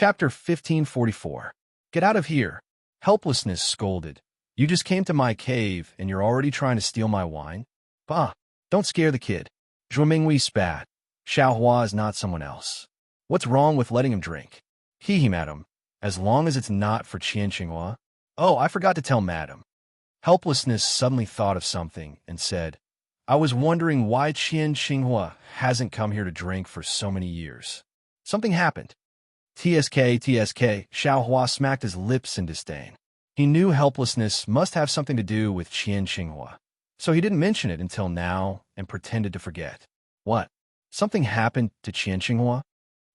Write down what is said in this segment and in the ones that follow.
Chapter 1544. Get out of here. Helplessness scolded. You just came to my cave and you're already trying to steal my wine? Bah, don't scare the kid. Zhuo Minghui spat. Xiaohua is not someone else. What's wrong with letting him drink? He, madam. As long as it's not for Qian Xinghua. Oh, I forgot to tell madam. Helplessness suddenly thought of something and said, I was wondering why Qian Xinghua hasn't come here to drink for so many years. Something happened. TSK, Xiaohua smacked his lips in disdain. He knew helplessness must have something to do with Qian Xinghua, so he didn't mention it until now and pretended to forget. What? Something happened to Qian Xinghua?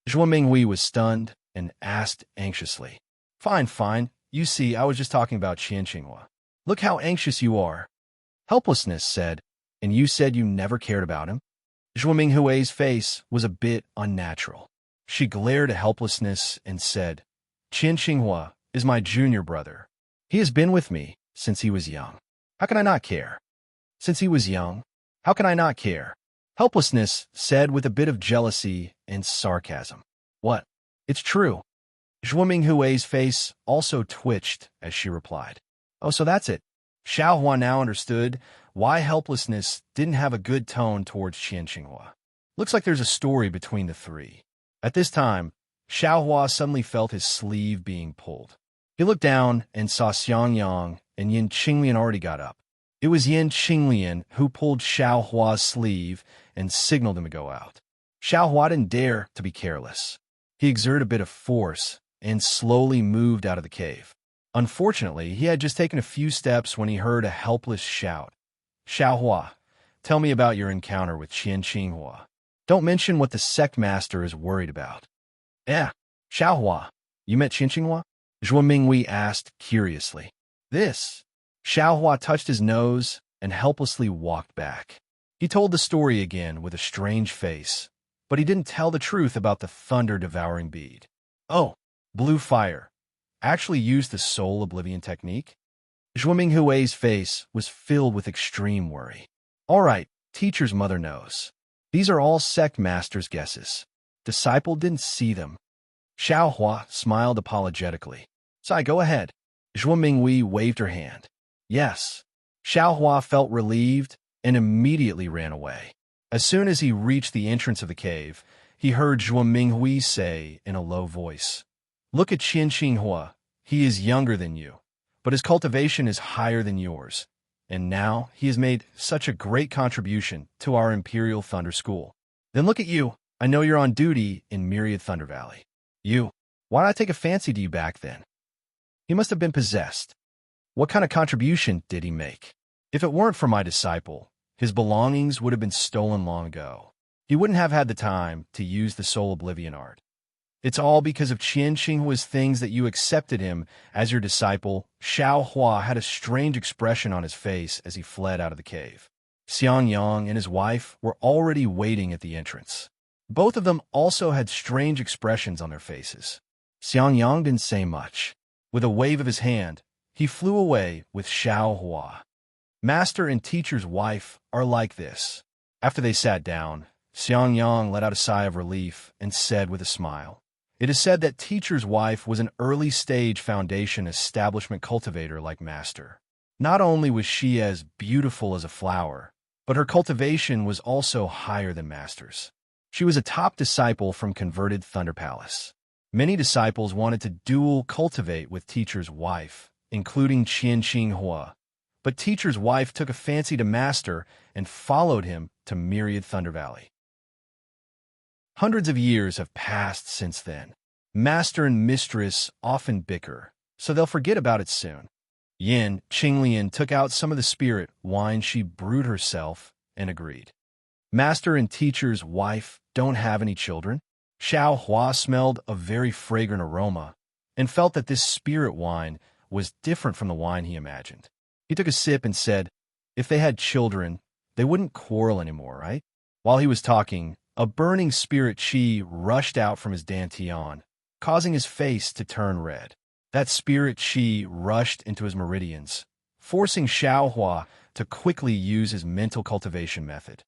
Zhuo Minghui was stunned and asked anxiously. Fine. You see, I was just talking about Qian Xinghua. Look how anxious you are. Helplessness said, and you said you never cared about him? Zhuo Minghui's face was a bit unnatural. She glared at helplessness and said, Qian Xinghua is my junior brother. He has been with me since he was young. How can I not care? Since he was young, how can I not care? Helplessness said with a bit of jealousy and sarcasm. What? It's true. Zhuo Minghui's face also twitched as she replied. Oh, so that's it. Xiaohua now understood why helplessness didn't have a good tone towards Qian Xinghua. Looks like there's a story between the three. At this time, Xiaohua suddenly felt his sleeve being pulled. He looked down and saw Xiangyang and Yin Qinglian already got up. It was Yin Qinglian who pulled Xiaohua's sleeve and signaled him to go out. Xiaohua didn't dare to be careless. He exerted a bit of force and slowly moved out of the cave. Unfortunately, he had just taken a few steps when he heard a helpless shout. Xiaohua, tell me about your encounter with Qian Xinghua. Don't mention what the sect master is worried about. Xiaohua, you met Qian Xinghua? Zhuo Minghui asked curiously. This. Xiaohua touched his nose and helplessly walked back. He told the story again with a strange face, but he didn't tell the truth about the thunder-devouring bead. Oh, blue fire. Actually used the soul oblivion technique? Zhuo Minghui's face was filled with extreme worry. All right, teacher's mother knows. These are all sect master's guesses. Disciple didn't see them. Xiaohua smiled apologetically. Sai, go ahead. Zhuo Minghui waved her hand. Yes. Xiaohua felt relieved and immediately ran away. As soon as he reached the entrance of the cave, he heard Zhuo Minghui say in a low voice, Look at Qian Xinghua. He is younger than you, but his cultivation is higher than yours. And now he has made such a great contribution to our Imperial Thunder School. Then look at you. I know you're on duty in Myriad Thunder Valley. You. Why did I take a fancy to you back then? He must have been possessed. What kind of contribution did he make? If it weren't for my disciple, his belongings would have been stolen long ago. He wouldn't have had the time to use the soul oblivion art. It's all because of Qian Xinghua's things that you accepted him as your disciple. Xiaohua had a strange expression on his face as he fled out of the cave. Xiangyang and his wife were already waiting at the entrance. Both of them also had strange expressions on their faces. Xiangyang didn't say much. With a wave of his hand, he flew away with Xiaohua. Master and teacher's wife are like this. After they sat down, Xiangyang let out a sigh of relief and said with a smile, It is said that teacher's wife was an early-stage foundation establishment cultivator like Master. Not only was she as beautiful as a flower, but her cultivation was also higher than Master's. She was a top disciple from converted Thunder Palace. Many disciples wanted to dual cultivate with teacher's wife, including Qian Xinghua, but teacher's wife took a fancy to Master and followed him to Myriad Thunder Valley. Hundreds of years have passed since then. Master and mistress often bicker, so they'll forget about it soon. Yin Qinglian took out some of the spirit wine she brewed herself and agreed. Master and teacher's wife don't have any children. Xiaohua smelled a very fragrant aroma and felt that this spirit wine was different from the wine he imagined. He took a sip and said, if they had children, they wouldn't quarrel anymore, right? While he was talking, a burning spirit chi rushed out from his dantian, causing his face to turn red. That spirit chi rushed into his meridians, forcing Xiaohua to quickly use his mental cultivation method.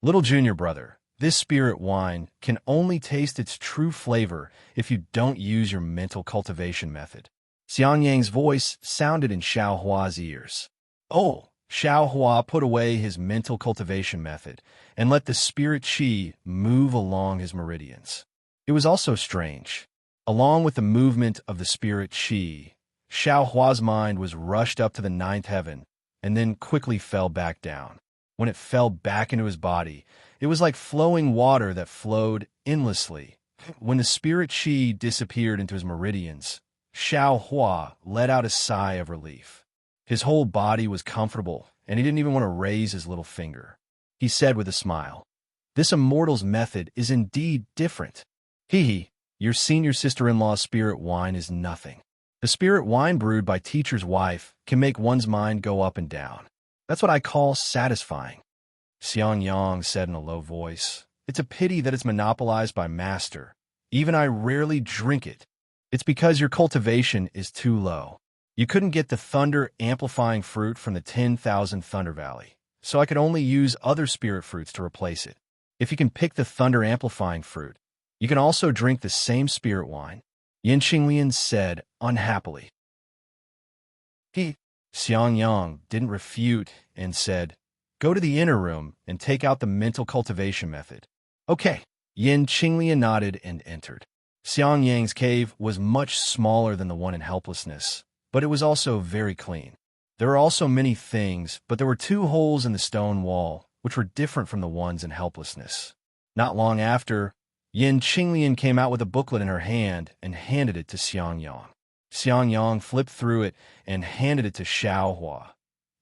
Little junior brother, This spirit wine can only taste its true flavor if you don't use your mental cultivation method. Xiang Yang's voice sounded in Xiao Hua's ears. Oh, Xiao Hua put away his mental cultivation method and let the spirit qi move along his meridians. It was also strange. Along with the movement of the spirit qi, Xiao Hua's mind was rushed up to the ninth heaven and then quickly fell back down. When it fell back into his body, it was like flowing water that flowed endlessly. When the spirit qi disappeared into his meridians, Xiao Hua let out a sigh of relief. His whole body was comfortable, and he didn't even want to raise his little finger. He said with a smile, "This immortal's method is indeed different. Hee, your senior sister-in-law's spirit wine is nothing. The spirit wine brewed by teacher's wife can make one's mind go up and down. That's what I call satisfying." Xiang Yang said in a low voice, "It's a pity that it's monopolized by master. Even I rarely drink it. It's because your cultivation is too low. You couldn't get the thunder-amplifying fruit from the 10,000 Thunder Valley, so I could only use other spirit fruits to replace it. If you can pick the thunder-amplifying fruit, you can also drink the same spirit wine," Yin Qinglian said unhappily. Xiang Yang didn't refute and said, "Go to the inner room and take out the mental cultivation method." "Okay." Yin Qinglian nodded and entered. Xiang Yang's cave was much smaller than the one in helplessness, but it was also very clean. There were also many things, but there were 2 holes in the stone wall, which were different from the ones in helplessness. Not long after, Yin Qinglian came out with a booklet in her hand and handed it to Xiang Yang. Xiang Yang flipped through it and handed it to Xiao Hua.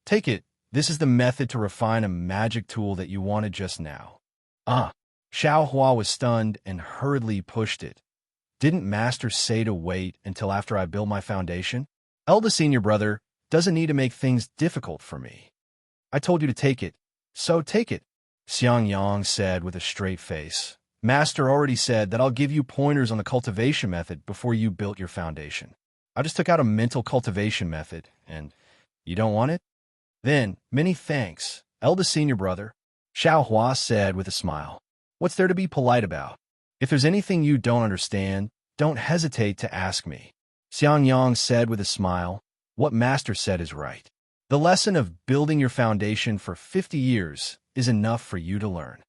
"Take it. This is the method to refine a magic tool that you wanted just now." Xiao Hua was stunned and hurriedly pushed it. "Didn't Master say to wait until after I build my foundation? Eldest senior brother doesn't need to make things difficult for me. I told you to take it, so take it," Xiang Yang said with a straight face. "Master already said that I'll give you pointers on the cultivation method before you built your foundation. I just took out a mental cultivation method, and you don't want it? Then, many thanks, eldest senior brother," Xiao Hua said with a smile. "What's there to be polite about? If there's anything you don't understand, don't hesitate to ask me." Xiang Yang said with a smile, "What Master said is right. The lesson of building your foundation for 50 years is enough for you to learn."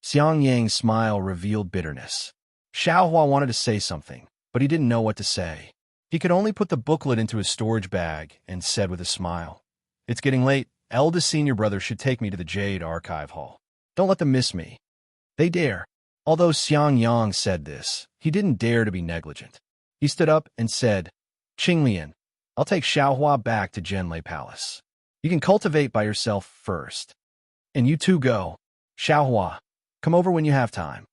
Xiang Yang's smile revealed bitterness. Xiao Hua wanted to say something, but he didn't know what to say. He could only put the booklet into his storage bag and said with a smile, "It's getting late. Eldest senior brother should take me to the Jade Archive Hall. Don't let them miss me. They dare." Although Xiang Yang said this, he didn't dare to be negligent. He stood up and said, "Qinglian, I'll take Xiao Hua back to Zhenlei Palace. You can cultivate by yourself first. And you two go. Xiao Hua, come over when you have time."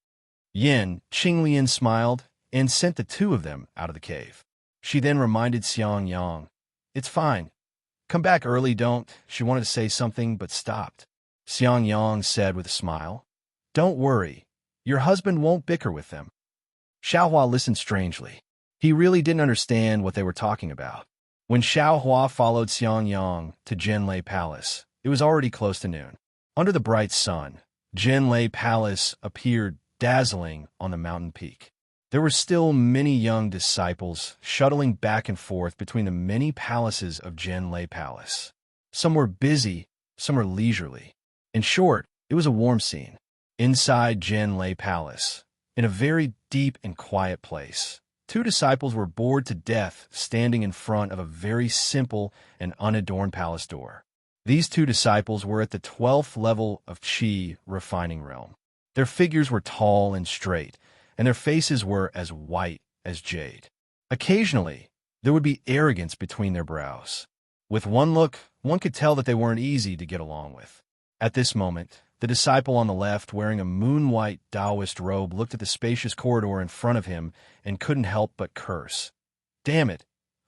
Yin Qinglian smiled and sent the 2 of them out of the cave. She then reminded Xiang Yang, "It's fine. Come back early, don't." She wanted to say something but stopped. Xiang Yang said with a smile, "Don't worry. Your husband won't bicker with them." Xiao Hua listened strangely. He really didn't understand what they were talking about. When Xiao Hua followed Xiang Yang to Zhenlei Palace, it was already close to noon. Under the bright sun, Zhenlei Palace appeared dazzling on the mountain peak. There were still many young disciples shuttling back and forth between the many palaces of Zhenlei Palace. Some were busy, some were leisurely. In short, it was a warm scene. Inside Zhenlei Palace, in a very deep and quiet place, 2 disciples were bored to death standing in front of a very simple and unadorned palace door. These 2 disciples were at the 12th level of Qi refining realm. Their figures were tall and straight, and their faces were as white as jade. Occasionally, there would be arrogance between their brows. With one look, one could tell that they weren't easy to get along with. At this moment, the disciple on the left, wearing a moon-white Taoist robe, looked at the spacious corridor in front of him and couldn't help but curse. "Damn it!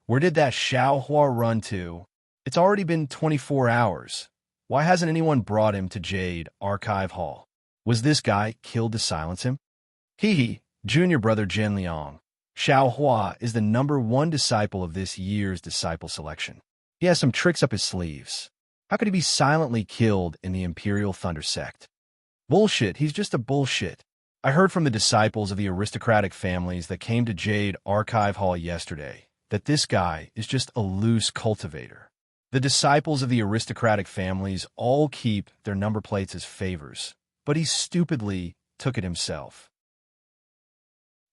Where did that Xiao Hua run to? It's already been 24 hours. Why hasn't anyone brought him to Jade Archive Hall? Was this guy killed to silence him?" Junior brother Zhen Liang. Xiao Hua is the #1 disciple of this year's disciple selection. He has some tricks up his sleeves. How could he be silently killed in the Imperial Thunder Sect? Bullshit, he's just a bullshit. I heard from the disciples of the aristocratic families that came to Jade Archive Hall yesterday that this guy is just a loose cultivator. The disciples of the aristocratic families all keep their number plates as favors, but he stupidly took it himself.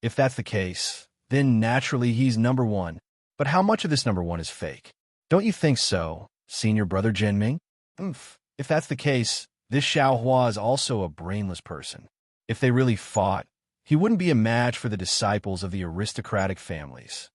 If that's the case, then naturally he's number one. But how much of this number one is fake? Don't you think so, senior brother Jinming? If that's the case, this Xiao Hua is also a brainless person. If they really fought, he wouldn't be a match for the disciples of the aristocratic families.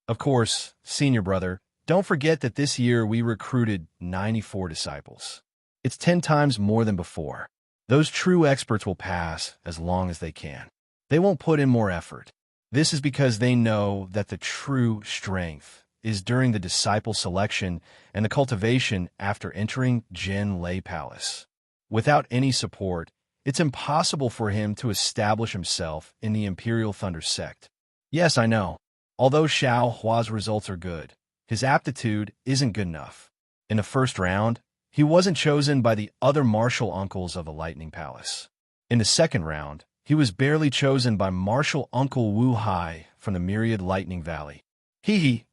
Of course, senior brother, don't forget that this year we recruited 94 disciples. It's 10 times more than before. Those true experts will pass as long as they can. They won't put in more effort. This is because they know that the true strength is during the disciple selection and the cultivation after entering Jin Lei Palace. Without any support, it's impossible for him to establish himself in the Imperial Thunder sect. Yes, I know. Although Xiao Hua's results are good, his aptitude isn't good enough. In the first round, he wasn't chosen by the other martial uncles of the Lightning Palace. In the second round, he was barely chosen by Martial Uncle Wu Hai from the Myriad Lightning Valley.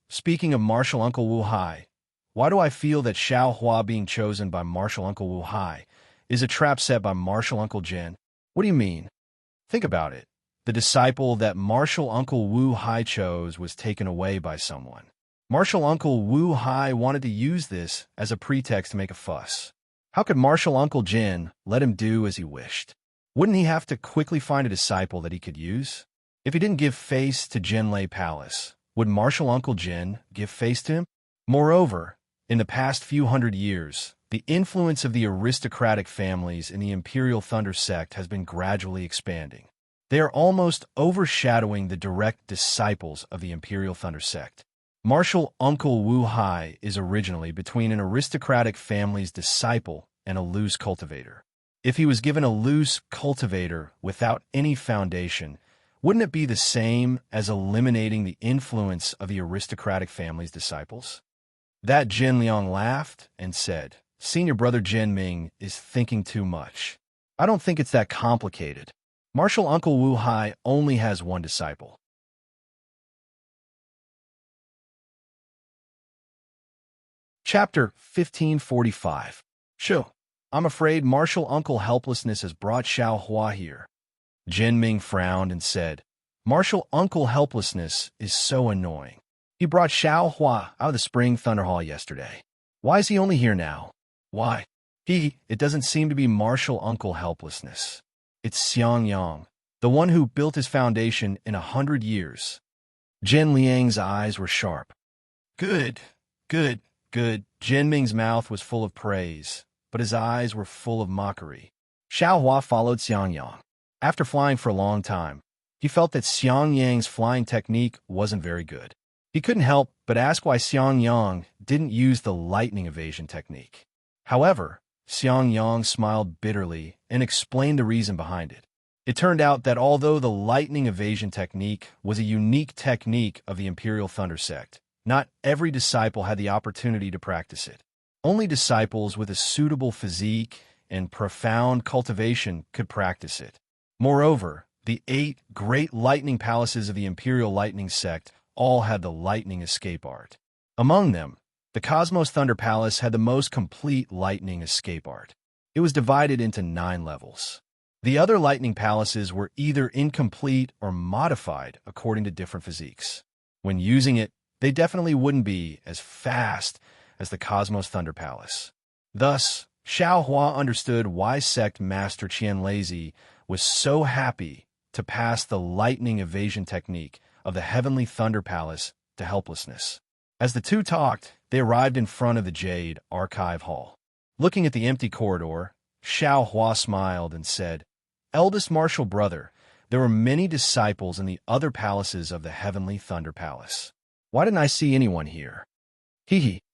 Speaking of Martial Uncle Wu Hai, why do I feel that Xiao Hua being chosen by Martial Uncle Wu Hai is a trap set by Martial Uncle Jin? What do you mean? Think about it. The disciple that Martial Uncle Wu Hai chose was taken away by someone. Martial Uncle Wu Hai wanted to use this as a pretext to make a fuss. How could Martial Uncle Jin let him do as he wished? Wouldn't he have to quickly find a disciple that he could use? If he didn't give face to Jin Lei Palace, would Martial Uncle Jin give face to him? Moreover, in the past few hundred years, the influence of the aristocratic families in the Imperial Thunder sect has been gradually expanding. They are almost overshadowing the direct disciples of the Imperial Thunder sect. Martial Uncle Wu Hai is originally between an aristocratic family's disciple and a loose cultivator. If he was given a loose cultivator without any foundation, wouldn't it be the same as eliminating the influence of the aristocratic family's disciples? That Jin Liang laughed and said, "Senior brother Jin Ming is thinking too much. I don't think it's that complicated. Martial Uncle Wu Hai only has one disciple." Chapter 1545. Shoo, I'm afraid Martial Uncle Helplessness has brought Xiao Hua here. Jin Ming frowned and said, "Martial Uncle Helplessness is so annoying. He brought Xiao Hua out of the Spring Thunder Hall yesterday. Why is he only here now? Why? It doesn't seem to be Martial Uncle Helplessness. It's Xiang Yang, the one who built his foundation in 100 years. Jin Liang's eyes were sharp. Good. Jin Ming's mouth was full of praise, but his eyes were full of mockery. Xiao Hua followed Xiang Yang. After flying for a long time, he felt that Xiang Yang's flying technique wasn't very good. He couldn't help but ask why Xiang Yang didn't use the lightning evasion technique. However, Xiang Yang smiled bitterly and explained the reason behind it. It turned out that although the lightning evasion technique was a unique technique of the Imperial Thunder sect, not every disciple had the opportunity to practice it. Only disciples with a suitable physique and profound cultivation could practice it. Moreover, the 8 great lightning palaces of the Imperial Lightning sect all had the lightning escape art. Among them, the Cosmos Thunder Palace had the most complete lightning escape art. It was divided into 9 levels. The other lightning palaces were either incomplete or modified according to different physiques. When using it, they definitely wouldn't be as fast as the Cosmos Thunder Palace. Thus, Xiao Hua understood why Sect Master Qian Lazy was so happy to pass the lightning evasion technique of the Heavenly Thunder Palace to helplessness. As the two talked, they arrived in front of the Jade Archive Hall. Looking at the empty corridor, Xiao Hua smiled and said, "Eldest martial brother, there were many disciples in the other palaces of the Heavenly Thunder Palace. Why didn't I see anyone here?"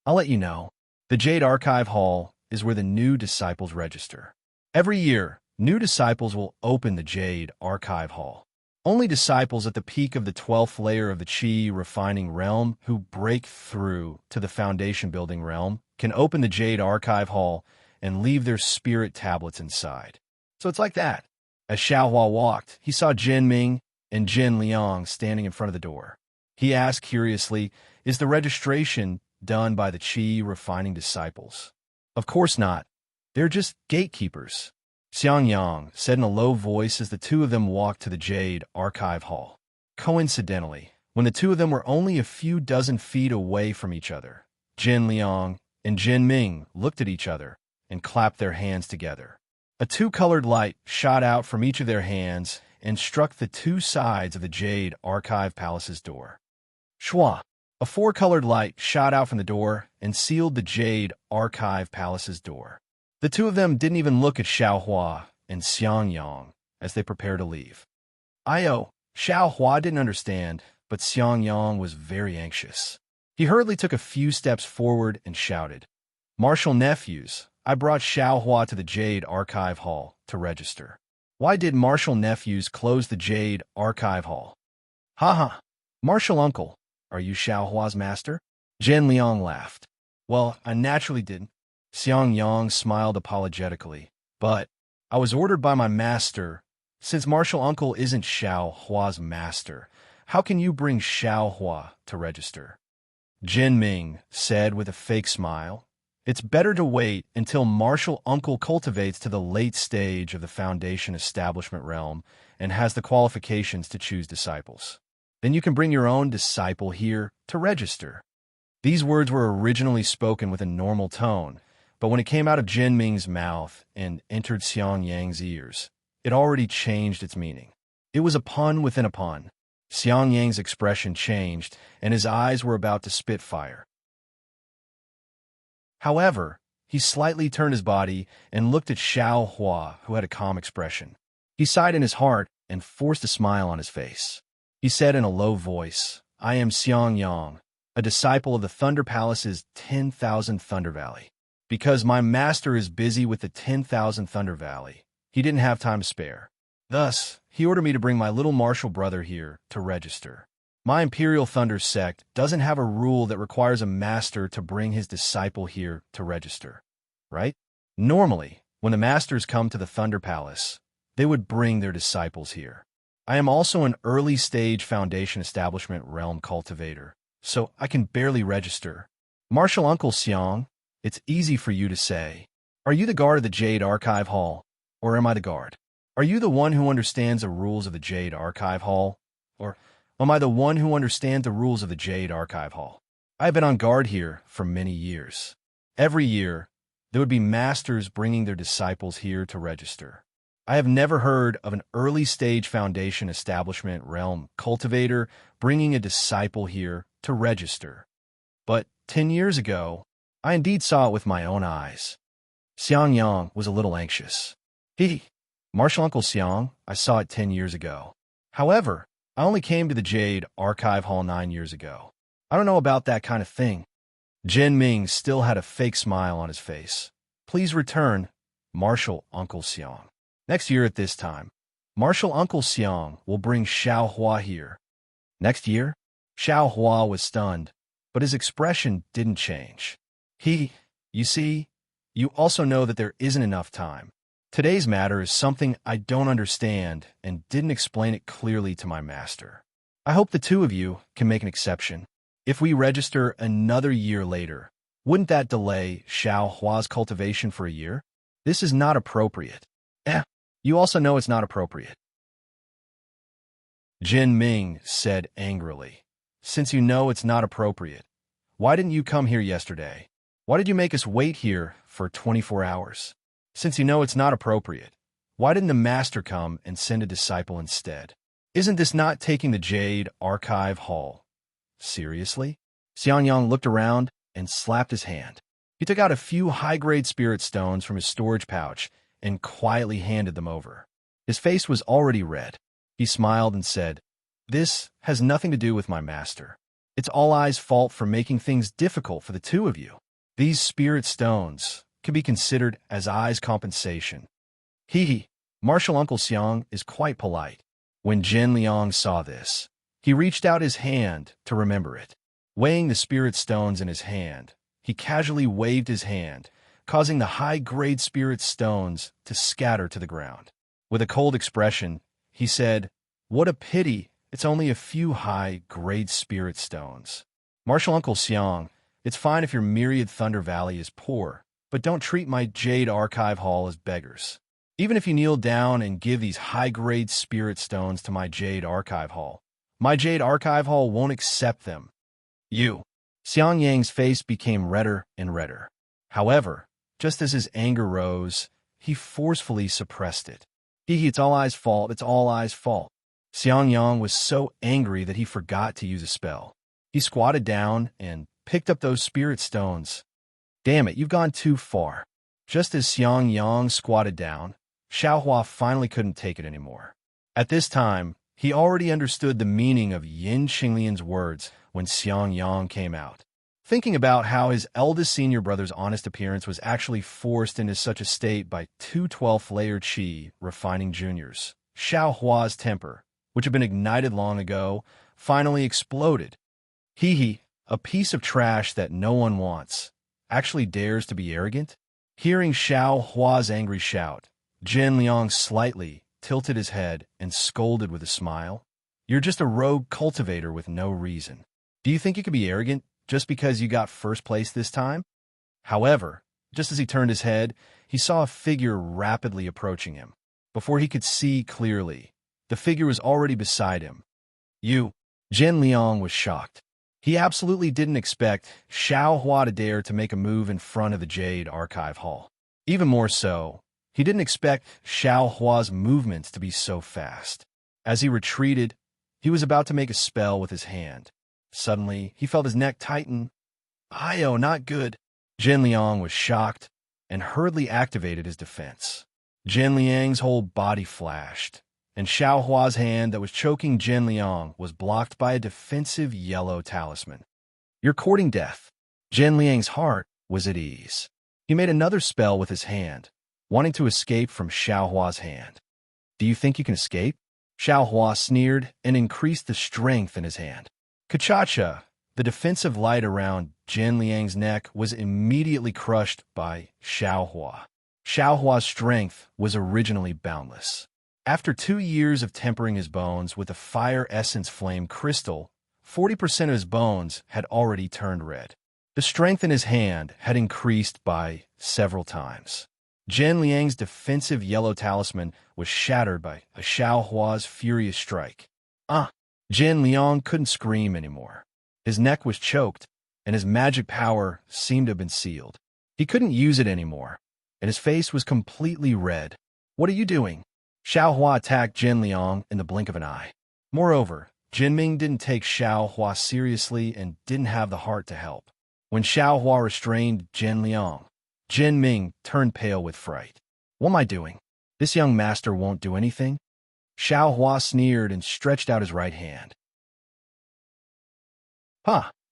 I'll let you know. The Jade Archive Hall is where the new disciples register. Every year, new disciples will open the Jade Archive Hall. Only disciples at the peak of the 12th layer of the Qi refining realm who break through to the foundation building realm can open the Jade Archive Hall and leave their spirit tablets inside. So it's like that. As Xiaohua walked, he saw Jin Ming and Jin Liang standing in front of the door. He asked curiously, "Is the registration done by the Qi refining disciples?" "Of course not. They're just gatekeepers," Xiang Yang said in a low voice as the two of them walked to the Jade Archive Hall. Coincidentally, when the two of them were only a few dozen feet away from each other, Jin Liang and Jin Ming looked at each other and clapped their hands together. A two-colored light shot out from each of their hands and struck the two sides of the Jade Archive Palace's door. Shwa! A four-colored light shot out from the door and sealed the Jade Archive Palace's door. The two of them didn't even look at Xiaohua and Xiang Yang as they prepared to leave. Xiaohua didn't understand, but Xiang Yang was very anxious. He hurriedly took a few steps forward and shouted, "Martial nephews, I brought Xiaohua to the Jade Archive Hall to register." "Why did Martial nephews close the Jade Archive Hall?" "Haha, Martial uncle, are you Xiaohua's master?" Jin Liang laughed. "Well, I naturally didn't." Xiang Yang smiled apologetically. "But I was ordered by my master. Since Martial uncle isn't Xiaohua's master, how can you bring Xiaohua to register?" Jin Ming said with a fake smile, "It's better to wait until Martial uncle cultivates to the late stage of the Foundation establishment realm and has the qualifications to choose disciples. Then you can bring your own disciple here to register." These words were originally spoken with a normal tone, but when it came out of Jin Ming's mouth and entered Xiang Yang's ears, it already changed its meaning. It was a pun within a pun. Xiang Yang's expression changed, and his eyes were about to spit fire. However, he slightly turned his body and looked at Xiaohua, who had a calm expression. He sighed in his heart and forced a smile on his face. He said in a low voice, "I am Xiang Yang, a disciple of the Thunder Palace's 10,000 Thunder Valley. Because my master is busy with the 10,000 Thunder Valley, he didn't have time to spare. Thus, he ordered me to bring my little martial brother here to register. My Imperial Thunder sect doesn't have a rule that requires a master to bring his disciple here to register, right? Normally, when the masters come to the Thunder Palace, they would bring their disciples here. I am also an early-stage Foundation Establishment realm cultivator, so I can barely register. Martial Uncle Xiang, it's easy for you to say. Are you the guard of the Jade Archive Hall, or am I the guard? Are you the one who understands the rules of the Jade Archive Hall, or am I the one who understands the rules of the Jade Archive Hall? I have been on guard here for many years. Every year, there would be masters bringing their disciples here to register. I have never heard of an early-stage Foundation Establishment realm cultivator bringing a disciple here to register. But 10 years ago, I indeed saw it with my own eyes." Xiang Yang was a little anxious. Martial Uncle Xiang, I saw it 10 years ago. However, I only came to the Jade Archive Hall 9 years ago. I don't know about that kind of thing." Jin Ming still had a fake smile on his face. "Please return, Martial Uncle Xiang. Next year at this time, Martial Uncle Xiang will bring Xiaohua here." "Next year?" Xiaohua was stunned, but his expression didn't change. You see, you also know that there isn't enough time. Today's matter is something I don't understand and didn't explain it clearly to my master. I hope the two of you can make an exception. If we register another year later, wouldn't that delay Xiaohua's cultivation for a year? This is not appropriate. You also know it's not appropriate." Jin Ming said angrily, "Since you know it's not appropriate, why didn't you come here yesterday? Why did you make us wait here for 24 hours? Since you know it's not appropriate, why didn't the master come and send a disciple instead? Isn't this not taking the Jade Archive Hall seriously?" Xiang Yang looked around and slapped his hand. He took out a few high-grade spirit stones from his storage pouch and quietly handed them over. His face was already red. He smiled and said, "This has nothing to do with my master. It's All Eye's fault for making things difficult for the two of you. These spirit stones can be considered as Eye's compensation." Martial Uncle Xiang is quite polite. When Jin Liang saw this, he reached out his hand to remember it. Weighing the spirit stones in his hand, he casually waved his hand, causing the high-grade spirit stones to scatter to the ground. With a cold expression, he said, "What a pity, it's only a few high-grade spirit stones. Martial Uncle Xiang, it's fine if your myriad Thunder Valley is poor, but don't treat my Jade Archive Hall as beggars. Even if you kneel down and give these high-grade spirit stones to my Jade Archive Hall, my Jade Archive Hall won't accept them. You." Xiang Yang's face became redder and redder. However, just as his anger rose, he forcefully suppressed it. It's all I's fault, it's all I's fault." Xiang Yang was so angry that he forgot to use a spell. He squatted down and picked up those spirit stones. "Damn it, you've gone too far." Just as Xiang Yang squatted down, Xiaohua finally couldn't take it anymore. At this time, he already understood the meaning of Yin Xinglian's words when Xiang Yang came out. Thinking about how his eldest senior brother's honest appearance was actually forced into such a state by two 12th-layer Qi refining juniors, Xiaohua's temper, which had been ignited long ago, finally exploded. A piece of trash that no one wants, actually dares to be arrogant? Hearing Xiaohua's angry shout, Jin Liang slightly tilted his head and scolded with a smile. "You're just a rogue cultivator with no reason. Do you think you could be arrogant just because you got first place this time?" However, just as he turned his head, he saw a figure rapidly approaching him. Before he could see clearly, the figure was already beside him. "You." Jin Liang was shocked. He absolutely didn't expect Xiaohua to dare to make a move in front of the Jade Archive Hall. Even more so, he didn't expect Xiaohua's movements to be so fast. As he retreated, he was about to make a spell with his hand. Suddenly, he felt his neck tighten. "Ayo, not good." Jin Liang was shocked and hurriedly activated his defense. Jin Liang's whole body flashed, and Xiaohua's hand that was choking Jin Liang was blocked by a defensive yellow talisman. "You're courting death." Jin Liang's heart was at ease. He made another spell with his hand, wanting to escape from Xiaohua's hand. "Do you think you can escape?" Xiaohua sneered and increased the strength in his hand. Kachacha, the defensive light around Jin Liang's neck, was immediately crushed by Xiaohua. Xiaohua's strength was originally boundless. After 2 years of tempering his bones with a fire essence flame crystal, 40% of his bones had already turned red. The strength in his hand had increased by several times. Jin Liang's defensive yellow talisman was shattered by a Xiaohua's furious strike. Jin Liang couldn't scream anymore. His neck was choked, and his magic power seemed to have been sealed. He couldn't use it anymore, and his face was completely red. "What are you doing?" Xiaohua attacked Jin Liang in the blink of an eye. Moreover, Jin Ming didn't take Xiaohua seriously and didn't have the heart to help. When Xiaohua restrained Jin Liang, Jin Ming turned pale with fright. "What am I doing? This young master won't do anything?" Xiaohua sneered and stretched out his right hand.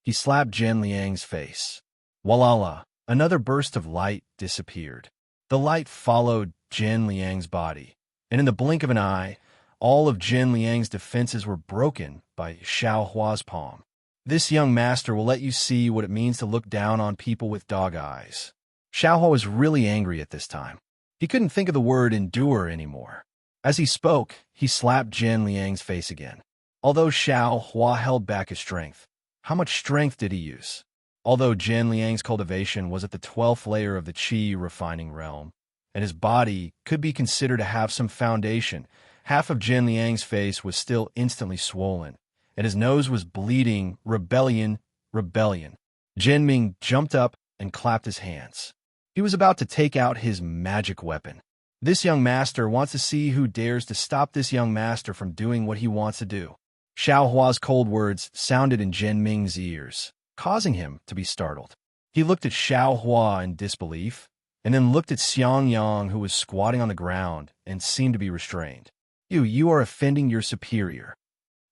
He slapped Jin Liang's face. Walala, another burst of light disappeared. The light followed Jin Liang's body, and in the blink of an eye, all of Jin Liang's defenses were broken by Xiaohua's palm. "This young master will let you see what it means to look down on people with dog eyes." Xiaohua was really angry at this time. He couldn't think of the word endure anymore. As he spoke, he slapped Jin Liang's face again. Although Xiaohua held back his strength, how much strength did he use? Although Jin Liang's cultivation was at the 12th layer of the Qi refining realm, and his body could be considered to have some foundation, half of Jin Liang's face was still instantly swollen, and his nose was bleeding. Rebellion, rebellion. Jin Ming jumped up and clapped his hands. He was about to take out his magic weapon. This young master wants to see who dares to stop this young master from doing what he wants to do. Xiaohua's cold words sounded in Jin Ming's ears, causing him to be startled. He looked at Xiaohua in disbelief, and then looked at Xiang Yang, who was squatting on the ground and seemed to be restrained. You are offending your superior."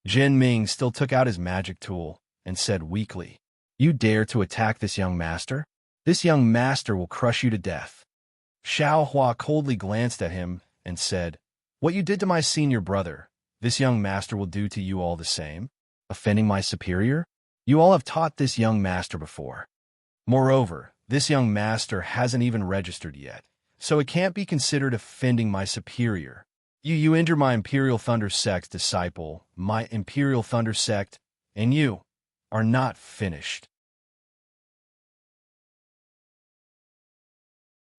Jin Ming still took out his magic tool and said weakly, "You dare to attack this young master? This young master will crush you to death." Xiaohua coldly glanced at him and said, "What you did to my senior brother, this young master will do to you all the same. Offending my superior? You all have taught this young master before. Moreover, this young master hasn't even registered yet, so it can't be considered offending my superior. You injure my Imperial Thunder Sect disciple, my Imperial Thunder Sect, and you are not finished.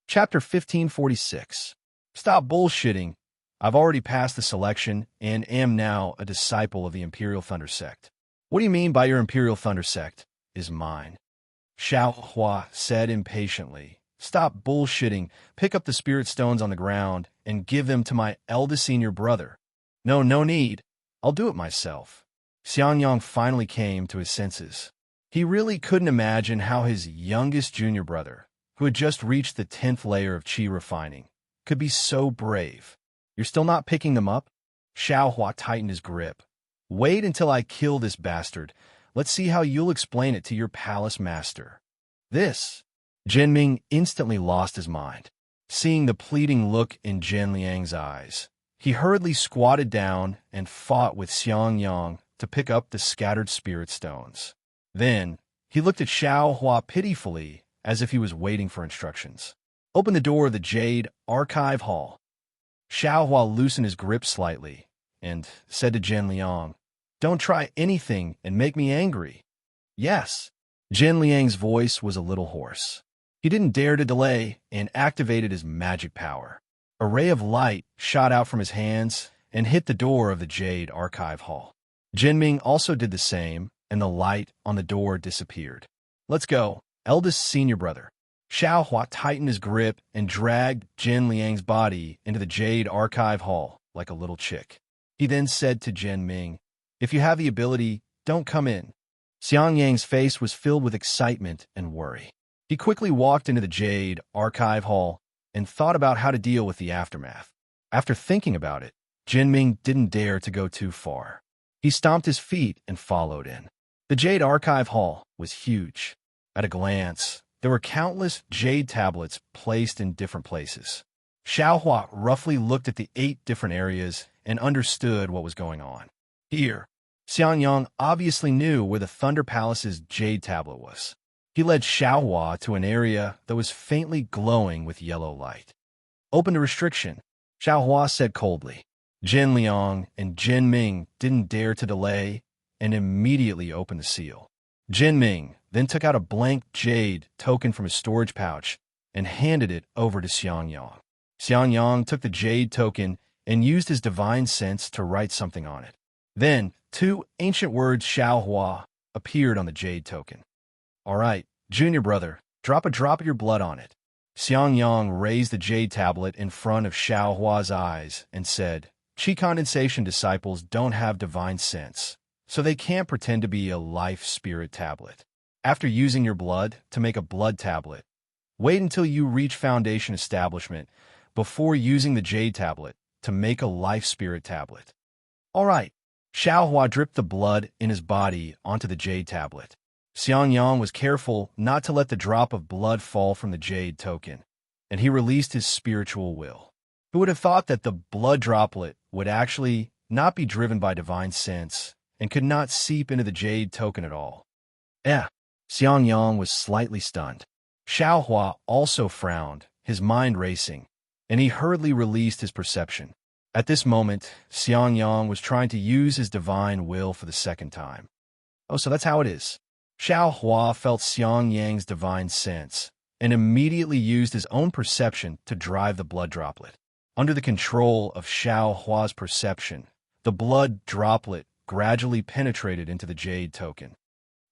Chapter 1546. Stop bullshitting. I've already passed the selection and am now a disciple of the Imperial Thunder Sect. What do you mean by your Imperial Thunder Sect is mine? Xiao Hua said impatiently. Stop bullshitting, pick up the spirit stones on the ground, and give them to my eldest senior brother. No need. I'll do it myself. Xiangyang finally came to his senses. He really couldn't imagine how his youngest junior brother, who had just reached the 10th layer of qi refining, could be so brave. You're still not picking them up? Xiao Hua tightened his grip. Wait until I kill this bastard. Let's see how you'll explain it to your palace master. This. Jinming instantly lost his mind. Seeing the pleading look in Zhen Liang's eyes, he hurriedly squatted down and fought with Xiangyang to pick up the scattered spirit stones. Then, he looked at Xiao Hua pitifully, as if he was waiting for instructions. Open the door of the Jade Archive Hall. Xiao Hua loosened his grip slightly and said to Zhen Liang, Don't try anything and make me angry. Yes. Zhen Liang's voice was a little hoarse. He didn't dare to delay and activated his magic power. A ray of light shot out from his hands and hit the door of the Jade Archive Hall. Jinming also did the same, and the light on the door disappeared. Let's go, eldest senior brother. Xiao Hua tightened his grip and dragged Zhen Liang's body into the Jade Archive Hall like a little chick. He then said to Jinming, If you have the ability, don't come in. Xiangyang's face was filled with excitement and worry. He quickly walked into the Jade Archive Hall and thought about how to deal with the aftermath. After thinking about it, Jinming didn't dare to go too far. He stomped his feet and followed in. The Jade Archive Hall was huge. At a glance, there were countless jade tablets placed in different places. Xiao Hua roughly looked at the 8 different areas and understood what was going on. Here, Xiangyang obviously knew where the Thunder Palace's jade tablet was. He led Xiao Hua to an area that was faintly glowing with yellow light. Open to restriction, Xiao Hua said coldly. Zhen Liang and Jinming didn't dare to delay and immediately opened the seal. Jinming then took out a blank jade token from his storage pouch and handed it over to Xiangyang. Xiangyang took the jade token and used his divine sense to write something on it. Then, 2 ancient words Xiao Hua appeared on the jade token. All right, junior brother, drop a drop of your blood on it. Xiangyang raised the jade tablet in front of Xiao Hua's eyes and said, Qi condensation disciples don't have divine sense, so they can't pretend to be a life spirit tablet. After using your blood to make a blood tablet, wait until you reach foundation establishment before using the jade tablet to make a life spirit tablet. All right. Xiao Hua dripped the blood in his body onto the jade tablet. Xiangyang was careful not to let the drop of blood fall from the jade token, and he released his spiritual will. Who would have thought that the blood droplet would actually not be driven by divine sense and could not seep into the jade token at all? Xiangyang was slightly stunned. Xiao Hua also frowned, his mind racing, and he hurriedly released his perception. At this moment, Xiangyang was trying to use his divine will for the second time. Oh, so that's how it is. Xiao Hua felt Xiangyang's divine sense and immediately used his own perception to drive the blood droplet. Under the control of Xiao Hua's perception, the blood droplet gradually penetrated into the jade token.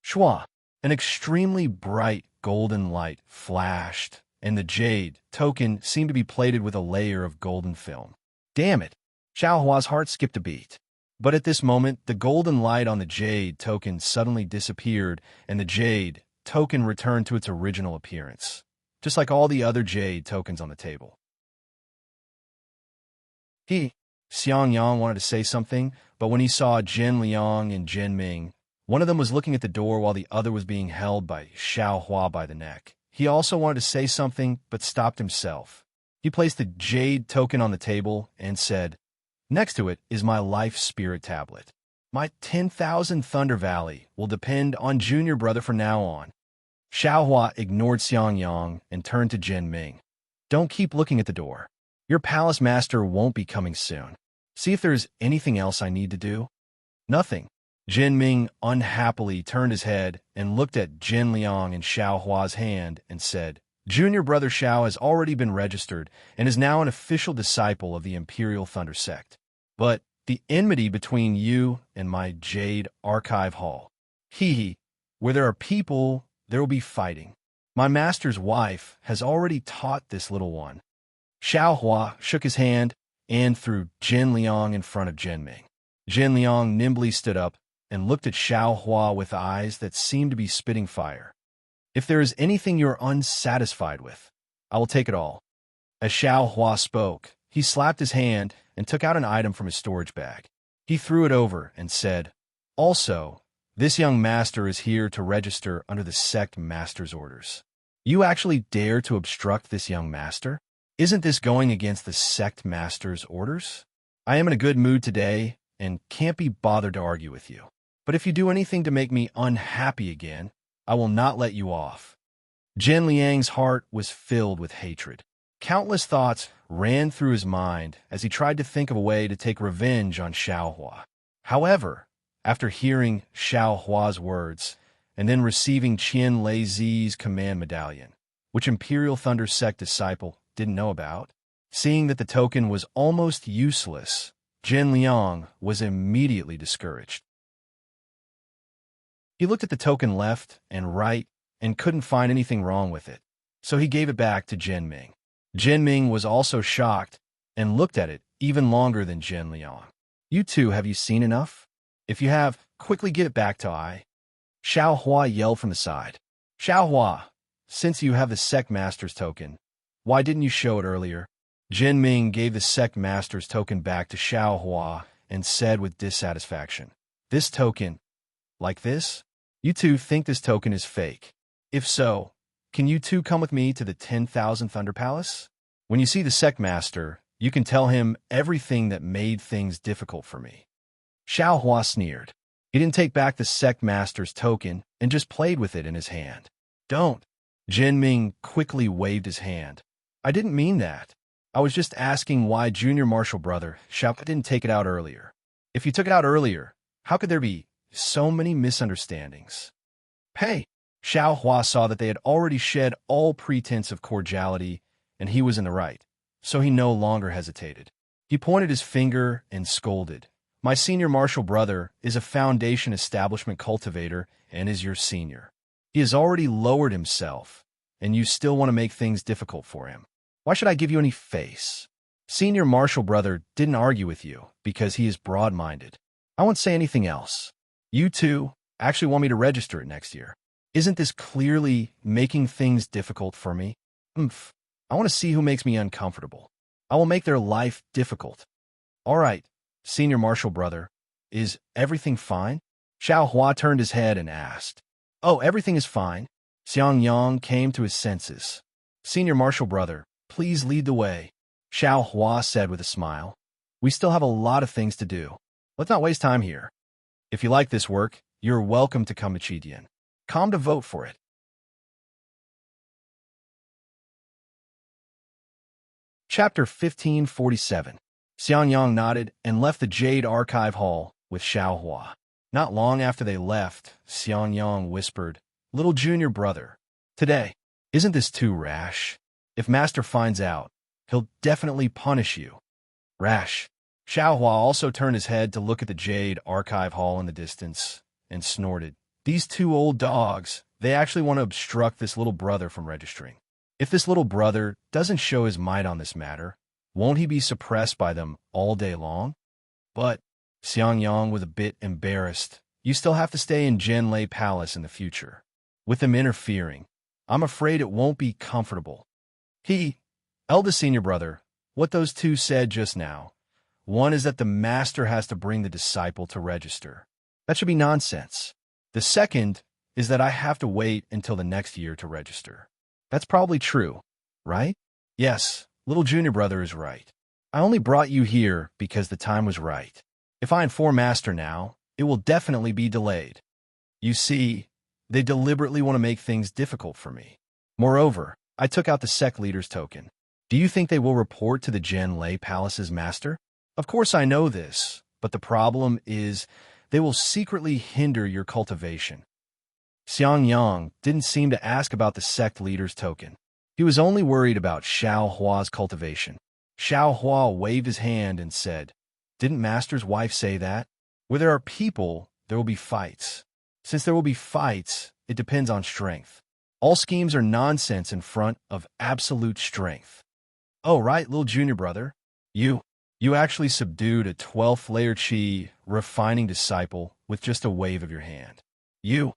Shua, an extremely bright golden light flashed, and the jade token seemed to be plated with a layer of golden film. Damn it! Xiao Hua's heart skipped a beat. But at this moment, the golden light on the jade token suddenly disappeared, and the jade token returned to its original appearance, just like all the other jade tokens on the table. Xiangyang wanted to say something, but when he saw Zhen Liang and Jinming, one of them was looking at the door while the other was being held by Xiao Hua by the neck. He also wanted to say something, but stopped himself. He placed the jade token on the table and said, Next to it is my life spirit tablet. My 10,000 Thunder Valley will depend on junior brother from now on. Xiao Hua ignored Xiangyang and turned to Jinming. Don't keep looking at the door. Your palace master won't be coming soon. See if there's anything else I need to do. Nothing. Jin Ming unhappily turned his head and looked at Jin Liang and Xiao Hua's hand and said, Junior brother Xiao has already been registered and is now an official disciple of the Imperial Thunder Sect. But the enmity between you and my Jade Archive Hall. Hee. Where there are people, there will be fighting. My master's wife has already taught this little one. Xiao Hua shook his hand and threw Jin Liang in front of Jin Ming. Jin Liang nimbly stood up and looked at Xiao Hua with eyes that seemed to be spitting fire. If there is anything you are unsatisfied with, I will take it all. As Xiao Hua spoke, he slapped his hand and took out an item from his storage bag. He threw it over and said, Also, this young master is here to register under the sect master's orders. You actually dare to obstruct this young master? Isn't this going against the sect master's orders? I am in a good mood today and can't be bothered to argue with you. But if you do anything to make me unhappy again, I will not let you off. Jin Liang's heart was filled with hatred. Countless thoughts ran through his mind as he tried to think of a way to take revenge on Xiao Hua. However, after hearing Xiao Hua's words and then receiving Qian Lei Zi's command medallion, which Imperial Thunder Sect disciple didn't know about, seeing that the token was almost useless, Jin Liang was immediately discouraged. He looked at the token left and right and couldn't find anything wrong with it, so he gave it back to Jin Ming. Jin Ming was also shocked and looked at it even longer than Jin Liang. You two, have you seen enough? If you have, quickly give it back to I. Xiao Hua yelled from the side. Xiao Hua, since you have the sect master's token, why didn't you show it earlier? Jin Ming gave the sect master's token back to Xiao Hua and said with dissatisfaction, This token, like this? You two think this token is fake. If so, can you two come with me to the 10,000 Thunder Palace? When you see the sect master, you can tell him everything that made things difficult for me. Xiao Hua sneered. He didn't take back the sect master's token and just played with it in his hand. Don't. Jin Ming quickly waved his hand. I didn't mean that. I was just asking why Junior Marshal Brother Xiao didn't take it out earlier. If you took it out earlier, how could there be so many misunderstandings? Hey! Xiao Hua saw that they had already shed all pretense of cordiality, and he was in the right, so he no longer hesitated. He pointed his finger and scolded. My senior martial brother is a foundation establishment cultivator and is your senior. He has already lowered himself, and you still want to make things difficult for him. Why should I give you any face? Senior martial brother didn't argue with you because he is broad-minded. I won't say anything else. You two actually want me to register it next year. Isn't this clearly making things difficult for me? I want to see who makes me uncomfortable. I will make their life difficult. All right, senior martial brother, is everything fine? Xiao Hua turned his head and asked. Oh, everything is fine. Xiang Yang came to his senses. Senior martial brother, please lead the way, Xiao Hua said with a smile. We still have a lot of things to do. Let's not waste time here. If you like this work, you're welcome to come to Qidian. Come to vote for it. Chapter 1547. Xiang Yang nodded and left the Jade Archive Hall with Xiao Hua. Not long after they left, Xiang Yang whispered, Little junior brother, today, isn't this too rash? If Master finds out, he'll definitely punish you. Rash. Xiao Hua also turned his head to look at the Jade Archive Hall in the distance and snorted. These two old dogs, they actually want to obstruct this little brother from registering. If this little brother doesn't show his might on this matter, won't he be suppressed by them all day long? But Xiang Yang was a bit embarrassed. You still have to stay in Zhenlei Palace in the future. With them interfering, I'm afraid it won't be comfortable. Eldest senior brother, what those two said just now. One is that the master has to bring the disciple to register. That should be nonsense. The second is that I have to wait until the next year to register. That's probably true, right? Yes, little junior brother is right. I only brought you here because the time was right. If I inform Master now, it will definitely be delayed. You see, they deliberately want to make things difficult for me. Moreover, I took out the sect leader's token. Do you think they will report to the Zhenlei Palace's master? Of course I know this, but the problem is they will secretly hinder your cultivation. Xiang Yang didn't seem to ask about the sect leader's token. He was only worried about Xiao Hua's cultivation. Xiao Hua waved his hand and said, "Didn't Master's wife say that? Where there are people, there will be fights. Since there will be fights, it depends on strength. All schemes are nonsense in front of absolute strength." "Oh, right, little junior brother. You actually subdued a 12th layer Qi refining disciple with just a wave of your hand. You,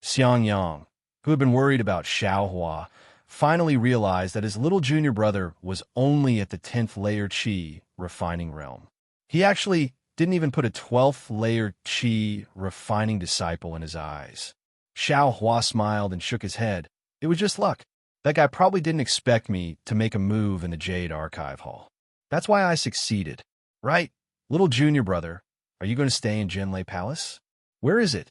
Xiang Yang, who had been worried about Xiao Hua, finally realized that his little junior brother was only at the 10th layer Qi refining realm. He actually didn't even put a 12th layer Qi refining disciple in his eyes. Xiao Hua smiled and shook his head. "It was just luck. That guy probably didn't expect me to make a move in the Jade Archive Hall. That's why I succeeded. Right? Little junior brother, are you going to stay in Jinlei Palace? Where is it?"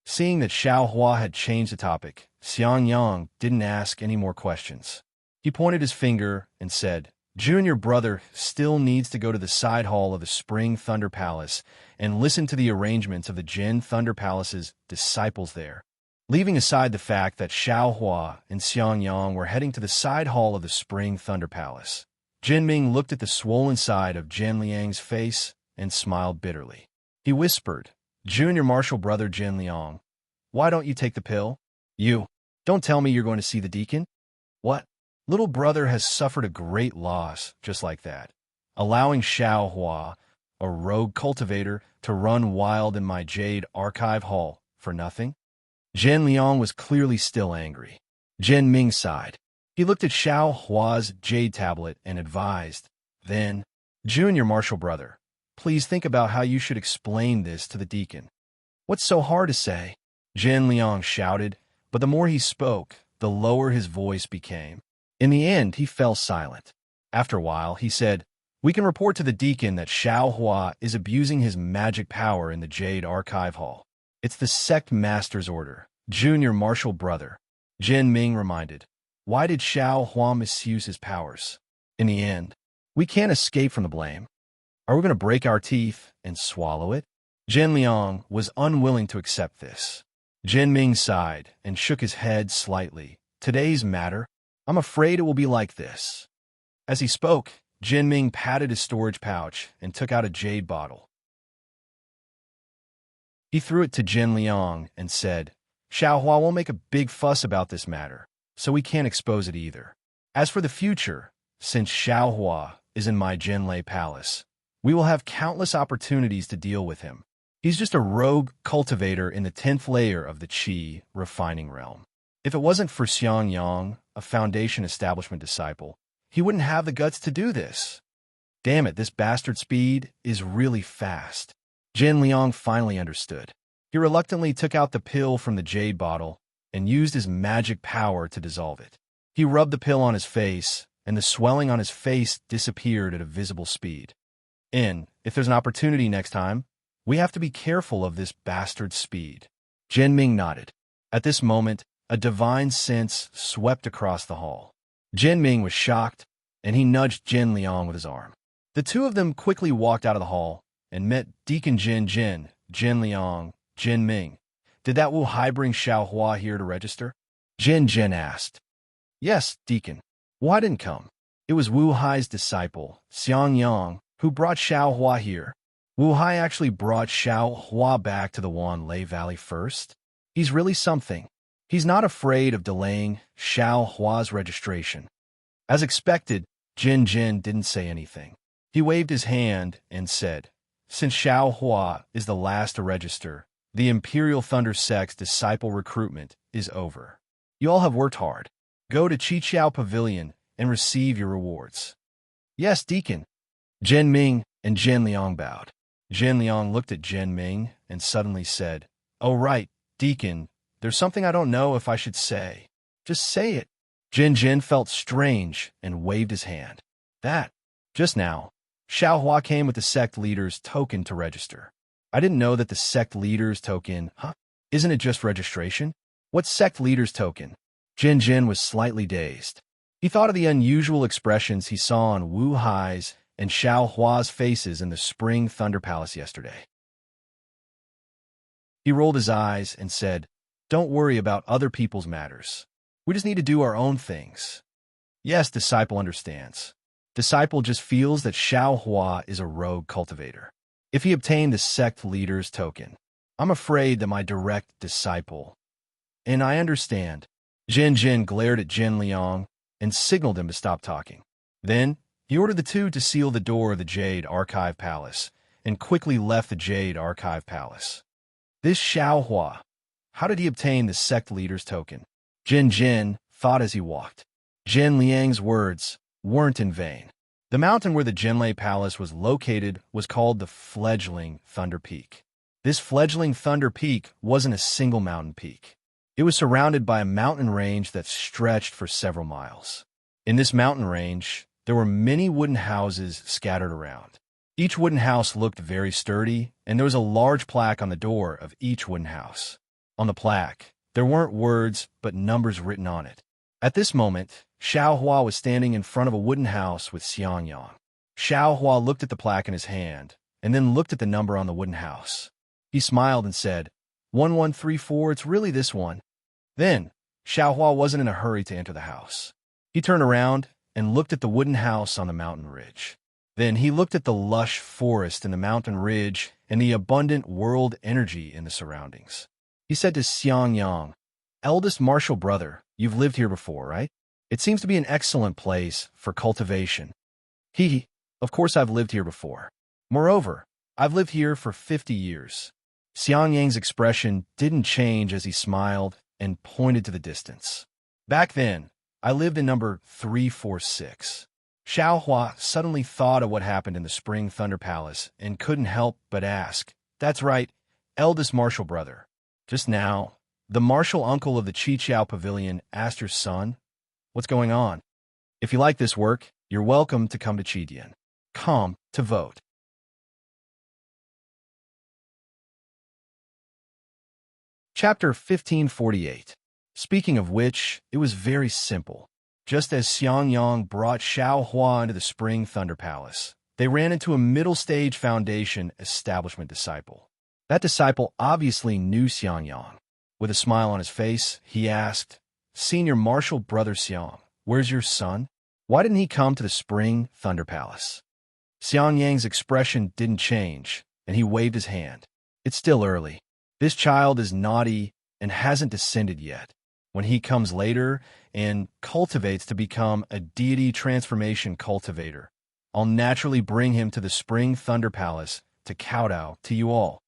Seeing that Xiao Hua had changed the topic, Xiang Yang didn't ask any more questions. He pointed his finger and said, "Junior brother still needs to go to the side hall of the Spring Thunder Palace and listen to the arrangements of the Jin Thunder Palace's disciples there." Leaving aside the fact that Xiao Hua and Xiang Yang were heading to the side hall of the Spring Thunder Palace, Jin Ming looked at the swollen side of Jin Liang's face and smiled bitterly. He whispered, "Junior martial brother Jin Liang, why don't you take the pill? You, don't tell me you're going to see the deacon? What? Little brother has suffered a great loss just like that, allowing Xiao Hua, a rogue cultivator, to run wild in my Jade Archive Hall for nothing?" Jin Liang was clearly still angry. Jin Ming sighed. He looked at Xiao Hua's jade tablet and advised, "Then, junior martial brother, please think about how you should explain this to the deacon." "What's so hard to say?" Jin Liang shouted, but the more he spoke, the lower his voice became. In the end, he fell silent. After a while, he said, "We can report to the deacon that Xiao Hua is abusing his magic power in the Jade Archive Hall. It's the sect master's order, junior martial brother." Jin Ming reminded, "Why did Xiao Hua misuse his powers? In the end, we can't escape from the blame. Are we going to break our teeth and swallow it?" Jin Liang was unwilling to accept this. Jin Ming sighed and shook his head slightly. "Today's matter, I'm afraid it will be like this." As he spoke, Jin Ming patted his storage pouch and took out a jade bottle. He threw it to Jin Liang and said, "Xiao Hua won't make a big fuss about this matter, so we can't expose it either. As for the future, since Xiao Hua is in my Jinlei Palace, we will have countless opportunities to deal with him. He's just a rogue cultivator in the 10th layer of the Qi refining realm. If it wasn't for Xiang Yang, a Foundation Establishment disciple, he wouldn't have the guts to do this. Damn it, this bastard speed is really fast." Jin Liang finally understood. He reluctantly took out the pill from the jade bottle and used his magic power to dissolve it. He rubbed the pill on his face, and the swelling on his face disappeared at a visible speed. If there's an opportunity next time, we have to be careful of this bastard's speed." Jin Ming nodded. At this moment, a divine sense swept across the hall. Jin Ming was shocked, and he nudged Jin Liang with his arm. The two of them quickly walked out of the hall and met Deacon Jin Liang, Jin Ming. "Did that Wu Hai bring Xiao Hua here to register?" Jin asked. "Yes, Deacon. Why didn't come? It was Wu Hai's disciple, Xiang Yang, who brought Xiao Hua here. Wu Hai actually brought Xiao Hua back to the Wanlei Valley first. He's really something. He's not afraid of delaying Xiao Hua's registration." As expected, Jin didn't say anything. He waved his hand and said, "Since Xiao Hua is the last to register, the Imperial Thunder Sect's disciple recruitment is over. You all have worked hard. Go to Qiqiao Pavilion and receive your rewards." "Yes, Deacon." Jin Ming and Jin Liang bowed. Jin Liang looked at Jin Ming and suddenly said, "Oh right, Deacon, there's something I don't know if I should say." "Just say it." Jin felt strange and waved his hand. Just now, Xiao Hua came with the sect leader's token to register. I didn't know that the sect leader's token, isn't it just registration? What's sect leader's token?" Jin was slightly dazed. He thought of the unusual expressions he saw on Wu Hai's and Xiao Hua's faces in the Spring Thunder Palace yesterday. He rolled his eyes and said, "Don't worry about other people's matters. We just need to do our own things." Yes, Disciple understands. Disciple just feels that Xiao Hua is a rogue cultivator. If he obtained the sect leader's token, I'm afraid that my direct disciple... And I understand. Jin Jin glared at Jin Liang and signaled him to stop talking. Then, he ordered the two to seal the door of the Jade Archive Palace and quickly left the Jade Archive Palace. This Xiao Hua, how did he obtain the sect leader's token? Jin Jin thought as he walked. Jin Liang's words weren't in vain. The mountain where the Jinlei Palace was located was called the Fledgling Thunder Peak. This fledgling Thunder Peak wasn't a single mountain peak. It was surrounded by a mountain range that stretched for several miles. In this mountain range, there were many wooden houses scattered around. Each wooden house looked very sturdy, and there was a large plaque on the door of each wooden house. On the plaque, there weren't words, but numbers written on it. At this moment, Xiao Hua was standing in front of a wooden house with Xiang Yang. Xiao Hua looked at the plaque in his hand, and then looked at the number on the wooden house. He smiled and said, 1134, it's really this one. Then, Xiao Hua wasn't in a hurry to enter the house. He turned around and looked at the wooden house on the mountain ridge. Then he looked at the lush forest in the mountain ridge and the abundant world energy in the surroundings. He said to Xiang Yang, "Eldest martial brother, you've lived here before, right? It seems to be an excellent place for cultivation." Of course I've lived here before. Moreover, I've lived here for 50 years. Xiang Yang's expression didn't change as he smiled and pointed to the distance. Back then, I lived in number 346. Xiao Hua suddenly thought of what happened in the Spring Thunder Palace and couldn't help but ask, "That's right, eldest martial brother. Just now, the martial uncle of the Qiqiao Pavilion asked your son, what's going on? If you like this work, you're welcome to come to Qidian. Come to vote." Chapter 1548. Speaking of which, it was very simple. Just as Xiang Yang brought Xiao Hua into the Spring Thunder Palace, they ran into a middle-stage foundation establishment disciple. That disciple obviously knew Xiang Yang. With a smile on his face, he asked, "Senior Martial Brother Xiang, where's your son? Why didn't he come to the Spring Thunder Palace?" Xiang Yang's expression didn't change, and he waved his hand. "It's still early. This child is naughty and hasn't descended yet. When he comes later and cultivates to become a deity transformation cultivator, I'll naturally bring him to the Spring Thunder Palace to kowtow to you all."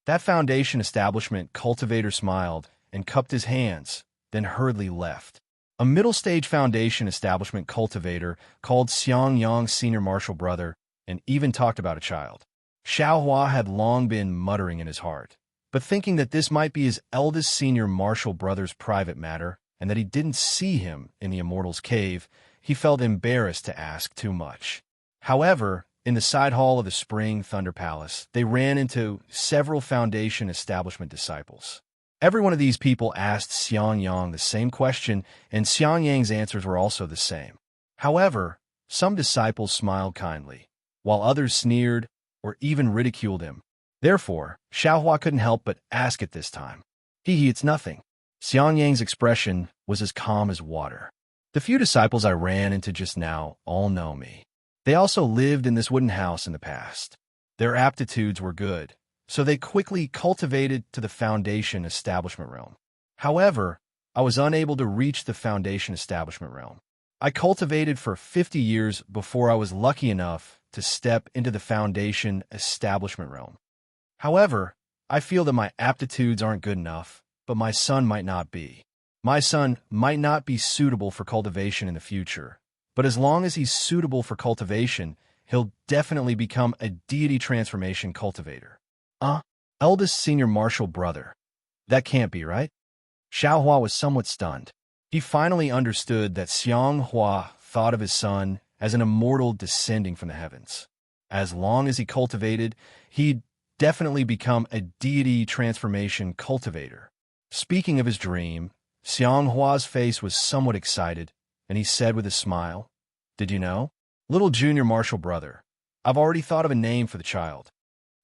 That foundation establishment cultivator smiled and cupped his hands, then hurriedly left. A middle-stage foundation establishment cultivator called Xiang Yang senior martial brother and even talked about a child. Xiao Hua had long been muttering in his heart, but thinking that this might be his eldest senior martial brother's private matter and that he didn't see him in the Immortal's Cave, he felt embarrassed to ask too much. However, in the side hall of the Spring Thunder Palace, they ran into several foundation establishment disciples. Every one of these people asked Xiang Yang the same question, and Xiang Yang's answers were also the same. However, some disciples smiled kindly, while others sneered or even ridiculed him. Therefore, Xiao Hua couldn't help but ask at this time. It's nothing." Xiang Yang's expression was as calm as water. "The few disciples I ran into just now all know me. They also lived in this wooden house in the past. Their aptitudes were good, so they quickly cultivated to the foundation establishment realm. However, I was unable to reach the foundation establishment realm. I cultivated for 50 years before I was lucky enough to step into the foundation establishment realm. However, I feel that my aptitudes aren't good enough, but my son might not be. My son might not be suitable for cultivation in the future, but as long as he's suitable for cultivation, he'll definitely become a deity transformation cultivator." Eldest senior martial brother. That can't be right. Xiao Hua was somewhat stunned. He finally understood that Xiang Hua thought of his son as an immortal descending from the heavens. As long as he cultivated, he'd definitely become a deity transformation cultivator. Speaking of his dream, Xiang Hua's face was somewhat excited, and he said with a smile, "Did you know? Little junior martial brother, I've already thought of a name for the child.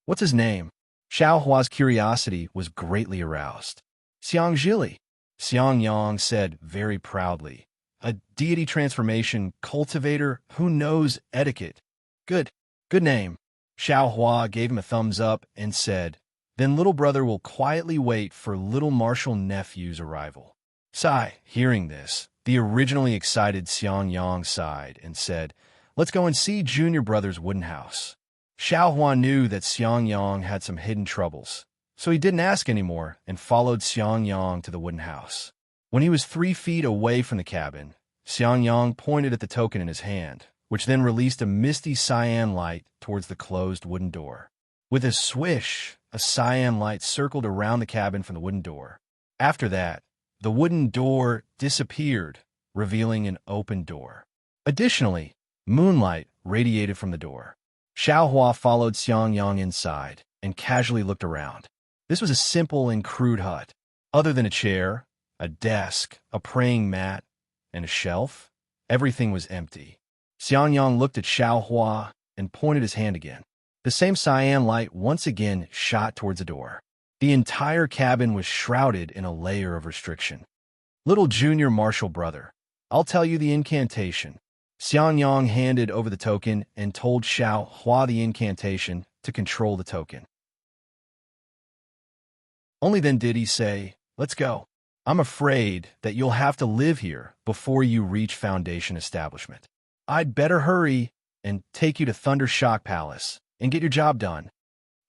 What's his name? Xiao Hua's curiosity was greatly aroused. Xiang Zhili, Xiang Yang said very proudly. A deity transformation cultivator who knows etiquette. Good name. Xiao Hua gave him a thumbs up and said, then little brother will quietly wait for little martial nephew's arrival. Sai, hearing this, the originally excited Xiang Yang sighed and said, let's go and see junior brother's wooden house. Xiao Hua knew that Xiang Yang had some hidden troubles, so he didn't ask anymore and followed Xiang Yang to the wooden house. When he was 3 feet away from the cabin, Xiang Yang pointed at the token in his hand, which then released a misty cyan light towards the closed wooden door. With a swish, a cyan light circled around the cabin from the wooden door. After that, the wooden door disappeared, revealing an open door. Additionally, moonlight radiated from the door. Xiao Hua followed Xiang Yang inside and casually looked around. This was a simple and crude hut. Other than a chair, a desk, a praying mat, and a shelf, everything was empty. Xiang Yang looked at Xiao Hua and pointed his hand again. The same cyan light once again shot towards the door. The entire cabin was shrouded in a layer of restriction. Little junior martial brother, I'll tell you the incantation. Xiang Yang handed over the token and told Xiao Hua the incantation to control the token. Only then did he say, let's go. I'm afraid that you'll have to live here before you reach Foundation Establishment. I'd better hurry and take you to Thunder Shock Palace and get your job done.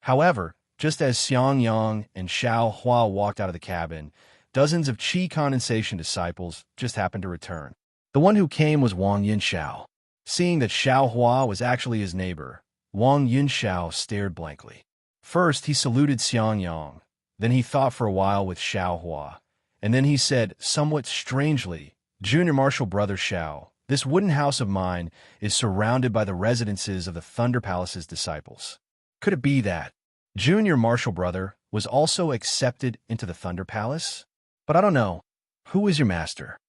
However, just as Xiang Yang and Xiao Hua walked out of the cabin, dozens of Qi condensation disciples just happened to return. The one who came was Wang Yunxiao. Seeing that Xiao Hua was actually his neighbor, Wang Yunxiao stared blankly. First, he saluted Xiang Yang. Then he thought for a while with Xiao Hua. And then he said, somewhat strangely, Junior Martial Brother Xiao, this wooden house of mine is surrounded by the residences of the Thunder Palace's disciples. Could it be that Junior Martial Brother was also accepted into the Thunder Palace? But I don't know. Who is your master?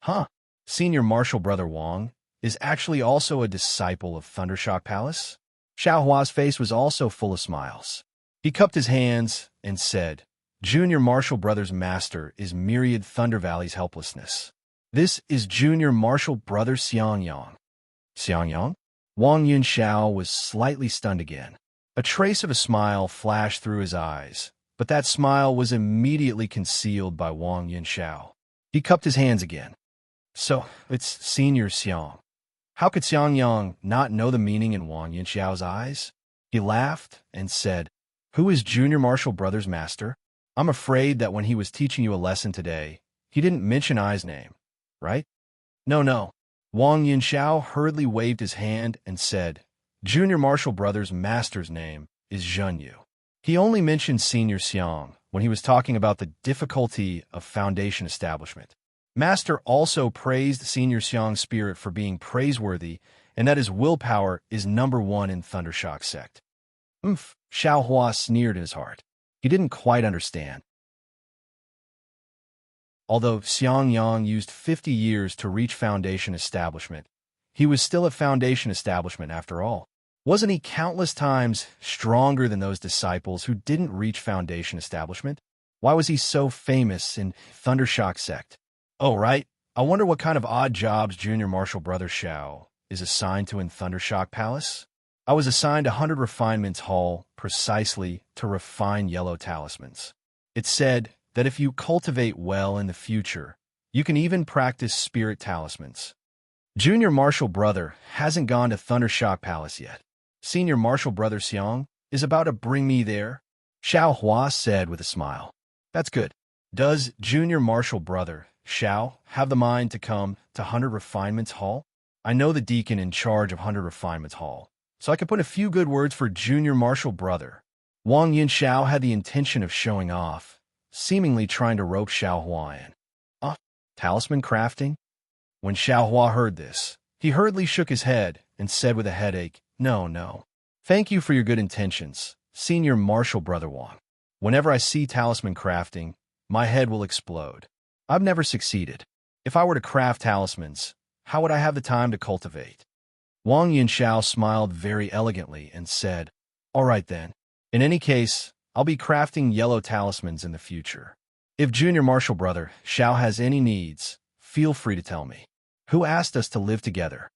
Huh? Senior Martial Brother Wang is actually also a disciple of Thundershock Palace? Xiao Hua's face was also full of smiles. He cupped his hands and said, Junior Martial Brother's master is Myriad Thunder Valley's helplessness. This is Junior Martial Brother Xiang Yang. Xiang Yang? Wang Yunxiao was slightly stunned again. A trace of a smile flashed through his eyes, but that smile was immediately concealed by Wang Yunxiao. He cupped his hands again. So, it's Senior Xiang. How could Xiang Yang not know the meaning in Wang Yunxiao's eyes? He laughed and said, Who is Junior Martial Brother's master? I'm afraid that when he was teaching you a lesson today, he didn't mention I's name, right? No. Wang Yunxiao hurriedly waved his hand and said, Junior Martial Brother's master's name is Zhenyu. He only mentioned Senior Xiang when he was talking about the difficulty of Foundation establishment. Master also praised Senior Xiang's spirit for being praiseworthy and that his willpower is #1 in Thundershock sect. Xiao Hua sneered in his heart. He didn't quite understand. Although Xiang Yang used 50 years to reach Foundation establishment, he was still at Foundation establishment after all. Wasn't he countless times stronger than those disciples who didn't reach Foundation establishment? Why was he so famous in Thundershock sect? Oh, right. I wonder what kind of odd jobs Junior Martial Brother Xiao is assigned to in Thundershock Palace. I was assigned 100 Refinements Hall precisely to refine yellow talismans. It said that if you cultivate well in the future, you can even practice spirit talismans. Junior Martial Brother hasn't gone to Thundershock Palace yet. Senior Martial Brother Xiang is about to bring me there, Xiao Hua said with a smile. That's good. Does Junior Martial Brother Xiao have the mind to come to 100 Refinements Hall? I know the deacon in charge of 100 Refinements Hall, so I could put a few good words for Junior Martial Brother. Wang Yunxiao had the intention of showing off, seemingly trying to rope Xiao Hua in. Talisman crafting? When Xiao Hua heard this, he hurriedly shook his head and said with a headache, No. Thank you for your good intentions, Senior Martial Brother Wang. Whenever I see talisman crafting, my head will explode. I've never succeeded. If I were to craft talismans, how would I have the time to cultivate? Wang Yinshao smiled very elegantly and said, "All right then. In any case, I'll be crafting yellow talismans in the future. If Junior Marshal Brother Xiao has any needs, feel free to tell me. Who asked us to live together?"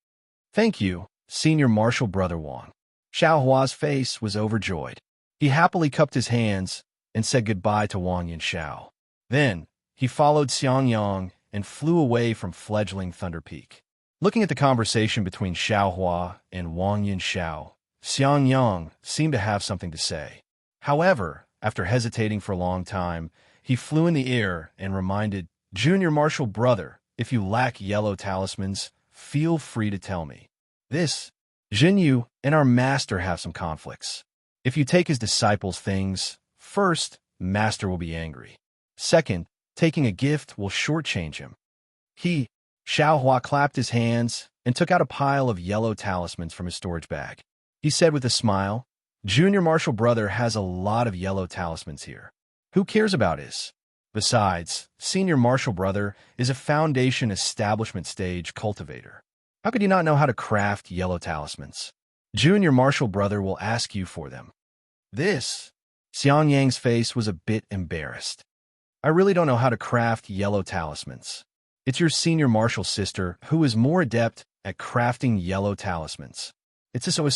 "Thank you, Senior Marshal Brother Wang." Xiao Hua's face was overjoyed. He happily cupped his hands and said goodbye to Wang Yinshao. Then, he followed Xiang Yang and flew away from fledgling Thunder Peak. Looking at the conversation between Xiao Hua and Wang Yinshao, Xiang Yang seemed to have something to say. However, after hesitating for a long time, he flew in the air and reminded, "Junior Marshal Brother, if you lack yellow talismans, feel free to tell me. This, Jinyu and our master have some conflicts. If you take his disciples' things, first, master will be angry. Second, taking a gift will shortchange him." Xiao Hua clapped his hands and took out a pile of yellow talismans from his storage bag. He said with a smile, "Junior Marshal Brother has a lot of yellow talismans here. Who cares about his? Besides, Senior Marshal Brother is a foundation establishment stage cultivator. How could you not know how to craft yellow talismans? Junior Marshal Brother will ask you for them." Xiang Yang's face was a bit embarrassed. "I really don't know how to craft yellow talismans. It's your Senior Marshal sister who is more adept at crafting yellow talismans. It's so.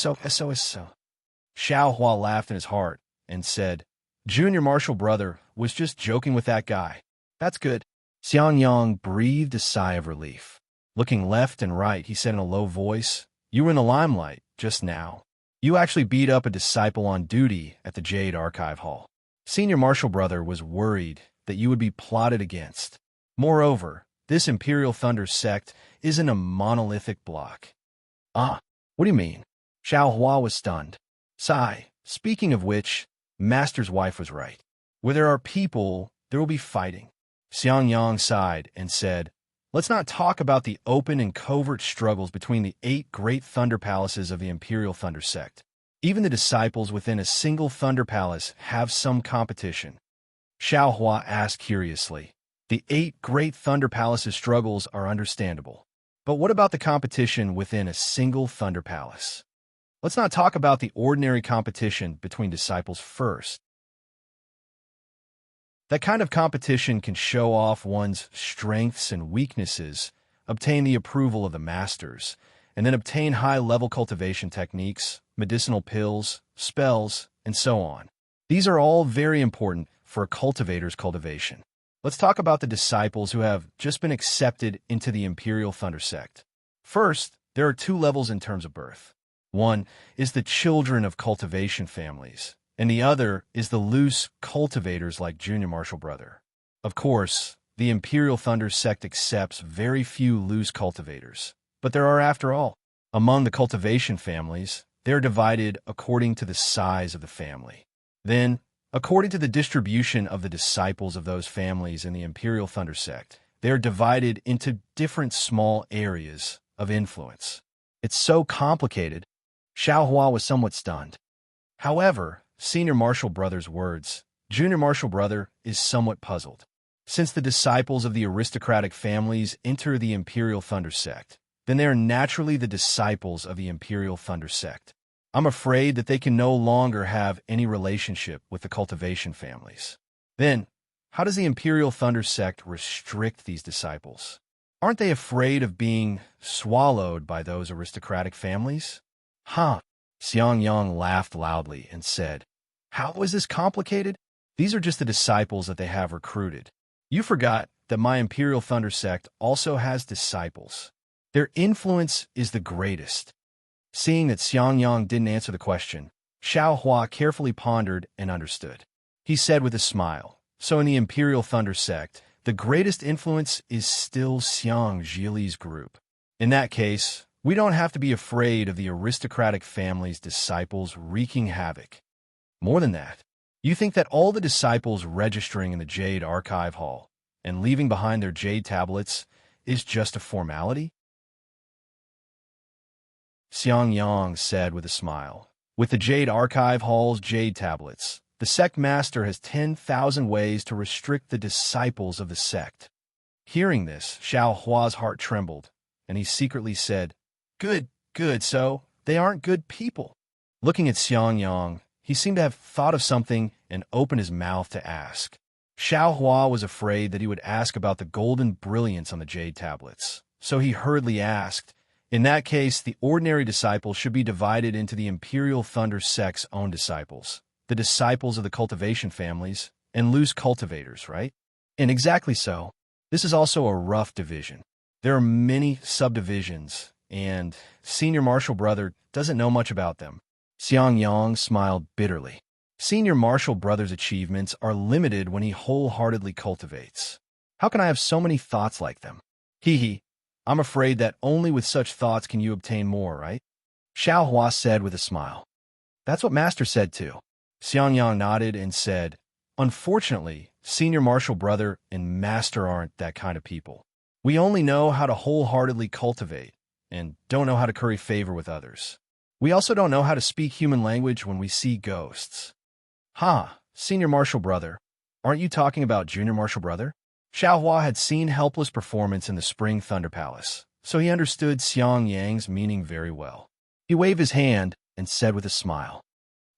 Xiao Hua laughed in his heart and said, "Junior Marshal Brother was just joking with that guy. That's good." Xiang Yang breathed a sigh of relief. Looking left and right, he said in a low voice, "You were in the limelight just now. You actually beat up a disciple on duty at the Jade Archive Hall. Senior Marshal Brother was worried that you would be plotted against. Moreover, this Imperial Thunder sect isn't a monolithic block." "Ah, what do you mean?" Xiao Hua was stunned. Speaking of which, Master's wife was right. Where there are people, there will be fighting." Xiang Yang sighed and said, "Let's not talk about the open and covert struggles between the 8 great Thunder Palaces of the Imperial Thunder sect. Even the disciples within a single Thunder Palace have some competition." Xiao Hua asked curiously, "The 8 great Thunder Palaces' struggles are understandable. But what about the competition within a single Thunder Palace? Let's not talk about the ordinary competition between disciples first. That kind of competition can show off one's strengths and weaknesses, obtain the approval of the masters, and then obtain high-level cultivation techniques, medicinal pills, spells, and so on. These are all very important for a cultivator's cultivation. Let's talk about the disciples who have just been accepted into the Imperial Thunder sect. First, there are 2 levels in terms of birth. One is the children of cultivation families, and the other is the loose cultivators like Junior Marshal Brother. Of course, the Imperial Thunder sect accepts very few loose cultivators, but there are after all. Among the cultivation families, they are divided according to the size of the family. Then, according to the distribution of the disciples of those families in the Imperial Thunder sect, they are divided into different small areas of influence. It's so complicated. Xiao Hua was somewhat stunned. However, Senior Marshal Brother's words, Junior Marshal Brother is somewhat puzzled. Since the disciples of the aristocratic families enter the Imperial Thunder sect, then they are naturally the disciples of the Imperial Thunder sect. I'm afraid that they can no longer have any relationship with the cultivation families. Then, how does the Imperial Thunder sect restrict these disciples? Aren't they afraid of being swallowed by those aristocratic families? Xiang Yang laughed loudly and said, "How is this complicated? These are just the disciples that they have recruited. You forgot that my Imperial Thunder sect also has disciples. Their influence is the greatest." Seeing that Xiang Yang didn't answer the question, Xiao Hua carefully pondered and understood. He said with a smile, "So in the Imperial Thunder sect, the greatest influence is still Xiang Zhili's group. In that case, we don't have to be afraid of the aristocratic family's disciples wreaking havoc. More than that, you think that all the disciples registering in the Jade Archive Hall and leaving behind their Jade tablets is just a formality?" Xiang Yang said with a smile, "With the Jade Archive Hall's Jade tablets, the sect master has 10,000 ways to restrict the disciples of the sect." Hearing this, Xiao Hua's heart trembled, and he secretly said, "Good, Good, so they aren't good people. Looking at Xiang Yang, he seemed to have thought of something and opened his mouth to ask. Xiao Hua was afraid that he would ask about the golden brilliance on the jade tablets, so he hurriedly asked, in that case, the ordinary disciples should be divided into the Imperial Thunder sect's own disciples, the disciples of the cultivation families, and loose cultivators, right? And exactly so. This is also a rough division. There are many subdivisions, and Senior Marshal Brother doesn't know much about them. Xiang Yang smiled bitterly. Senior Marshal Brother's achievements are limited when he wholeheartedly cultivates. How can I have so many thoughts like them? Hee hee. I'm afraid that only with such thoughts can you obtain more, right? Xiao Hua said with a smile. That's what Master said too. Xiang Yang nodded and said, unfortunately, Senior Marshal Brother and Master aren't that kind of people. We only know how to wholeheartedly cultivate and don't know how to curry favor with others. We also don't know how to speak human language when we see ghosts. Senior Marshal Brother, aren't you talking about Junior Marshal Brother? Xiao Hua had seen Helpless performance in the Spring Thunder Palace, so he understood Xiang Yang's meaning very well. He waved his hand and said with a smile,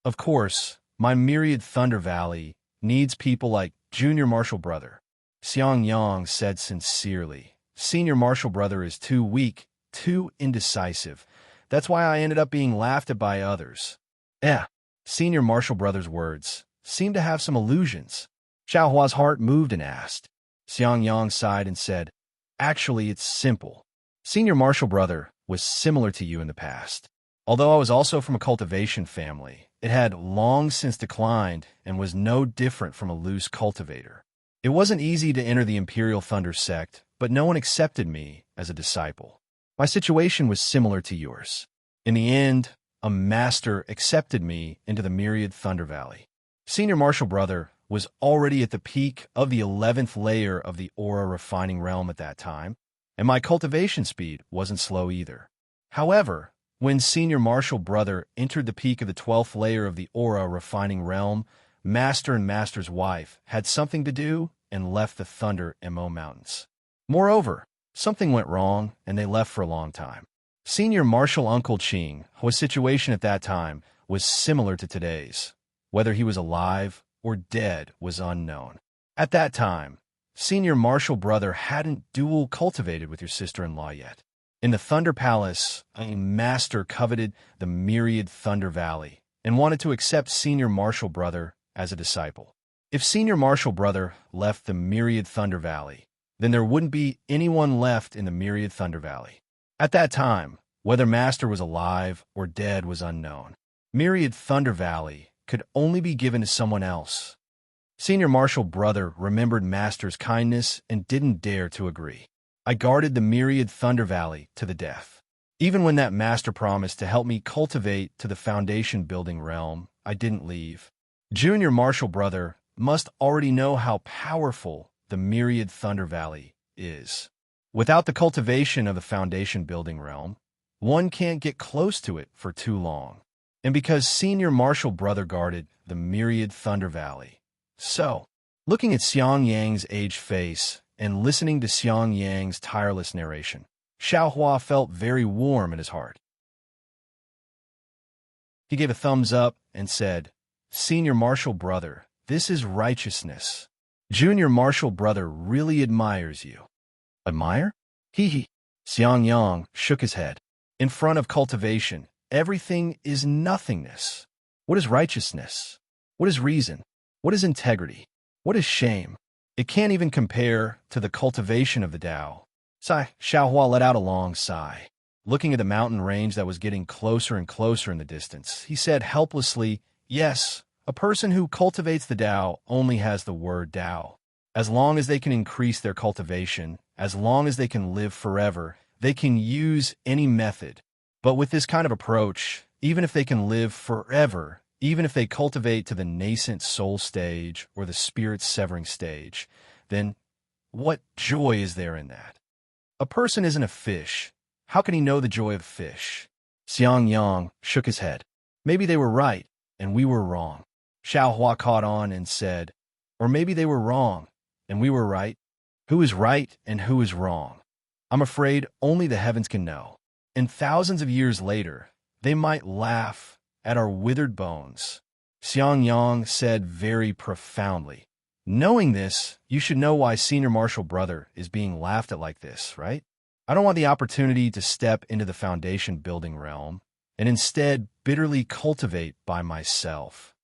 of course, my myriad Thunder Valley needs people like Junior Marshal Brother. Xiang Yang said sincerely, Senior Marshal Brother is too weak, too indecisive. That's why I ended up being laughed at by others. Senior Marshal Brother's words seemed to have some illusions. Xiao Hua's heart moved and asked. Xiang Yang sighed and said, actually, it's simple. Senior Marshal Brother was similar to you in the past. Although I was also from a cultivation family, it had long since declined and was no different from a loose cultivator. It wasn't easy to enter the Imperial Thunder sect, but no one accepted me as a disciple. My situation was similar to yours. In the end, a master accepted me into the myriad Thunder Valley. Senior Marshal Brother was already at the peak of the 11th layer of the aura refining realm at that time, and my cultivation speed wasn't slow either. However, when Senior Marshal Brother entered the peak of the 12th layer of the aura refining realm, Master and Master's wife had something to do and left the Thunder MO Mountains. Moreover, something went wrong and they left for a long time. Senior Marshal Uncle Ching, whose situation at that time was similar to today's. Whether he was alive or dead was unknown. At that time, Senior Marshal Brother hadn't dual cultivated with your sister-in-law yet. In the Thunder Palace, a master coveted the myriad Thunder Valley and wanted to accept Senior Marshal Brother as a disciple. If Senior Marshal Brother left the myriad Thunder Valley, then there wouldn't be anyone left in the myriad Thunder Valley. At that time, whether Master was alive or dead was unknown. Myriad Thunder Valley could only be given to someone else. Senior Marshal Brother remembered Master's kindness and didn't dare to agree. I guarded the myriad Thunder Valley to the death. Even when that Master promised to help me cultivate to the foundation building realm, I didn't leave. Junior Marshal Brother must already know how powerful the myriad Thunder Valley is. Without the cultivation of the foundation building realm, one can't get close to it for too long. And because Senior Marshal Brother guarded the myriad Thunder Valley. So, looking at Xiang Yang's aged face and listening to Xiang Yang's tireless narration, Xiao Hua felt very warm in his heart. He gave a thumbs up and said, Senior Marshal Brother, this is righteousness. Junior Marshal Brother really admires you. Admire? Hee hee. Xiang Yang shook his head. In front of cultivation, everything is nothingness. What is righteousness? What is reason? What is integrity? What is shame? It can't even compare to the cultivation of the Tao. Xiao Hua let out a long sigh. Looking at the mountain range that was getting closer and closer in the distance, he said helplessly, yes, a person who cultivates the Tao only has the word Tao. As long as they can increase their cultivation, as long as they can live forever, they can use any method. But with this kind of approach, even if they can live forever, even if they cultivate to the nascent soul stage or the spirit severing stage, then what joy is there in that? A person isn't a fish. How can he know the joy of fish? Xiang Yang shook his head. Maybe they were right, and we were wrong. Xiao Hua caught on and said, or maybe they were wrong, and we were right. Who is right and who is wrong? I'm afraid only the heavens can know. and thousands of years later, they might laugh at our withered bones. Xiangyang said very profoundly. Knowing this, you should know why Senior Marshal Brother is being laughed at like this, right? I don't want the opportunity to step into the foundation building realm and instead bitterly cultivate by myself.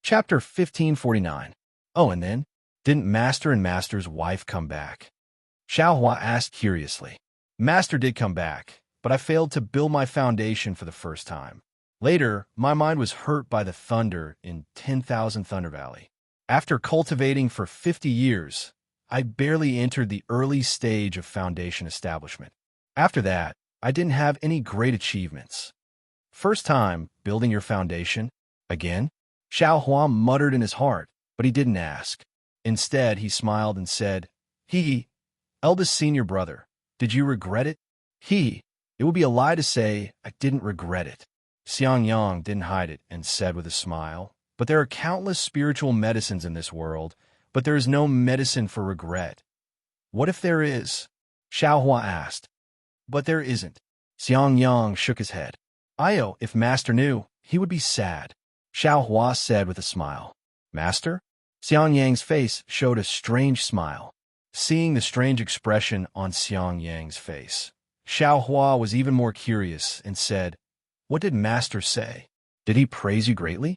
Chapter 1549. Oh, and then, didn't Master and Master's wife come back? Xiaohua asked curiously. Master did come back, but I failed to build my foundation for the first time. Later, my mind was hurt by the thunder in 10,000 Thunder Valley. After cultivating for 50 years, I barely entered the early stage of foundation establishment. After that, I didn't have any great achievements. First time building your foundation? Again? Xiaohua muttered in his heart, but he didn't ask. Instead, he smiled and said, Hee, eldest senior brother, did you regret it? It would be a lie to say I didn't regret it. Xiangyang didn't hide it and said with a smile, but there are countless spiritual medicines in this world, but there is no medicine for regret. What if there is? Xiaohua asked. But there isn't. Xiangyang shook his head. If Master knew, he would be sad. Xiaohua said with a smile. Master? Xiangyang's face showed a strange smile. Seeing the strange expression on Xiangyang's face, Xiaohua was even more curious and said, What did Master say? Did he praise you greatly?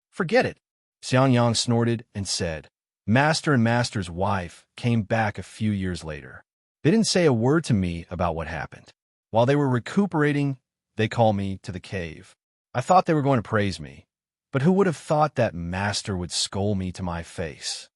Forget it. Xiangyang snorted and said, Master and Master's wife came back a few years later. They didn't say a word to me about what happened. While they were recuperating, they called me to the cave. I thought they were going to praise me, but who would have thought that Master would scold me to my face?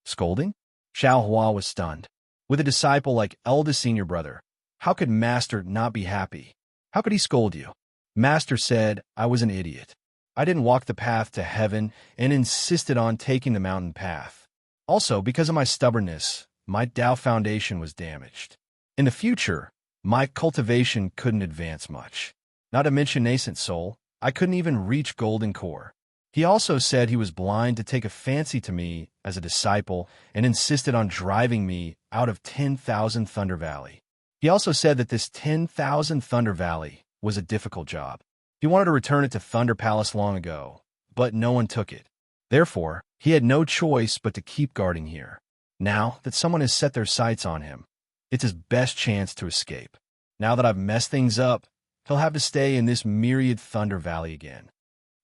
Scolding? Xiaohua was stunned. With a disciple like eldest senior brother, how could Master not be happy? How could he scold you? Master said I was an idiot. I didn't walk the path to heaven and insisted on taking the mountain path. Also, because of my stubbornness, my Tao foundation was damaged. In the future, my cultivation couldn't advance much. Not to mention nascent soul, I couldn't even reach golden core. He also said he was blind to take a fancy to me as a disciple and insisted on driving me out of 10,000 Thunder Valley. He also said that this 10,000 Thunder Valley was a difficult job. He wanted to return it to Thunder Palace long ago, but no one took it. Therefore, he had no choice but to keep guarding here. Now that someone has set their sights on him, it's his best chance to escape. Now that I've messed things up, he'll have to stay in this myriad Thunder Valley again.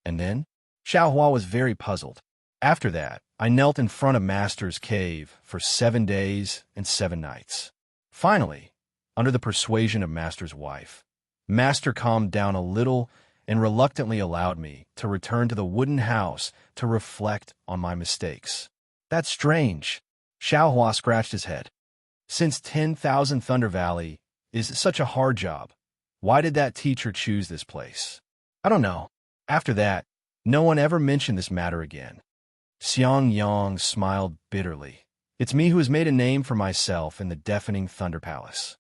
And then? Xiaohua was very puzzled. After that, I knelt in front of Master's cave for 7 days and 7 nights. Finally, under the persuasion of Master's wife, Master calmed down a little and reluctantly allowed me to return to the wooden house to reflect on my mistakes. That's strange. Xiaohua scratched his head. Since 10,000 Thunder Valley is such a hard job, why did that teacher choose this place? I don't know. After that, no one ever mentioned this matter again. Xiangyang smiled bitterly. It's me who has made a name for myself in the deafening Thunder Palace.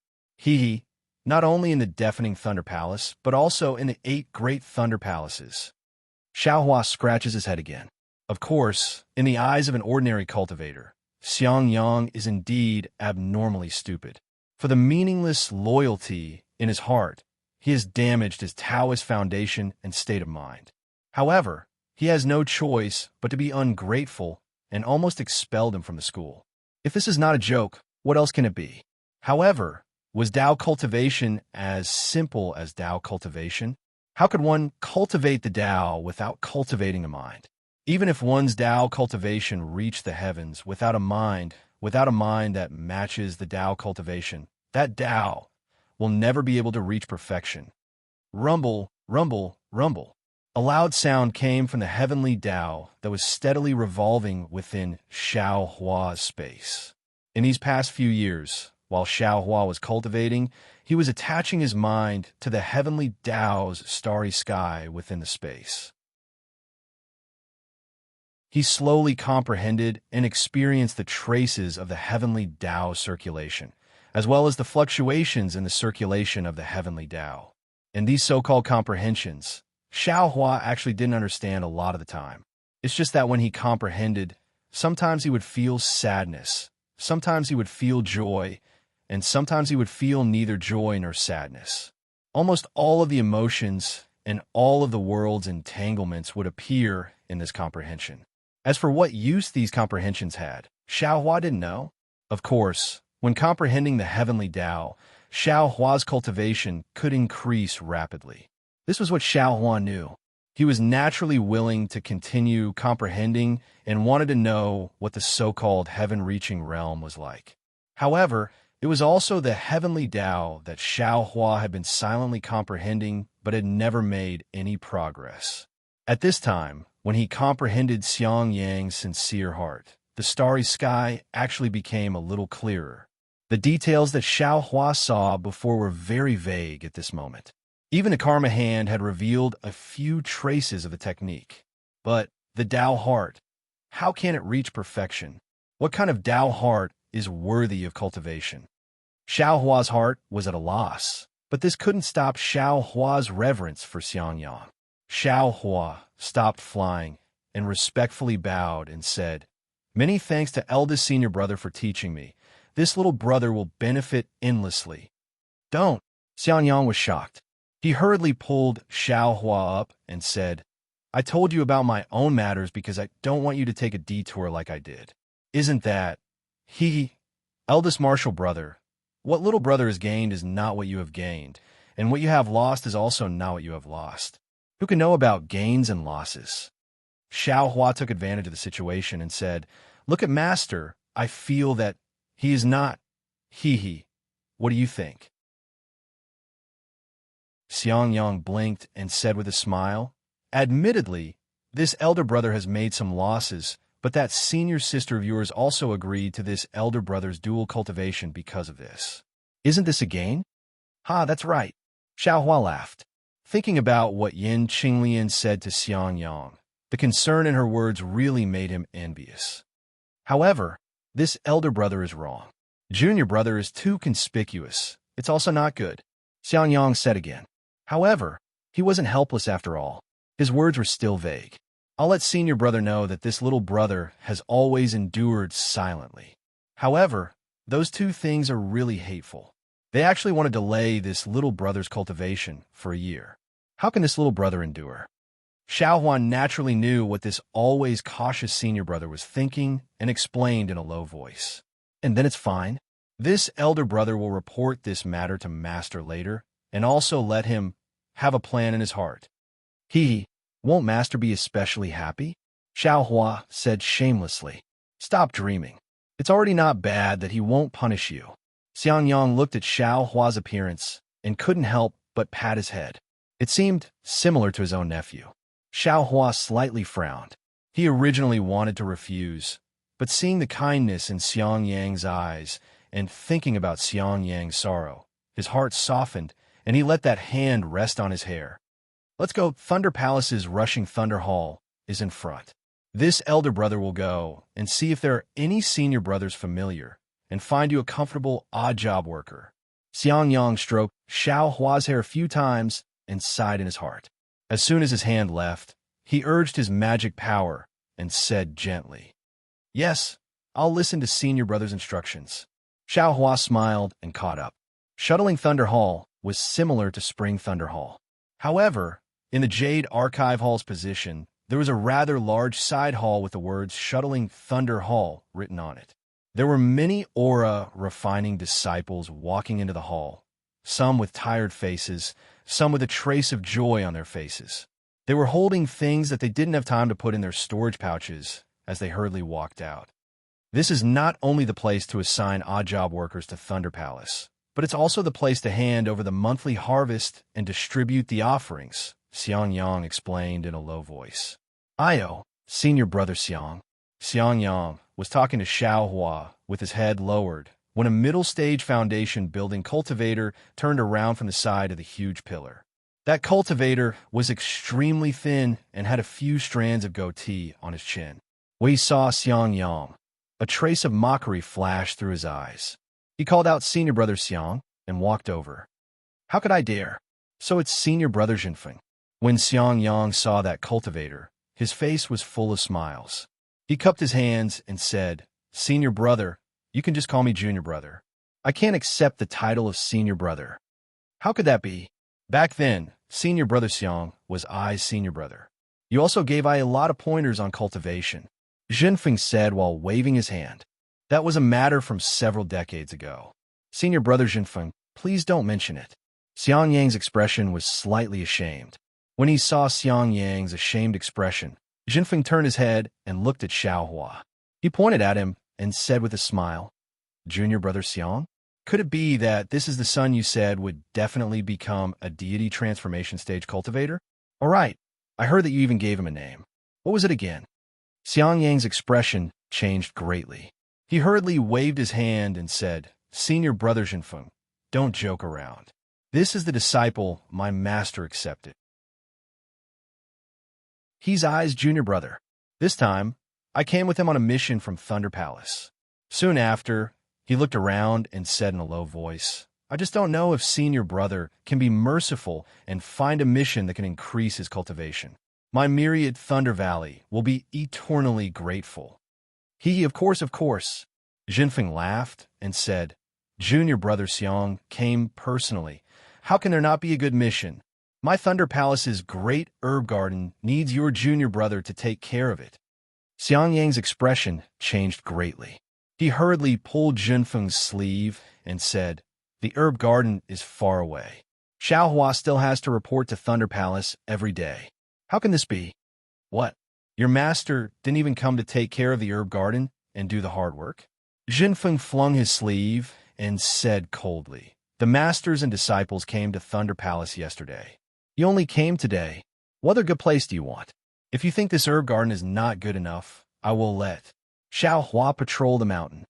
Not only in the deafening Thunder Palace, but also in the 8 great Thunder Palaces. Xiaohua scratches his head again. Of course, in the eyes of an ordinary cultivator, Xiangyang is indeed abnormally stupid. For the meaningless loyalty in his heart, he has damaged his Taoist foundation and state of mind. However, he has no choice but to be ungrateful and almost expelled him from the school. If this is not a joke, what else can it be? However, was Tao cultivation as simple as Tao cultivation? How could one cultivate the Tao without cultivating a mind? Even if one's Tao cultivation reached the heavens without a mind that matches the Tao cultivation, that Tao will never be able to reach perfection. Rumble, rumble, rumble. A loud sound came from the heavenly Tao that was steadily revolving within Xiaohua's space. In these past few years, while Xiaohua was cultivating, he was attaching his mind to the heavenly Tao's starry sky within the space. He slowly comprehended and experienced the traces of the heavenly Tao circulation, as well as the fluctuations in the circulation of the heavenly Tao. In these so-called comprehensions, Xiaohua actually didn't understand a lot of the time. It's just that when he comprehended, sometimes he would feel sadness, Sometimes he would feel joy, and sometimes he would feel neither joy nor sadness. Almost all of the emotions and all of the world's entanglements would appear in this comprehension. As for what use these comprehensions had, Xiaohua didn't know. Of course, when comprehending the heavenly Tao, Xiaohua's cultivation could increase rapidly. This was what Xiaohua knew. He was naturally willing to continue comprehending and wanted to know what the so-called heaven-reaching realm was like. However, it was also the heavenly Tao that Xiaohua had been silently comprehending but had never made any progress. At this time, when he comprehended Xiang Yang's sincere heart, the starry sky actually became a little clearer. The details that Xiaohua saw before were very vague at this moment. Even the karma hand had revealed a few traces of the technique. But the Tao heart, how can it reach perfection? What kind of Tao heart is worthy of cultivation? Xiaohua's heart was at a loss, but this couldn't stop Xiaohua's reverence for Xiangyang. Xiaohua stopped flying and respectfully bowed and said, "Many thanks to eldest senior brother for teaching me. This little brother will benefit endlessly." "Don't." Xiangyang was shocked. He hurriedly pulled Xiaohua up and said, "I told you about my own matters because I don't want you to take a detour like I did. Isn't that? Eldest martial brother, what little brother has gained is not what you have gained, and what you have lost is also not what you have lost. Who can know about gains and losses?" Xiaohua took advantage of the situation and said, "Look at Master. I feel that he is not. What do you think?" Xiangyang blinked and said with a smile, "Admittedly, this elder brother has made some losses, but that senior sister of yours also agreed to this elder brother's dual cultivation because of this. Isn't this a gain?" "Ha, that's right." Xiaohua laughed. Thinking about what Yin Qinglian said to Xiangyang, the concern in her words really made him envious. However, this elder brother is wrong. Junior brother is too conspicuous. It's also not good, Xiangyang said again. However, he wasn't helpless after all. His words were still vague. "I'll let senior brother know that this little brother has always endured silently." However, those two things are really hateful. They actually want to delay this little brother's cultivation for a year. How can this little brother endure? Xiaohua naturally knew what this always cautious senior brother was thinking and explained in a low voice. "And then it's fine. This elder brother will report this matter to Master later and also let him have a plan in his heart." Won't Master be especially happy?" Xiaohua said shamelessly. "Stop dreaming. It's already not bad that he won't punish you." Xiangyang looked at Xiaohua's appearance and couldn't help but pat his head. It seemed similar to his own nephew. Xiaohua slightly frowned. He originally wanted to refuse, but seeing the kindness in Xiangyang's eyes and thinking about Xiangyang's sorrow, his heart softened and he let that hand rest on his hair. "Let's go. Thunder Palace's rushing Thunder Hall is in front. This elder brother will go and see if there are any senior brothers familiar and find you a comfortable odd job worker." Xiangyang stroked Xiaohua's hair a few times and sighed in his heart. As soon as his hand left, he urged his magic power and said gently, "Yes, I'll listen to senior brother's instructions." Xiaohua smiled and caught up. Shuttling Thunder Hall was similar to Spring Thunder Hall. However, in the Jade Archive Hall's position, there was a rather large side hall with the words "Shuttling Thunder Hall" written on it. There were many aura-refining disciples walking into the hall, some with tired faces, some with a trace of joy on their faces. They were holding things that they didn't have time to put in their storage pouches as they hurriedly walked out. This is not only the place to assign odd job workers to Thunder Palace, but it's also the place to hand over the monthly harvest and distribute the offerings, Xiangyang explained in a low voice. "Io, senior brother Xiang." Xiangyang was talking to Xiaohua with his head lowered when a middle-stage foundation building cultivator turned around from the side of the huge pillar. That cultivator was extremely thin and had a few strands of goatee on his chin. When he saw Xiangyang, a trace of mockery flashed through his eyes. He called out senior brother Xiang and walked over. "How could I dare? So it's senior brother Jinfeng." When Xiangyang saw that cultivator, his face was full of smiles. He cupped his hands and said, "Senior brother, You can just call me junior brother. I can't accept the title of senior brother. How could that be? Back then, senior brother Xiang was I's senior brother. You also gave I a lot of pointers on cultivation, Jinfeng said while waving his hand. That was a matter from several decades ago. Senior brother Jinfeng, please don't mention it. Xiang Yang's expression was slightly ashamed. When he saw Xiang Yang's ashamed expression, Jinfeng turned his head and looked at Xiaohua. He pointed at him and said with a smile, Junior brother Xiang? Could it be that this is the son you said would definitely become a deity transformation stage cultivator? All right, I heard that you even gave him a name. What was it again? Xiang Yang's expression changed greatly. He hurriedly waved his hand and said, Senior brother Jinfeng, don't joke around. This is the disciple my master accepted. He's I's junior brother. This time, I came with him on a mission from Thunder Palace. Soon after, he looked around and said in a low voice, I just don't know if senior brother can be merciful and find a mission that can increase his cultivation. My myriad Thunder Valley will be eternally grateful. Of course. Jinfeng laughed and said, Junior brother Xiang came personally. How can there not be a good mission? My Thunder Palace's great herb garden needs your junior brother to take care of it. Xiang Yang's expression changed greatly. He hurriedly pulled Jinfeng's sleeve and said, The herb garden is far away. Xiaohua still has to report to Thunder Palace every day. How can this be? What? Your master didn't even come to take care of the herb garden and do the hard work? Jinfeng flung his sleeve and said coldly, The masters and disciples came to Thunder Palace yesterday. You only came today. What other good place do you want? If you think this herb garden is not good enough, I will let Xiaohua patrol the mountain.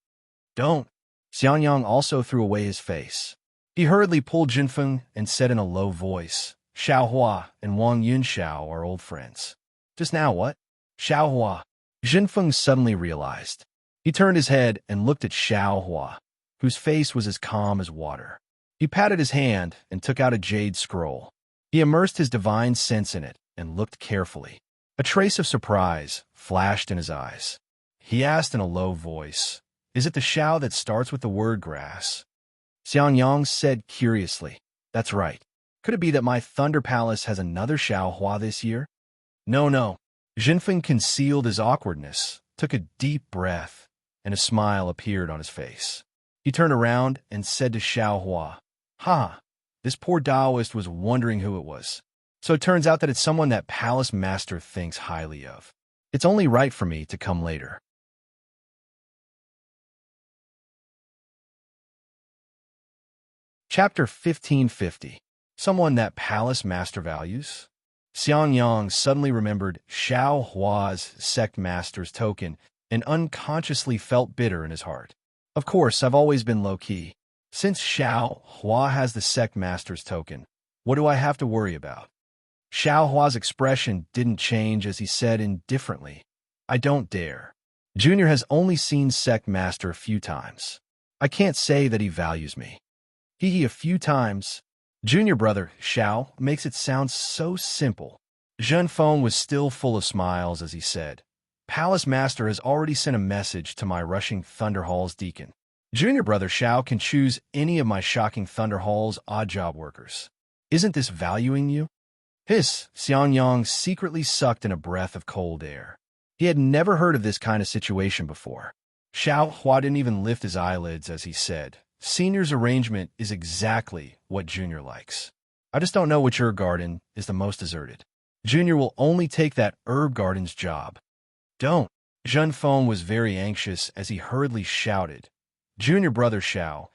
Don't. Xiang Yang also threw away his face. He hurriedly pulled Jinfeng and said in a low voice, Xiaohua and Wang Yunxiao are old friends. Just now what? Xiaohua. Jinfeng suddenly realized. He turned his head and looked at Xiaohua, whose face was as calm as water. He patted his hand and took out a jade scroll. He immersed his divine sense in it and looked carefully. A trace of surprise flashed in his eyes. He asked in a low voice, Is it the Xiao that starts with the word grass? Xiang Yang said curiously, That's right. Could it be that my Thunder Palace has another Xiaohua this year? No. Jinfeng concealed his awkwardness, took a deep breath, and a smile appeared on his face. He turned around and said to Xiaohua, This poor Taoist was wondering who it was. So it turns out that it's someone that Palace Master thinks highly of. It's only right for me to come later. Chapter 1550. Someone that Palace Master values? Xiang Yang suddenly remembered Xiaohua's sect master's token and unconsciously felt bitter in his heart. Of course, I've always been low-key. Since Xiaohua has the sect master's token, what do I have to worry about? Xiaohua's expression didn't change as he said indifferently, I don't dare. Junior has only seen sect master a few times. I can't say that he values me. A few times. Junior brother, Xiao, makes it sound so simple. Zhenfeng was still full of smiles as he said, Palace Master has already sent a message to my rushing Thunder Hall's deacon. Junior brother Xiao can choose any of my shocking Thunder Hall's odd job workers. Isn't this valuing you? Xiang Yang secretly sucked in a breath of cold air. He had never heard of this kind of situation before. Xiaohua didn't even lift his eyelids as he said, Senior's arrangement is exactly what Junior likes. I just don't know which herb garden is the most deserted. Junior will only take that herb garden's job. Don't. Zhenfeng was very anxious as he hurriedly shouted, Junior brother Xiao,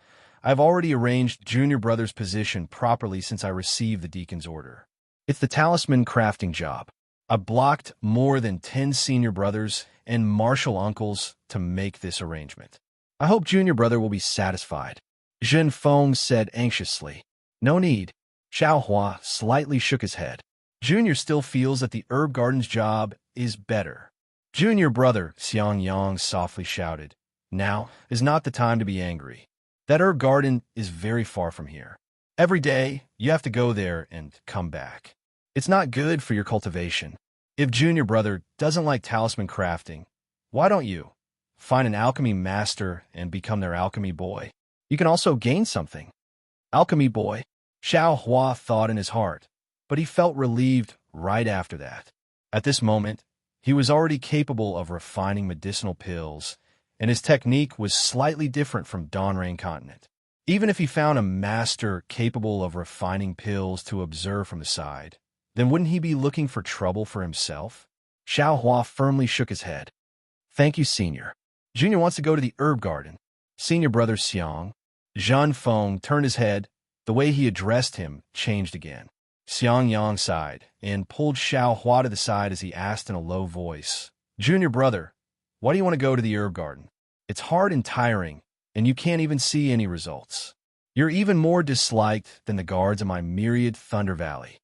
I've already arranged Junior brother's position properly since I received the deacon's order. It's the talisman crafting job. I blocked more than 10 senior brothers and martial uncles to make this arrangement. I hope Junior brother will be satisfied. Zhenfeng said anxiously. No need. Xiaohua slightly shook his head. Junior still feels that the herb garden's job is better. Junior brother, Xiang Yang softly shouted. Now is not the time to be angry. That herb garden is very far from here. Every day, you have to go there and come back. It's not good for your cultivation. If Junior brother doesn't like talisman crafting, why don't you? find an alchemy master and become their alchemy boy. You can also gain something. Alchemy boy, Xiao Hua thought in his heart, but he felt relieved right after that. At this moment, he was already capable of refining medicinal pills, and his technique was slightly different from Dawnrain Continent. Even if he found a master capable of refining pills to observe from the side, then wouldn't he be looking for trouble for himself? Xiao Hua firmly shook his head. Thank you, Senior. Junior wants to go to the herb garden. Senior brother Xiang. Zhan Feng turned his head. The way he addressed him changed again. Xiang Yang sighed and pulled Xiao Hua to the side as he asked in a low voice, Junior brother, why do you want to go to the herb garden? It's hard and tiring, and you can't even see any results. You're even more disliked than the guards in my myriad Thunder Valley.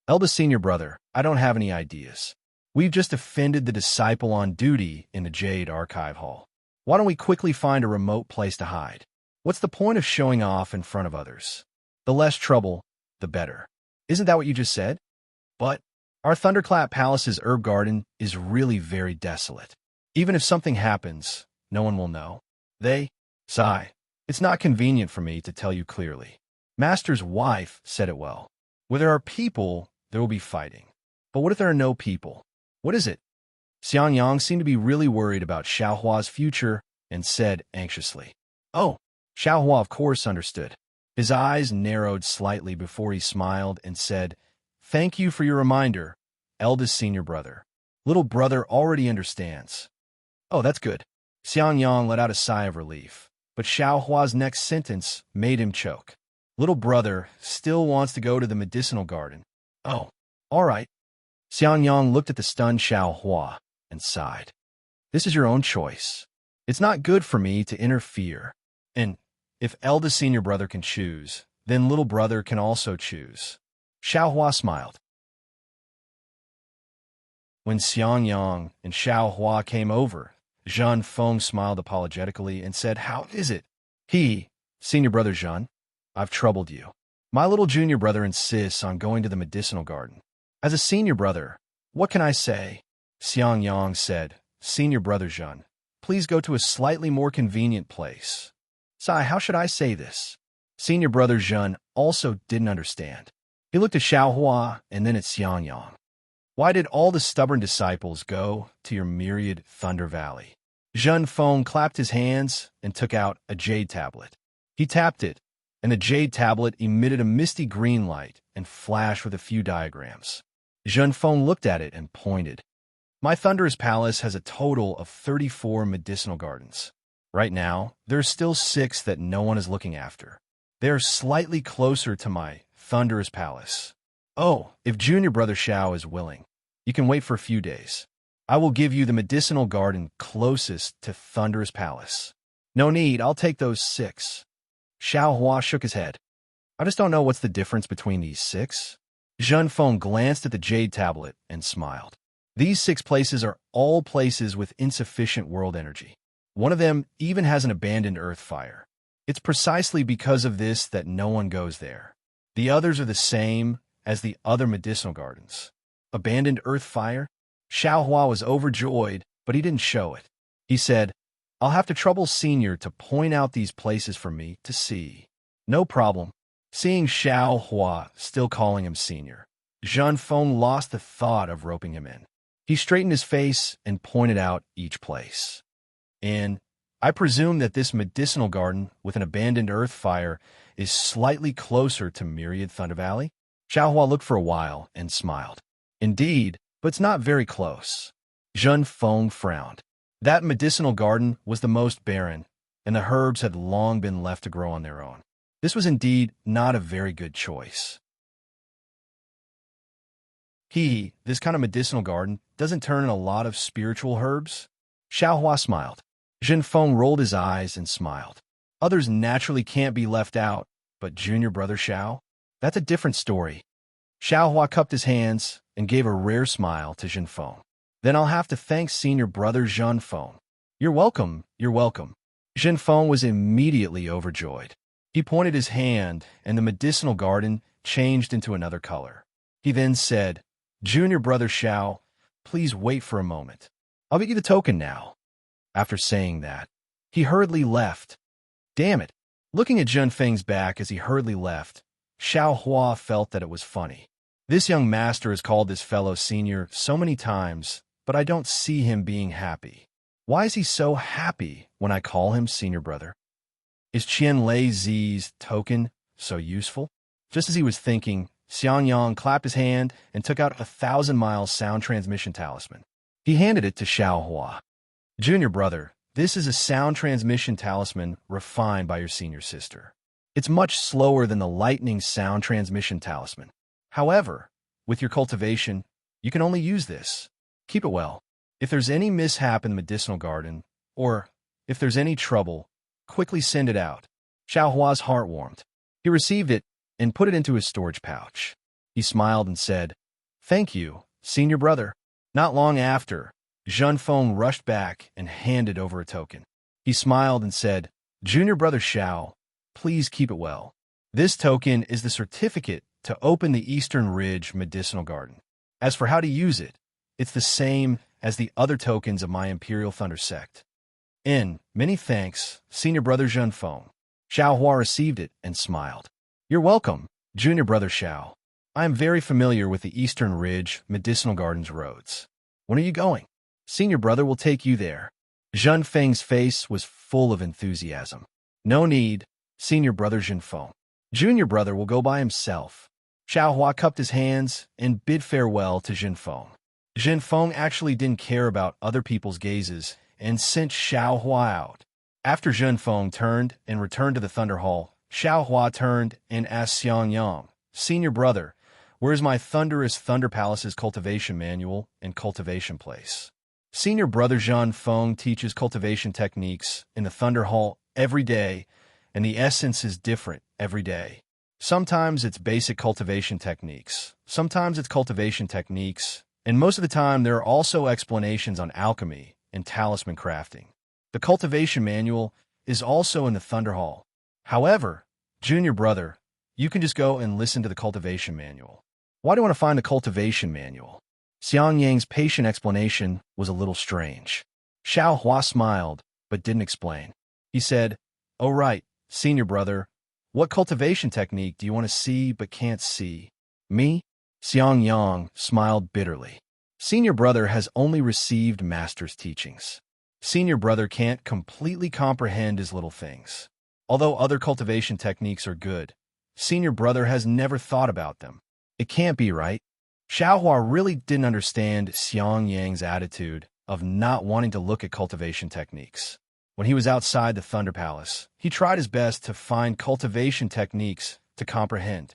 Eldest senior brother, I don't have any ideas. We've just offended the disciple on duty in the Jade Archive Hall. Why don't we quickly find a remote place to hide? What's the point of showing off in front of others? The less trouble, the better. Isn't that what you just said? But our Thunderclap Palace's herb garden is really very desolate. Even if something happens, no one will know. Sigh. It's not convenient for me to tell you clearly. Master's wife said it well. Where there are people, there will be fighting. But what if there are no people? What is it? Xiang Yang seemed to be really worried about Xiao Hua's future and said anxiously, Oh, Xiao Hua of course understood. His eyes narrowed slightly before he smiled and said, Thank you for your reminder, eldest senior brother. Little brother already understands. Oh, that's good. Xiang Yang let out a sigh of relief, but Xiao Hua's next sentence made him choke. Little brother still wants to go to the medicinal garden. Oh, all right. Xiang Yang looked at the stunned Xiao Hua and sighed. This is your own choice. It's not good for me to interfere. And if eldest senior brother can choose, then little brother can also choose. Xiao Hua smiled. When Xiang Yang and Xiao Hua came over, Zhan Feng smiled apologetically and said, How is it? Senior brother Zhan, I've troubled you. My little junior brother insists on going to the medicinal garden. As a senior brother, what can I say? Xiang Yang said, Senior brother Zhan, please go to a slightly more convenient place. Sigh, how should I say this? Senior brother Zhan also didn't understand. He looked at Xiao Hua and then at Xiang Yang. Why did all the stubborn disciples go to your myriad Thunder Valley? Zhan Feng clapped his hands and took out a jade tablet. He tapped it, and the jade tablet emitted a misty green light and flashed with a few diagrams. Zhan Feng looked at it and pointed. My Thunderous Palace has a total of 34 medicinal gardens. Right now, there are still 6 that no one is looking after. They are slightly closer to my Thunderous Palace. Oh, if Junior Brother Xiao is willing, you can wait for a few days. I will give you the medicinal garden closest to Thunderous Palace. No need, I'll take those 6. Xiao Hua shook his head. I just don't know what's the difference between these 6. Zhan Feng glanced at the jade tablet and smiled. These 6 places are all places with insufficient world energy. One of them even has an abandoned earth fire. It's precisely because of this that no one goes there. The others are the same as the other medicinal gardens. Abandoned earth fire? Xiao Hua was overjoyed, but he didn't show it. He said, I'll have to trouble Senior to point out these places for me to see. No problem. Seeing Xiao Hua still calling him Senior, Zhan Feng lost the thought of roping him in. He straightened his face and pointed out each place. And I presume that this medicinal garden with an abandoned earth fire is slightly closer to Myriad Thunder Valley? Xiao Hua looked for a while and smiled. Indeed, but it's not very close. Zhan Feng frowned. That medicinal garden was the most barren, and the herbs had long been left to grow on their own. This was indeed not a very good choice. This kind of medicinal garden doesn't turn in a lot of spiritual herbs? Xiao Hua smiled. Zhan Feng rolled his eyes and smiled. Others naturally can't be left out, but Junior Brother Xiao? That's a different story. Xiao Hua cupped his hands and gave a rare smile to Zhan Feng. Then I'll have to thank Senior Brother Zhan Feng. You're welcome, you're welcome. Zhan Feng was immediately overjoyed. He pointed his hand, and the medicinal garden changed into another color. He then said, Junior Brother Xiao, please wait for a moment. I'll get you the token now. After saying that, he hurriedly left. Damn it. Looking at Zhen Feng's back as he hurriedly left, Xiao Hua felt that it was funny. This young master has called this fellow senior so many times, but I don't see him being happy. Why is he so happy when I call him senior brother? Is Qian Lei Zi's token so useful? Just as he was thinking, Xiangyang clapped his hand and took out a 1,000-mile sound transmission talisman. He handed it to Xiao Hua. Junior brother, this is a sound transmission talisman refined by your senior sister. It's much slower than the lightning sound transmission talisman. However, with your cultivation, you can only use this. Keep it well. If there's any mishap in the medicinal garden, or if there's any trouble, quickly send it out. Xiao Hua's heart warmed. He received it and put it into his storage pouch. He smiled and said, "Thank you, senior brother." Not long after, Zhen Feng rushed back and handed over a token. He smiled and said, "Junior brother Xiao, please keep it well. This token is the certificate to open the Eastern Ridge Medicinal Garden. As for how to use it, it's the same as the other tokens of my Imperial Thunder Sect. Many thanks, senior brother Zhen Feng." Xiao Hua received it and smiled. "You're welcome, junior brother Xiao. I am very familiar with the Eastern Ridge Medicinal Gardens roads. When are you going? Senior brother will take you there." Zhen Feng's face was full of enthusiasm. "No need, senior brother Zhen Feng. Junior brother will go by himself." Xiao Hua cupped his hands and bid farewell to Zhen Feng. Zhen Feng actually didn't care about other people's gazes and sent Xiao Hua out. After Zhen Feng turned and returned to the Thunder Hall, Xiao Hua turned and asked Xiangyang, "Senior brother, where's my thunderous Thunder Palace's cultivation manual and cultivation place?" Senior brother Zhen Feng teaches cultivation techniques in the Thunder Hall every day, and the essence is different every day. Sometimes it's basic cultivation techniques, sometimes it's cultivation techniques, and most of the time there are also explanations on alchemy and talisman crafting. The cultivation manual is also in the Thunder Hall. However, junior brother, you can just go and listen to the cultivation manual. Why do you want to find the cultivation manual? Xiangyang's patient explanation was a little strange. Xiao Hua smiled, but didn't explain. He said, "Oh right, senior brother, what cultivation technique do you want to see but can't see?" "Me?" Xiangyang smiled bitterly. Senior brother has only received master's teachings. Senior brother can't completely comprehend his little things. Although other cultivation techniques are good, senior brother has never thought about them. It can't be right. Xiao Hua really didn't understand Xiangyang's attitude of not wanting to look at cultivation techniques. When he was outside the Thunder Palace, he tried his best to find cultivation techniques to comprehend.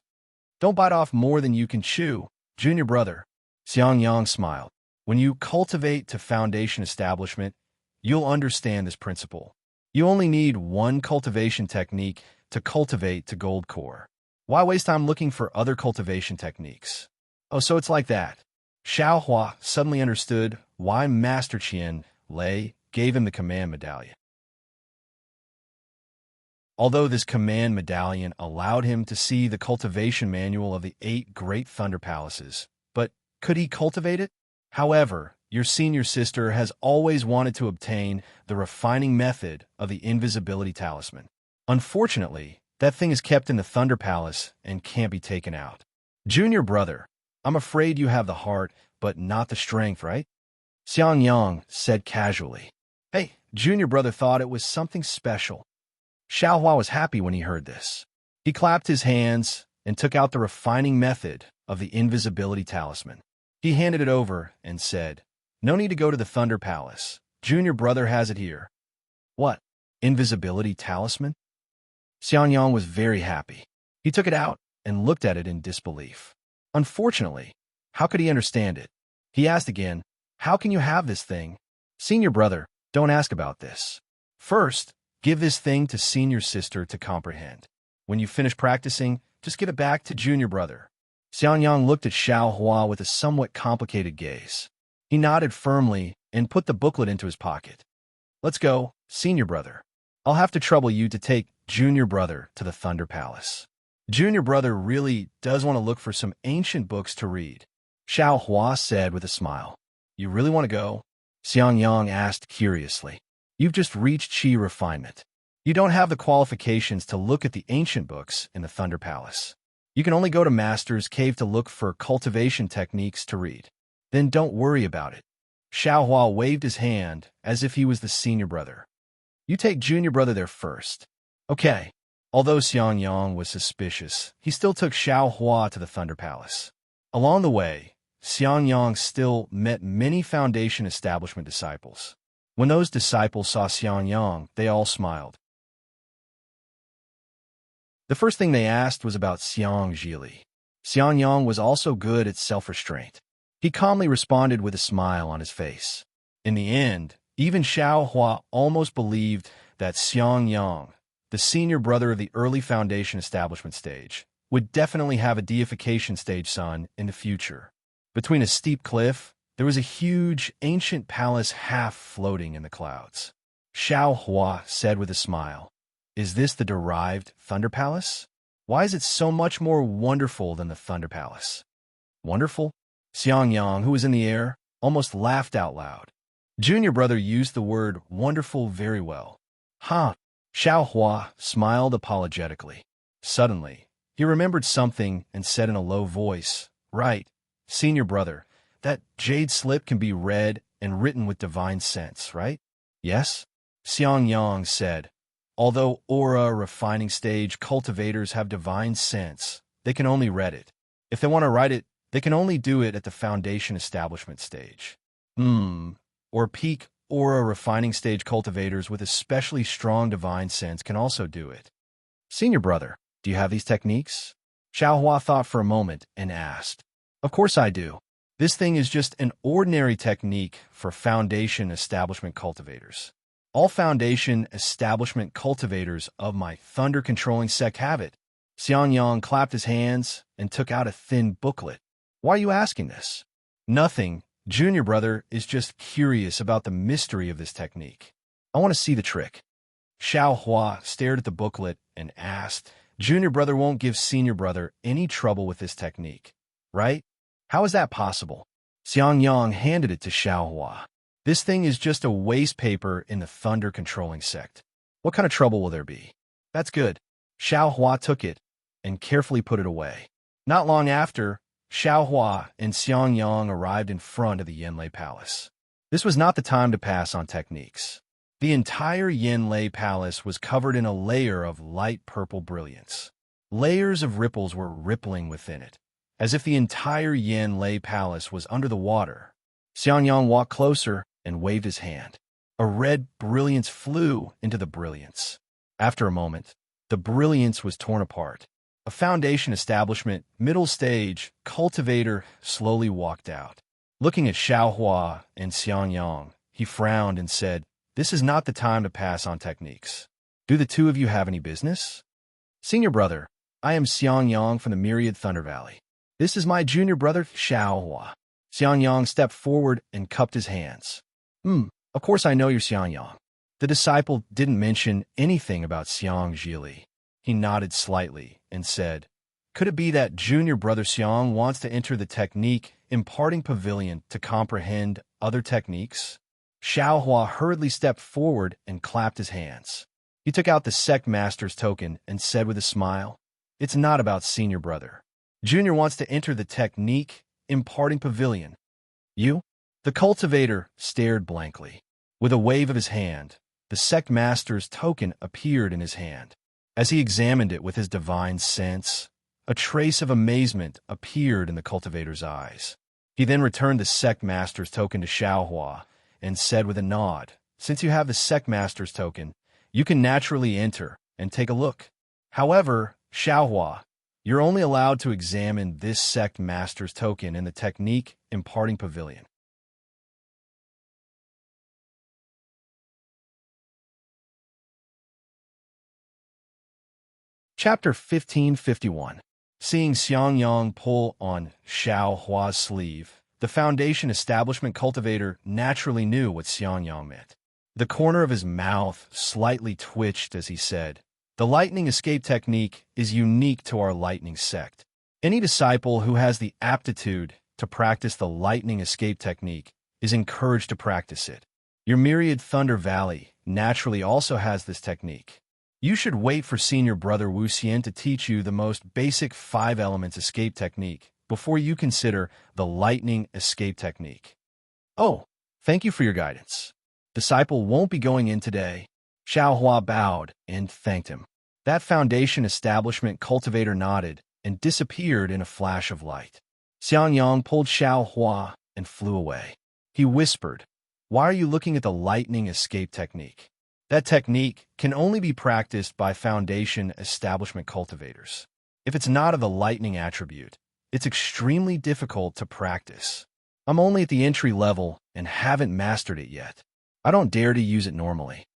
"Don't bite off more than you can chew, junior brother." Xiangyang smiled. "When you cultivate to foundation establishment, you'll understand this principle. You only need one cultivation technique to cultivate to gold core. Why waste time looking for other cultivation techniques?" "Oh, so it's like that." Xiao Hua suddenly understood why Master Qian Lei gave him the command medallion. Although this command medallion allowed him to see the cultivation manual of the 8 great Thunder Palaces, but could he cultivate it? However, your senior sister has always wanted to obtain the refining method of the invisibility talisman. Unfortunately, that thing is kept in the Thunder Palace and can't be taken out. Junior brother, I'm afraid you have the heart, but not the strength, right? Xiangyang said casually. Hey, junior brother thought it was something special. Xiao Hua was happy when he heard this. He clapped his hands and took out the refining method of the invisibility talisman. He handed it over and said, "No need to go to the Thunder Palace. Junior brother has it here." "What? Invisibility talisman?" Xiangyang was very happy. He took it out and looked at it in disbelief. Unfortunately, how could he understand it? He asked again, "How can you have this thing?" "Senior brother, don't ask about this. First, give this thing to senior sister to comprehend. When you finish practicing, just give it back to junior brother." Xiangyang looked at Xiao Hua with a somewhat complicated gaze. He nodded firmly and put the booklet into his pocket. "Let's go, senior brother. I'll have to trouble you to take junior brother to the Thunder Palace." Junior brother really does want to look for some ancient books to read, Xiao Hua said with a smile. "You really want to go?" Xiangyang asked curiously. You've just reached chi refinement. You don't have the qualifications to look at the ancient books in the Thunder Palace. You can only go to Master's Cave to look for cultivation techniques to read. Then don't worry about it. Xiaohua waved his hand as if he was the senior brother. You take junior brother there first. Okay. Although Xiangyang was suspicious, he still took Xiaohua to the Thunder Palace. Along the way, Xiangyang still met many Foundation establishment disciples. When those disciples saw Xiangyang, they all smiled. The first thing they asked was about Xiang Zhili. Xiangyang was also good at self-restraint. He calmly responded with a smile on his face. In the end, even Xiaohua almost believed that Xiangyang, the senior brother of the early Foundation establishment stage, would definitely have a deification stage son in the future. Between a steep cliff, there was a huge, ancient palace half floating in the clouds. Xiaohua said with a smile, "Is this the derived Thunder Palace? Why is it so much more wonderful than the Thunder Palace?" Wonderful? Xiangyang, who was in the air, almost laughed out loud. Junior brother used the word wonderful very well. Huh. Xiaohua smiled apologetically. Suddenly, he remembered something and said in a low voice, "Right, senior brother, that jade slip can be read and written with divine sense, right?" "Yes," Xiangyang said. "Although aura refining stage cultivators have divine sense, they can only read it. If they want to write it, they can only do it at the Foundation establishment stage. Or peak aura refining stage cultivators with especially strong divine sense can also do it." "Senior brother, do you have these techniques?" Xiaohua thought for a moment and asked. "Of course I do. This thing is just an ordinary technique for Foundation establishment cultivators. All Foundation establishment cultivators of my thunder-controlling sect have it." Xiangyang clapped his hands and took out a thin booklet. "Why are you asking this?" "Nothing. Junior brother is just curious about the mystery of this technique. I want to see the trick." Xiaohua stared at the booklet and asked, "Junior brother won't give senior brother any trouble with this technique, right? How is that possible?" Xiangyang handed it to Xiaohua. "This thing is just a waste paper in the thunder-controlling sect. What kind of trouble will there be?" "That's good." Xiaohua took it and carefully put it away. Not long after, Xiaohua and Xiangyang arrived in front of the Yanlei Palace. This was not the time to pass on techniques. The entire Yanlei Palace was covered in a layer of light purple brilliance. Layers of ripples were rippling within it, as if the entire Yanlei Palace was under the water. Xiangyang walked closer and waved his hand. A red brilliance flew into the brilliance. After a moment, the brilliance was torn apart. A Foundation establishment, middle stage, cultivator slowly walked out. Looking at Xiaohua and Xiangyang, he frowned and said, "This is not the time to pass on techniques. Do the two of you have any business?" "Senior brother, I am Xiangyang from the Myriad Thunder Valley. This is my junior brother, Xiaohua." Xiangyang stepped forward and cupped his hands. Of course I know you're Xiangyang." The disciple didn't mention anything about Xiang Zhili. He nodded slightly and said, "Could it be that junior brother Xiang wants to enter the technique imparting pavilion to comprehend other techniques?" Xiaohua hurriedly stepped forward and clapped his hands. He took out the sect master's token and said with a smile, "It's not about senior brother. Junior wants to enter the technique imparting pavilion." "You?" The cultivator stared blankly. With a wave of his hand, the sect master's token appeared in his hand. As he examined it with his divine sense, a trace of amazement appeared in the cultivator's eyes. He then returned the sect master's token to Xiaohua and said with a nod, "Since you have the sect master's token, you can naturally enter and take a look. However, Xiaohua, you're only allowed to examine this sect master's token in the technique imparting pavilion." Chapter 1551. Seeing Xiangyang pull on Xiaohua's sleeve, the Foundation establishment cultivator naturally knew what Xiangyang meant. The corner of his mouth slightly twitched as he said, "The lightning escape technique is unique to our lightning sect. Any disciple who has the aptitude to practice the lightning escape technique is encouraged to practice it. Your Myriad Thunder Valley naturally also has this technique. You should wait for senior brother Wu Xian to teach you the most basic 5 elements escape technique before you consider the lightning escape technique. Oh, thank you for your guidance. Disciple won't be going in today. Xiao Hua bowed and thanked him. That foundation establishment cultivator nodded and disappeared in a flash of light. Xiang Yang pulled Xiao Hua and flew away. He whispered, "Why are you looking at the lightning escape technique? That technique can only be practiced by foundation establishment cultivators. If it's not of the lightning attribute, it's extremely difficult to practice. I'm only at the entry level and haven't mastered it yet. I don't dare to use it normally."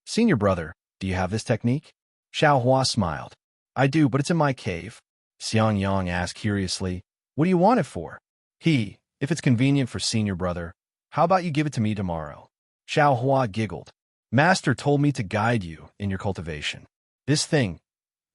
"Senior brother, do you have this technique?" Xiao Hua smiled. "I do, but it's in my cave." Xiang Yang asked curiously, "What do you want it for?" "If it's convenient for senior brother, how about you give it to me tomorrow?" Xiao Hua giggled. "Master told me to guide you in your cultivation. This thing,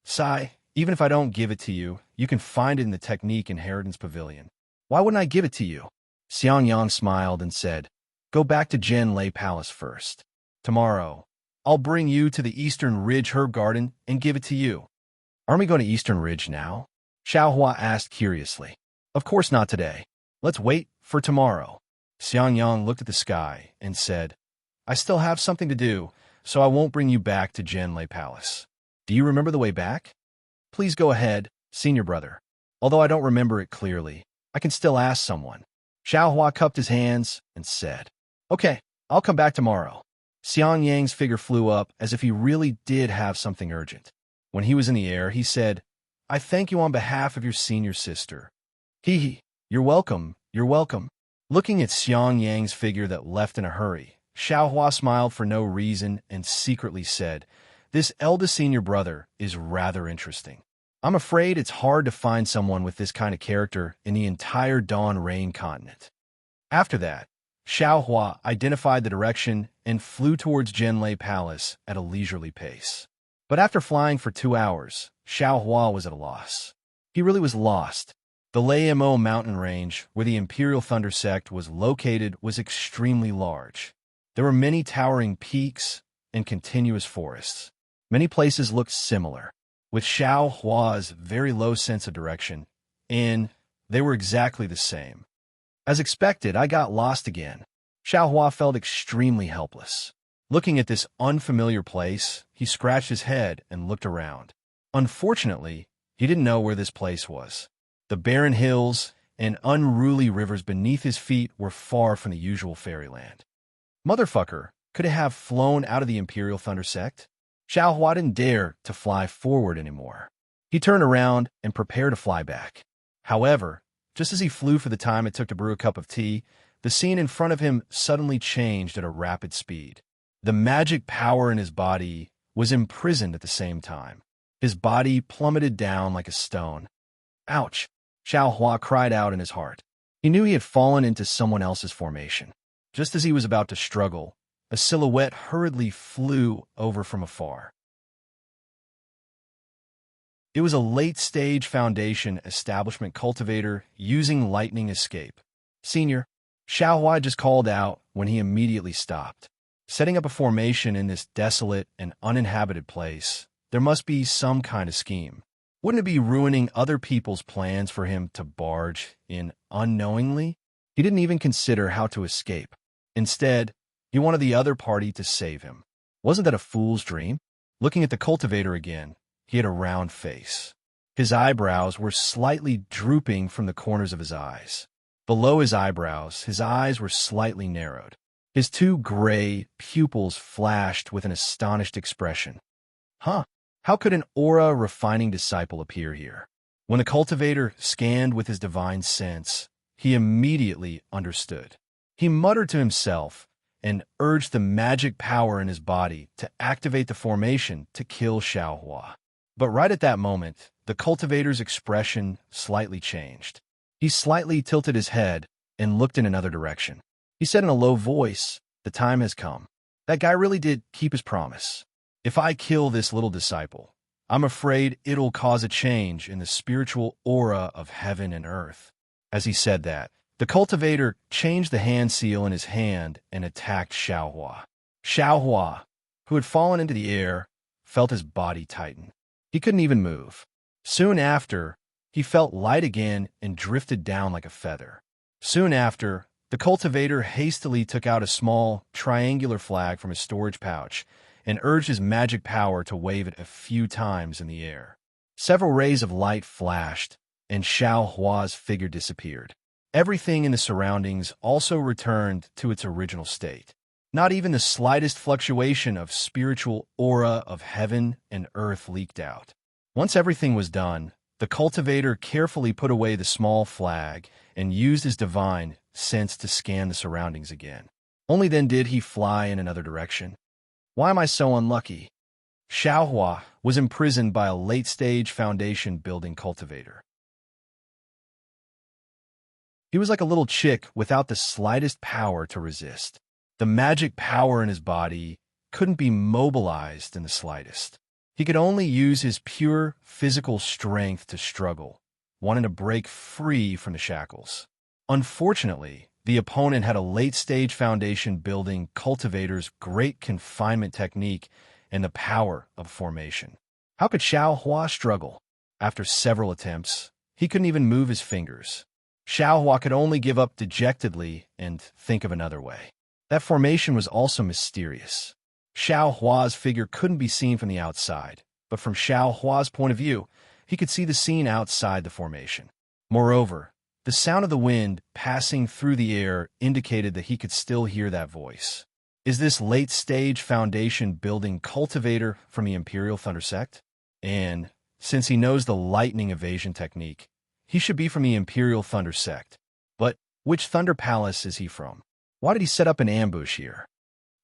Sai, even if I don't give it to you, you can find it in the Technique Inheritance Pavilion. Why wouldn't I give it to you?" Xiang Yang smiled and said, "Go back to Jianlei Palace first. Tomorrow, I'll bring you to the Eastern Ridge Herb Garden and give it to you." "Aren't we going to Eastern Ridge now?" Xiao Hua asked curiously. "Of course not today. Let's wait for tomorrow." Xiang Yang looked at the sky and said, "I still have something to do, so I won't bring you back to Jianlei Palace. Do you remember the way back?" "Please go ahead, senior brother. Although I don't remember it clearly, I can still ask someone." Xiao Hua cupped his hands and said, "Okay, I'll come back tomorrow." Xiang Yang's figure flew up as if he really did have something urgent. When he was in the air, he said, "I thank you on behalf of your senior sister." You're welcome, you're welcome." Looking at Xiang Yang's figure that left in a hurry, Xiao Hua smiled for no reason and secretly said, "This eldest senior brother is rather interesting. I'm afraid it's hard to find someone with this kind of character in the entire Dawn Rain continent." After that, Xiao Hua identified the direction and flew towards Jianlei Palace at a leisurely pace. But after flying for 2 hours, Xiao Hua was at a loss. He really was lost. The Laimo mountain range, where the Imperial Thunder Sect was located, was extremely large. There were many towering peaks and continuous forests. Many places looked similar, with Xiao Hua's very low sense of direction, and they were exactly the same. As expected, I got lost again. Xiao Hua felt extremely helpless. Looking at this unfamiliar place, he scratched his head and looked around. Unfortunately, he didn't know where this place was. The barren hills and unruly rivers beneath his feet were far from the usual fairyland. Motherfucker, could it have flown out of the Imperial Thunder Sect? Xiao Hua didn't dare to fly forward anymore. He turned around and prepared to fly back. However, just as he flew for the time it took to brew a cup of tea, the scene in front of him suddenly changed at a rapid speed. The magic power in his body was imprisoned at the same time. His body plummeted down like a stone. Ouch! Xiao Hua cried out in his heart. He knew he had fallen into someone else's formation. Just as he was about to struggle, a silhouette hurriedly flew over from afar. It was a late-stage foundation establishment cultivator using lightning escape. "Senior," Xiao Hua just called out when he immediately stopped. Setting up a formation in this desolate and uninhabited place, there must be some kind of scheme. Wouldn't it be ruining other people's plans for him to barge in unknowingly? He didn't even consider how to escape. Instead, he wanted the other party to save him. Wasn't that a fool's dream? Looking at the cultivator again, he had a round face. His eyebrows were slightly drooping from the corners of his eyes. Below his eyebrows, his eyes were slightly narrowed. His 2 gray pupils flashed with an astonished expression. How could an aura-refining disciple appear here? When the cultivator scanned with his divine sense, he immediately understood. He muttered to himself and urged the magic power in his body to activate the formation to kill Xiao Hua. But right at that moment, the cultivator's expression slightly changed. He slightly tilted his head and looked in another direction. He said in a low voice, "The time has come." That guy really did keep his promise. If I kill this little disciple, I'm afraid it'll cause a change in the spiritual aura of heaven and earth. As he said that, the cultivator changed the hand seal in his hand and attacked Xiao Hua. Xiao Hua, who had fallen into the air, felt his body tighten. He couldn't even move. Soon after, he felt light again and drifted down like a feather. Soon after, the cultivator hastily took out a small, triangular flag from his storage pouch and urged his magic power to wave it a few times in the air. Several rays of light flashed, and Xiao Hua's figure disappeared. Everything in the surroundings also returned to its original state. Not even the slightest fluctuation of spiritual aura of heaven and earth leaked out. Once everything was done, the cultivator carefully put away the small flag and used his divine sense to scan the surroundings again. Only then did he fly in another direction. Why am I so unlucky? Xiao Hua was imprisoned by a late-stage foundation building cultivator. He was like a little chick without the slightest power to resist. The magic power in his body couldn't be mobilized in the slightest. He could only use his pure physical strength to struggle, wanting to break free from the shackles. Unfortunately, the opponent had a late-stage foundation building cultivator's great confinement technique and the power of formation. How could Xiao Hua struggle? After several attempts, he couldn't even move his fingers. Xiao Hua could only give up dejectedly and think of another way. That formation was also mysterious. Xiao Hua's figure couldn't be seen from the outside, but from Xiao Hua's point of view, he could see the scene outside the formation. Moreover, the sound of the wind passing through the air indicated that he could still hear that voice. Is this late-stage foundation building cultivator from the Imperial Thunder Sect? And, since he knows the lightning evasion technique, he should be from the Imperial Thunder Sect. But which Thunder Palace is he from? Why did he set up an ambush here?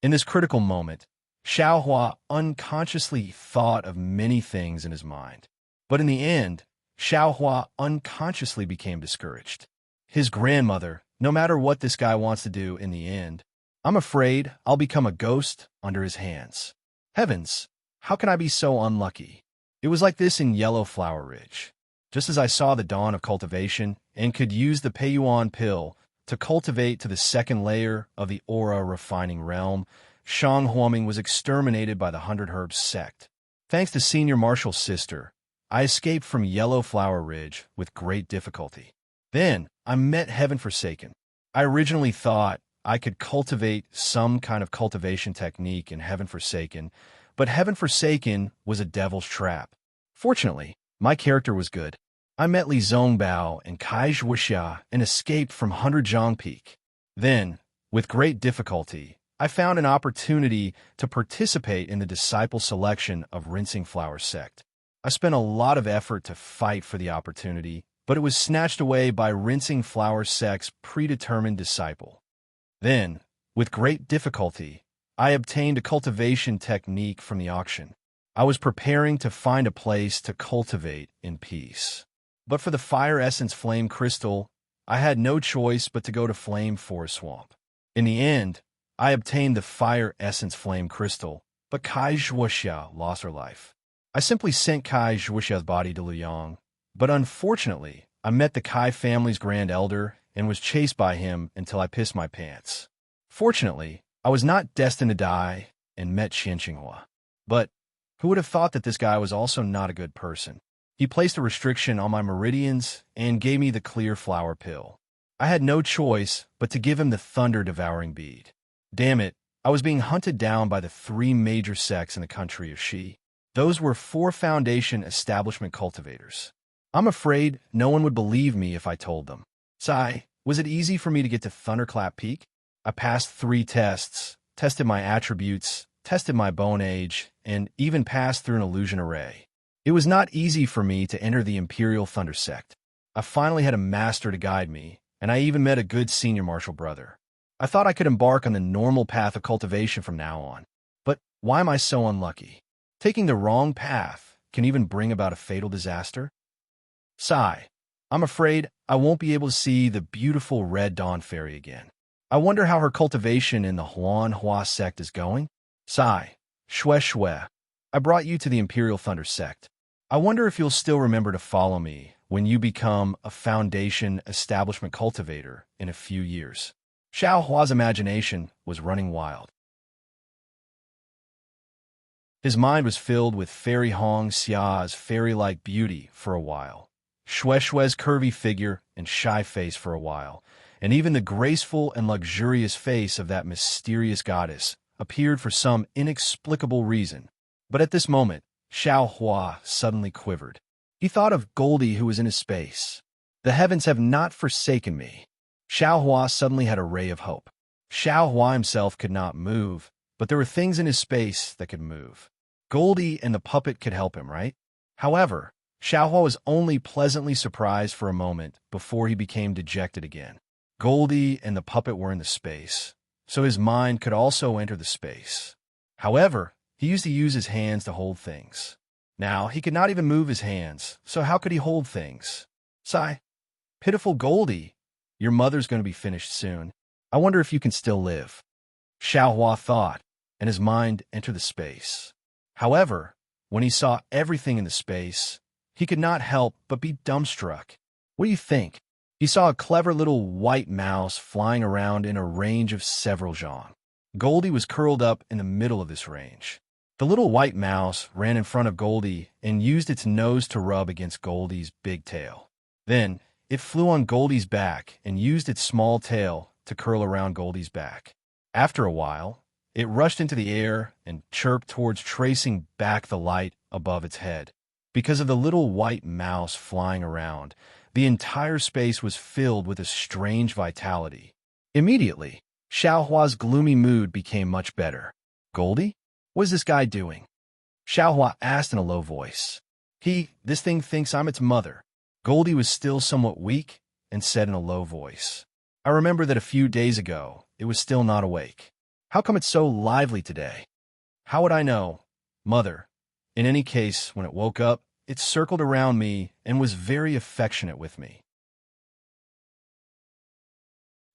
In this critical moment, Xiao Hua unconsciously thought of many things in his mind. But in the end, Xiao Hua unconsciously became discouraged. His grandmother, no matter what this guy wants to do in the end, I'm afraid I'll become a ghost under his hands. Heavens, how can I be so unlucky? It was like this in Yellow Flower Ridge. Just as I saw the dawn of cultivation and could use the Peiyuan pill to cultivate to the second layer of the aura refining realm, Shang Huaming was exterminated by the 100 Herbs sect. Thanks to Senior Marshal's sister, I escaped from Yellow Flower Ridge with great difficulty. Then, I met Heaven Forsaken. I originally thought I could cultivate some kind of cultivation technique in Heaven Forsaken, but Heaven Forsaken was a devil's trap. Fortunately, my character was good. I met Li Zongbao and Kai Zhuoxia and escaped from 100 Zhang Peak. Then, with great difficulty, I found an opportunity to participate in the disciple selection of Rinsing Flower Sect. I spent a lot of effort to fight for the opportunity, but it was snatched away by Rinsing Flower Sect's predetermined disciple. Then, with great difficulty, I obtained a cultivation technique from the auction. I was preparing to find a place to cultivate in peace. But for the Fire Essence Flame Crystal, I had no choice but to go to Flame Forest Swamp. In the end, I obtained the Fire Essence Flame Crystal, but Kai Zhuoxia lost her life. I simply sent Kai Zhuoxia's body to Luyang, but unfortunately, I met the Kai family's Grand Elder and was chased by him until I pissed my pants. Fortunately, I was not destined to die and met Xian Qinghua. But who would have thought that this guy was also not a good person? He placed a restriction on my meridians and gave me the clear flower pill. I had no choice but to give him the thunder-devouring bead. Damn it, I was being hunted down by the 3 major sects in the country of Shi. Those were 4 foundation establishment cultivators. I'm afraid no one would believe me if I told them. Sigh, was it easy for me to get to Thunderclap Peak? I passed 3 tests, tested my attributes, tested my bone age, and even passed through an illusion array. It was not easy for me to enter the Imperial Thunder Sect. I finally had a master to guide me, and I even met a good senior martial brother. I thought I could embark on the normal path of cultivation from now on. But why am I so unlucky? Taking the wrong path can even bring about a fatal disaster? Sigh, I'm afraid I won't be able to see the beautiful Red Dawn Fairy again. I wonder how her cultivation in the Huan Hua sect is going? Sigh, Shue, I brought you to the Imperial Thunder Sect. I wonder if you'll still remember to follow me when you become a Foundation Establishment Cultivator in a few years. Xiao Hua's imagination was running wild. His mind was filled with Fairy Hong Xia's fairy-like beauty for a while, Xue Xue's curvy figure and shy face for a while, and even the graceful and luxurious face of that mysterious goddess appeared for some inexplicable reason. But at this moment, Xiao Hua suddenly quivered. He thought of Goldie who was in his space. The heavens have not forsaken me. Xiao Hua suddenly had a ray of hope. Xiao Hua himself could not move, but there were things in his space that could move. Goldie and the puppet could help him, right? However, Xiao Hua was only pleasantly surprised for a moment before he became dejected again. Goldie and the puppet were in the space, so his mind could also enter the space. However, he used to use his hands to hold things. Now, he could not even move his hands, so how could he hold things? Sigh. Pitiful Goldie, your mother's going to be finished soon. I wonder if you can still live. Xiao Hua thought, and his mind entered the space. However, when he saw everything in the space, he could not help but be dumbstruck. What do you think? He saw a clever little white mouse flying around in a range of several zhang. Goldie was curled up in the middle of this range. The little white mouse ran in front of Goldie and used its nose to rub against Goldie's big tail. Then, it flew on Goldie's back and used its small tail to curl around Goldie's back. After a while, it rushed into the air and chirped towards tracing back the light above its head. Because of the little white mouse flying around, the entire space was filled with a strange vitality. Immediately, Xiao Hua's gloomy mood became much better. Goldie? What is this guy doing? Xiao Hua asked in a low voice. This thing thinks I'm its mother. Goldie was still somewhat weak and said in a low voice. I remember that a few days ago, it was still not awake. How come it's so lively today? How would I know? Mother. In any case, when it woke up, it circled around me and was very affectionate with me.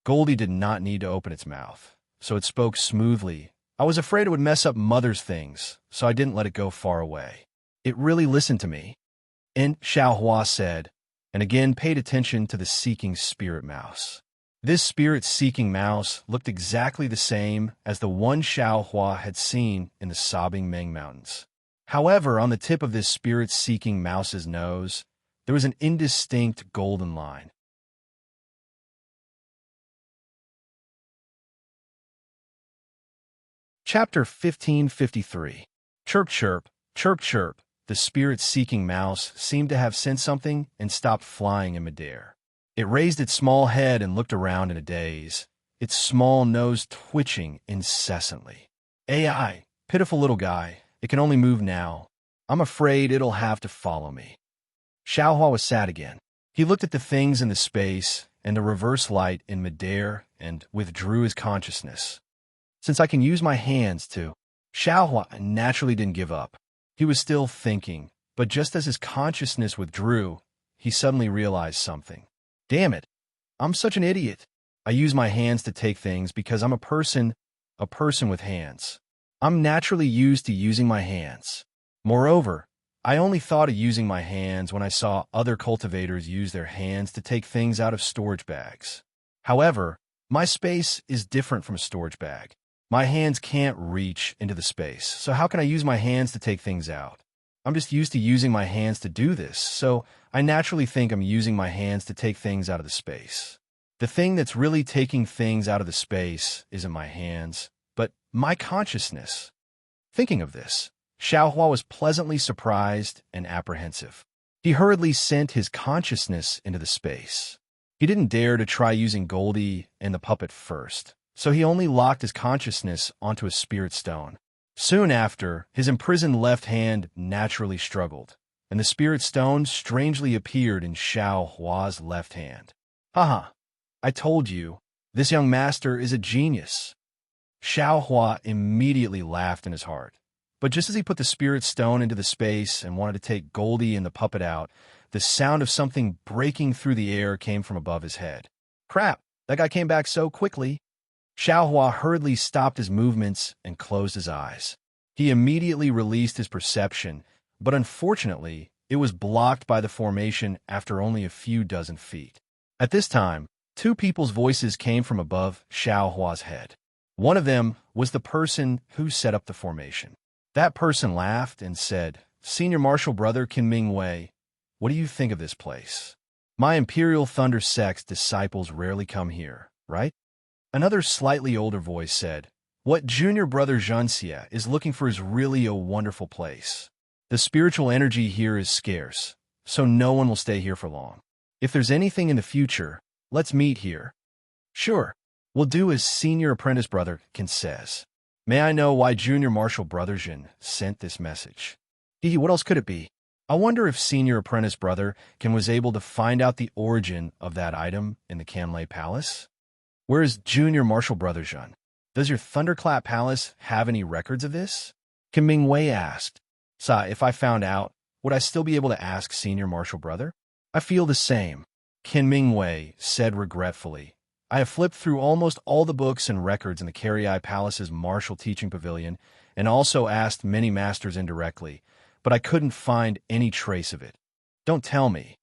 Goldie did not need to open its mouth, so it spoke smoothly. I was afraid it would mess up Mother's things, so I didn't let it go far away. It really listened to me. And Xiao Hua said, and again paid attention to the seeking spirit mouse. This spirit-seeking mouse looked exactly the same as the one Xiao Hua had seen in the sobbing Meng Mountains. However, on the tip of this spirit-seeking mouse's nose, there was an indistinct golden line. Chapter 1553. Chirp, chirp, chirp, chirp. The spirit-seeking mouse seemed to have sensed something and stopped flying in midair. It raised its small head and looked around in a daze, its small nose twitching incessantly. AI, pitiful little guy, it can only move now. I'm afraid it'll have to follow me. Xiao Hua was sad again. He looked at the things in the space and the reverse light in midair and withdrew his consciousness. Since I can use my hands to... Xiao Hua naturally didn't give up. He was still thinking, but just as his consciousness withdrew, he suddenly realized something. Damn it, I'm such an idiot. I use my hands to take things because I'm a person with hands. I'm naturally used to using my hands. Moreover, I only thought of using my hands when I saw other cultivators use their hands to take things out of storage bags. However, my space is different from a storage bag. My hands can't reach into the space, so how can I use my hands to take things out? I'm just used to using my hands to do this, so I naturally think I'm using my hands to take things out of the space. The thing that's really taking things out of the space isn't my hands, but my consciousness. Thinking of this, Xiao Hua was pleasantly surprised and apprehensive. He hurriedly sent his consciousness into the space. He didn't dare to try using Goldie and the puppet first, so he only locked his consciousness onto a spirit stone. Soon after, his imprisoned left hand naturally struggled, and the spirit stone strangely appeared in Xiao Hua's left hand. Haha, I told you, this young master is a genius. Xiao Hua immediately laughed in his heart. But just as he put the spirit stone into the space and wanted to take Goldie and the puppet out, the sound of something breaking through the air came from above his head. Crap, that guy came back so quickly. Xiao Hua hurriedly stopped his movements and closed his eyes. He immediately released his perception, but unfortunately, it was blocked by the formation after only a few dozen feet. At this time, two people's voices came from above Xiao Hua's head. One of them was the person who set up the formation. That person laughed and said, Senior Marshal Brother Qin Ming Wei, what do you think of this place? My Imperial Thunder Sect's disciples rarely come here, right? Another slightly older voice said, What Junior Brother Zhenxia is looking for is really a wonderful place. The spiritual energy here is scarce, so no one will stay here for long. If there's anything in the future, let's meet here. Sure, we'll do as Senior Apprentice Brother Qin says. May I know why Junior Marshal Brother Zhen sent this message? What else could it be? I wonder if Senior Apprentice Brother Qin was able to find out the origin of that item in the Canlay Palace? Where is Junior Marshal Brother Zhen? Does your Thunderclap Palace have any records of this? Qin Ming Wei asked. If I found out, would I still be able to ask Senior Marshal Brother? I feel the same, Qin Ming Wei said regretfully. I have flipped through almost all the books and records in the Carriai Palace's Martial Teaching Pavilion and also asked many masters indirectly, but I couldn't find any trace of it. Don't tell me.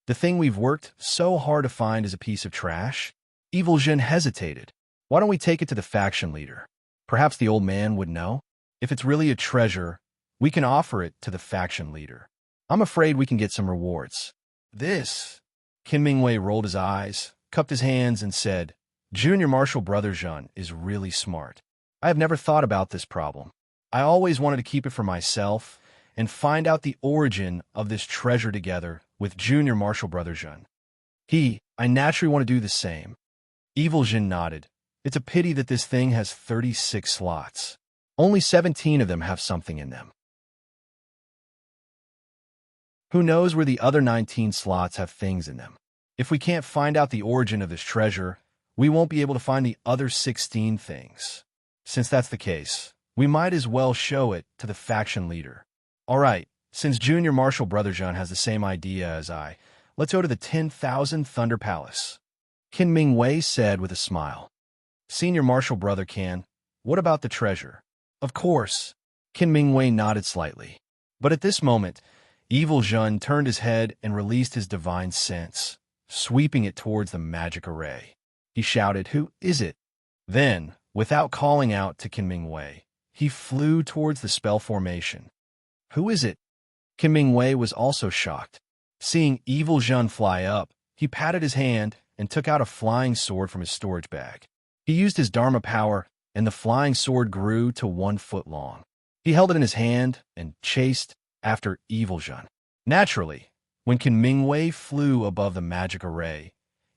The thing we've worked so hard to find is a piece of trash? Evil Zhen hesitated. Why don't we take it to the faction leader? Perhaps the old man would know? If it's really a treasure, we can offer it to the faction leader. I'm afraid we can get some rewards. This. Qin Ming Wei rolled his eyes, cupped his hands, and said, Junior Marshal Brother Zhen is really smart. I have never thought about this problem. I always wanted to keep it for myself and find out the origin of this treasure together with Junior Marshal Brother Zhen. I naturally want to do the same. Evil Zhen nodded. It's a pity that this thing has 36 slots. Only 17 of them have something in them. Who knows where the other 19 slots have things in them? If we can't find out the origin of this treasure, we won't be able to find the other 16 things. Since that's the case, we might as well show it to the faction leader. All right, since Junior Marshal Brother Zhen has the same idea as I, let's go to the 10,000 Thunder Palace. Qin Ming Wei said with a smile. Senior Marshal Brother Qin, what about the treasure? Of course. Qin Ming Wei nodded slightly. But at this moment, Evil Zhen turned his head and released his divine sense, sweeping it towards the magic array. He shouted, Who is it? Then, without calling out to Qin Ming Wei, he flew towards the spell formation. Who is it? Qin Ming Wei was also shocked. Seeing Evil Zhen fly up, he patted his hand and took out a flying sword from his storage bag. He used his Dharma power, and the flying sword grew to 1 foot long. He held it in his hand and chased after Evil Zhen. Naturally, when Qin Ming Wei flew above the magic array,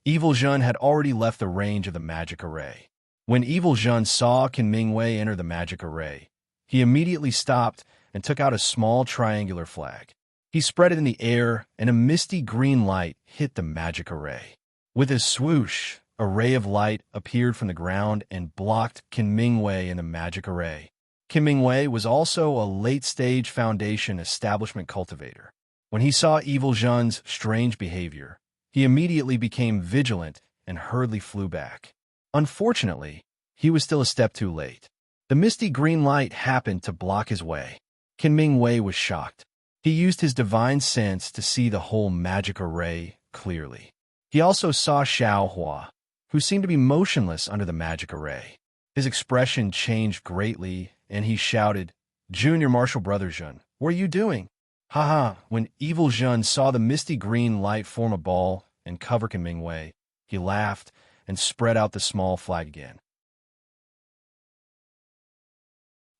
Evil Zhen had already left the range of the magic array. When Evil Zhen saw Qin Ming Wei enter the magic array, he immediately stopped and took out a small triangular flag. He spread it in the air, and a misty green light hit the magic array. With a swoosh, a ray of light appeared from the ground and blocked Qin Ming Wei in the magic array. Qin Ming Wei was also a late-stage Foundation establishment cultivator. When he saw Evil Zhen's strange behavior, he immediately became vigilant and hurriedly flew back. Unfortunately, he was still a step too late. The misty green light happened to block his way. Qin Ming Wei was shocked. He used his divine sense to see the whole magic array clearly. He also saw Xiao Hua, who seemed to be motionless under the magic array. His expression changed greatly, and he shouted, Junior Marshal Brother Zhen, what are you doing? Haha, when Evil Zhen saw the misty green light form a ball and cover Qin Ming Wei, he laughed and spread out the small flag again.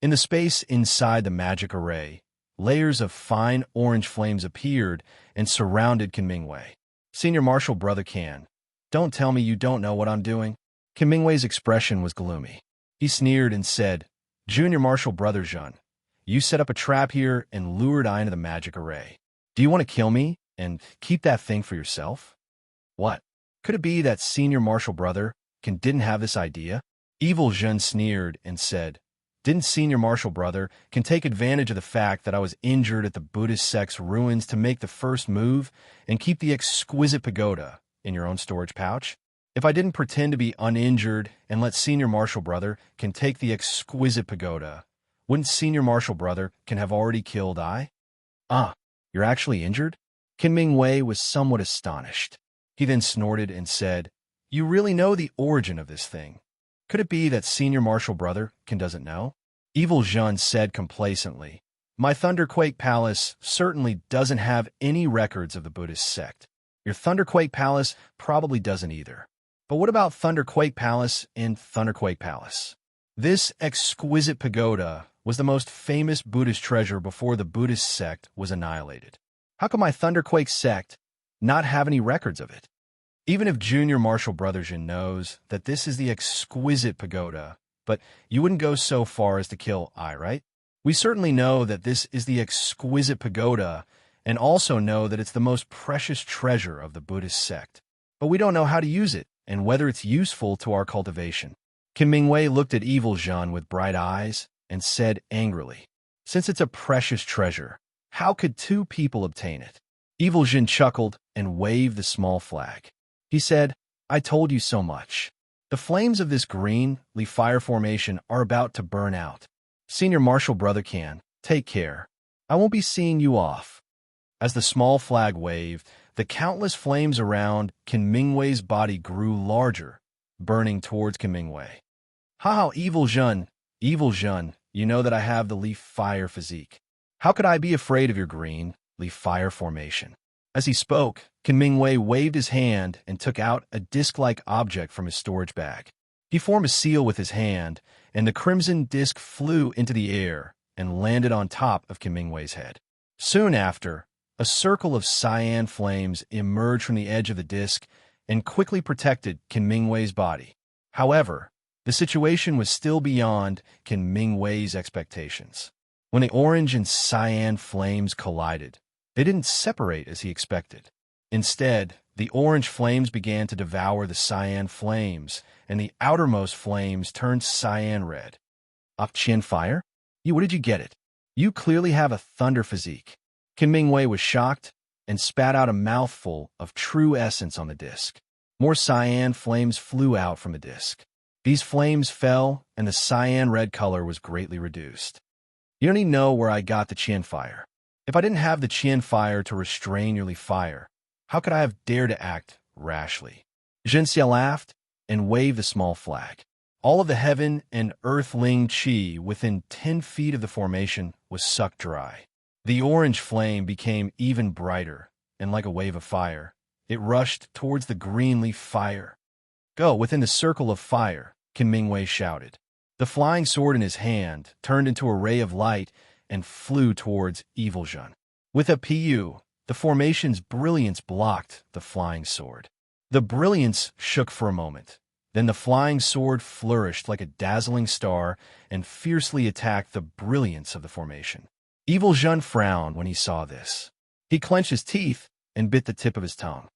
In the space inside the magic array, layers of fine orange flames appeared and surrounded Qin Ming Wei. Senior Marshal Brother Qin, don't tell me you don't know what I'm doing. Qin Ming Wei's expression was gloomy. He sneered and said, Junior Marshal Brother Zhen, you set up a trap here and lured I into the magic array. Do you want to kill me and keep that thing for yourself? What? Could it be that Senior Marshal Brother Qin didn't have this idea? Evil Zhen sneered and said, Didn't Senior Marshal Brother Qin take advantage of the fact that I was injured at the Buddhist sect's ruins to make the first move and keep the exquisite pagoda in your own storage pouch? If I didn't pretend to be uninjured and let Senior Marshal Brother Qin take the exquisite pagoda, wouldn't Senior Marshal Brother Qin have already killed I? You're actually injured? Qin Ming Wei was somewhat astonished. He then snorted and said, You really know the origin of this thing. Could it be that Senior Marshal Brother Qin doesn't know? Evil Jun said complacently. My Thunderquake Palace certainly doesn't have any records of the Buddhist sect. Your Thunderquake Palace probably doesn't either. But what about Thunderquake Palace and Thunderquake Palace? This exquisite pagoda was the most famous Buddhist treasure before the Buddhist sect was annihilated. How come my Thunderquake sect not have any records of it? Even if Junior Marshall Brotherson knows that this is the exquisite pagoda, but you wouldn't go so far as to kill I, right? We certainly know that this is the exquisite pagoda and also know that it's the most precious treasure of the Buddhist sect. But we don't know how to use it and whether it's useful to our cultivation. Kim Mingwei looked at Evil Jun with bright eyes and said angrily, since it's a precious treasure, how could two people obtain it? Evil Jun chuckled and waved the small flag. He said, I told you so much. The flames of this green leaf fire formation are about to burn out. Senior Marshal Brother Can, take care. I won't be seeing you off. As the small flag waved, the countless flames around Qin Mingwei's body grew larger, burning towards Qin Mingwei. Ha, Evil Jun, you know that I have the leaf fire physique. How could I be afraid of your green leaf fire formation? As he spoke, Qin Mingwei waved his hand and took out a disc-like object from his storage bag. He formed a seal with his hand, and the crimson disc flew into the air and landed on top of Qin Mingwei's head. Soon after, a circle of cyan flames emerged from the edge of the disc and quickly protected Qin Mingwei's body. However, the situation was still beyond Qin Mingwei's expectations. When the orange and cyan flames collided, they didn't separate as he expected. Instead, the orange flames began to devour the cyan flames, and the outermost flames turned cyan red. Qin fire? Where did you get it? You clearly have a thunder physique. Qin Mingwei was shocked and spat out a mouthful of true essence on the disc. More cyan flames flew out from the disc. These flames fell, and the cyan red color was greatly reduced. You don't even know where I got the Qin fire. If I didn't have the Qin fire to restrain your leaf fire, how could I have dared to act rashly? Zhenxia laughed and waved the small flag. All of the heaven and earthling qi within 10 feet of the formation was sucked dry. The orange flame became even brighter, and like a wave of fire, it rushed towards the green leaf fire. Go within the circle of fire, Qin Mingwei shouted. The flying sword in his hand turned into a ray of light and flew towards Evil Jun. With a PU, the formation's brilliance blocked the flying sword. The brilliance shook for a moment. Then the flying sword flourished like a dazzling star and fiercely attacked the brilliance of the formation. Evil Jun frowned when he saw this. He clenched his teeth and bit the tip of his tongue.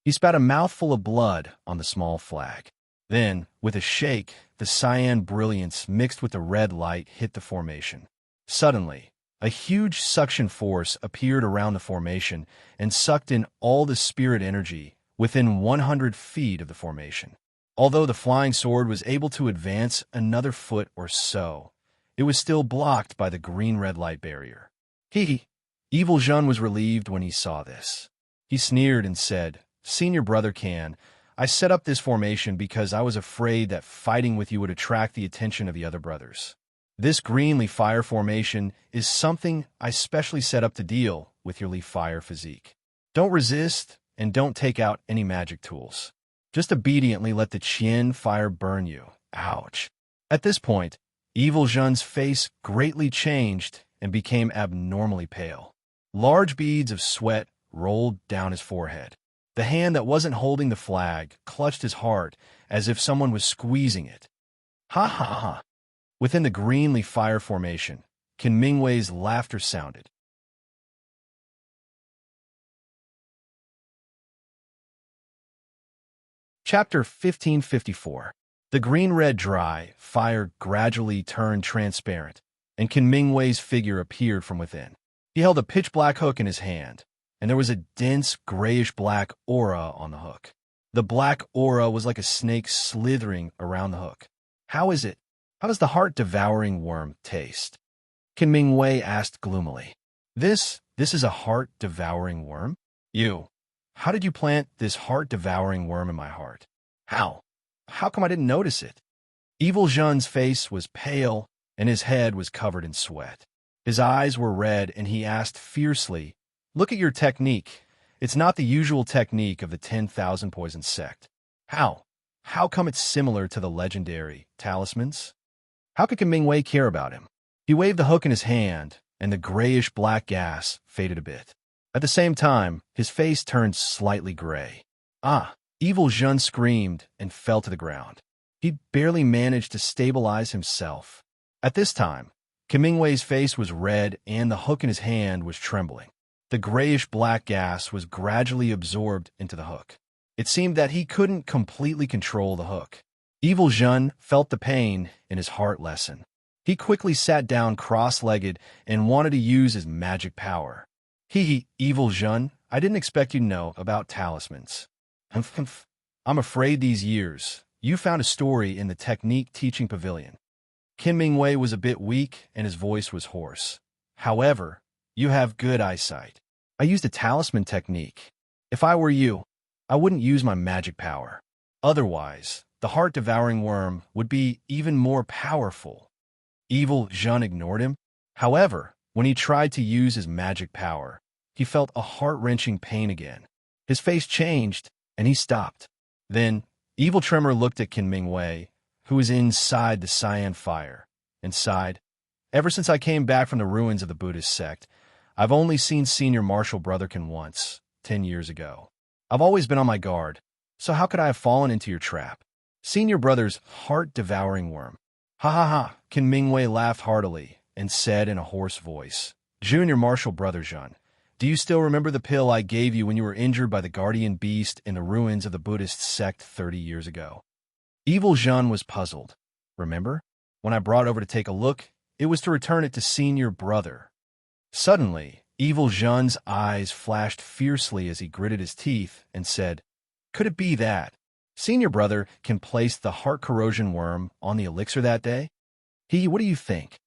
He spat a mouthful of blood on the small flag. Then, with a shake, the cyan brilliance mixed with the red light hit the formation. Suddenly, a huge suction force appeared around the formation and sucked in all the spirit energy within 100 feet of the formation. Although the flying sword was able to advance another foot or so, it was still blocked by the green-red light barrier. Evil Jun was relieved when he saw this. He sneered and said, Senior Brother Can, I set up this formation because I was afraid that fighting with you would attract the attention of the other brothers. This green leaf fire formation is something I specially set up to deal with your leaf fire physique. Don't resist and don't take out any magic tools. Just obediently let the Qin fire burn you. Ouch. At this point, Evil Jun's face greatly changed and became abnormally pale. Large beads of sweat rolled down his forehead. The hand that wasn't holding the flag clutched his heart as if someone was squeezing it. Ha ha ha. Within the green leaf fire formation, Qin Mingwei's laughter sounded. Chapter 1554. The green-red dry fire gradually turned transparent, and Qin Mingwei's figure appeared from within. He held a pitch-black hook in his hand, and there was a dense grayish-black aura on the hook. The black aura was like a snake slithering around the hook. How does the heart-devouring worm taste? Qin Mingwei asked gloomily. This is a heart-devouring worm? How did you plant this heart-devouring worm in my heart? How come I didn't notice it? Evil Zhen's face was pale, and his head was covered in sweat. His eyes were red, and he asked fiercely, "Look at your technique. It's not the usual technique of the 10,000 Poison sect. How? How come it's similar to the legendary talismans? How could Mingwei care about him?" He waved the hook in his hand, and the grayish-black gas faded a bit. At the same time, his face turned slightly gray. "Ah!" Evil Zhen screamed and fell to the ground. He barely managed to stabilize himself. At this time, Mingwei's face was red and the hook in his hand was trembling. The grayish-black gas was gradually absorbed into the hook. It seemed that he couldn't completely control the hook. Evil Zhen felt the pain and his heart lessen. He quickly sat down cross-legged and wanted to use his magic power. Evil Zhen, I didn't expect you to know about talismans. I'm afraid these years, you found a story in the technique teaching pavilion. Mingwei was a bit weak and his voice was hoarse. However, you have good eyesight. I used a talisman technique. If I were you, I wouldn't use my magic power. Otherwise, the heart-devouring worm would be even more powerful. Evil Zhen ignored him. However, when he tried to use his magic power, he felt a heart-wrenching pain again. His face changed, and he stopped. Then, Evil Tremor looked at Mingwei, who was inside the cyan fire, and sighed. "Ever since I came back from the ruins of the Buddhist sect, I've only seen Senior Marshal Brotherkin once, 10 years ago. I've always been on my guard, so how could I have fallen into your trap? Senior Brother's heart-devouring worm." "Ha ha ha!" Mingwei laughed heartily and said in a hoarse voice, "Junior Marshal Brother Zhen, do you still remember the pill I gave you when you were injured by the guardian beast in the ruins of the Buddhist sect 30 years ago?" Evil Zhen was puzzled. "Remember? When I brought it over to take a look, it was to return it to Senior Brother." Suddenly, Evil Zhen's eyes flashed fiercely as he gritted his teeth and said, "Could it be that Senior Brother can place the heart corrosion worm on the elixir that day?" What do you think?"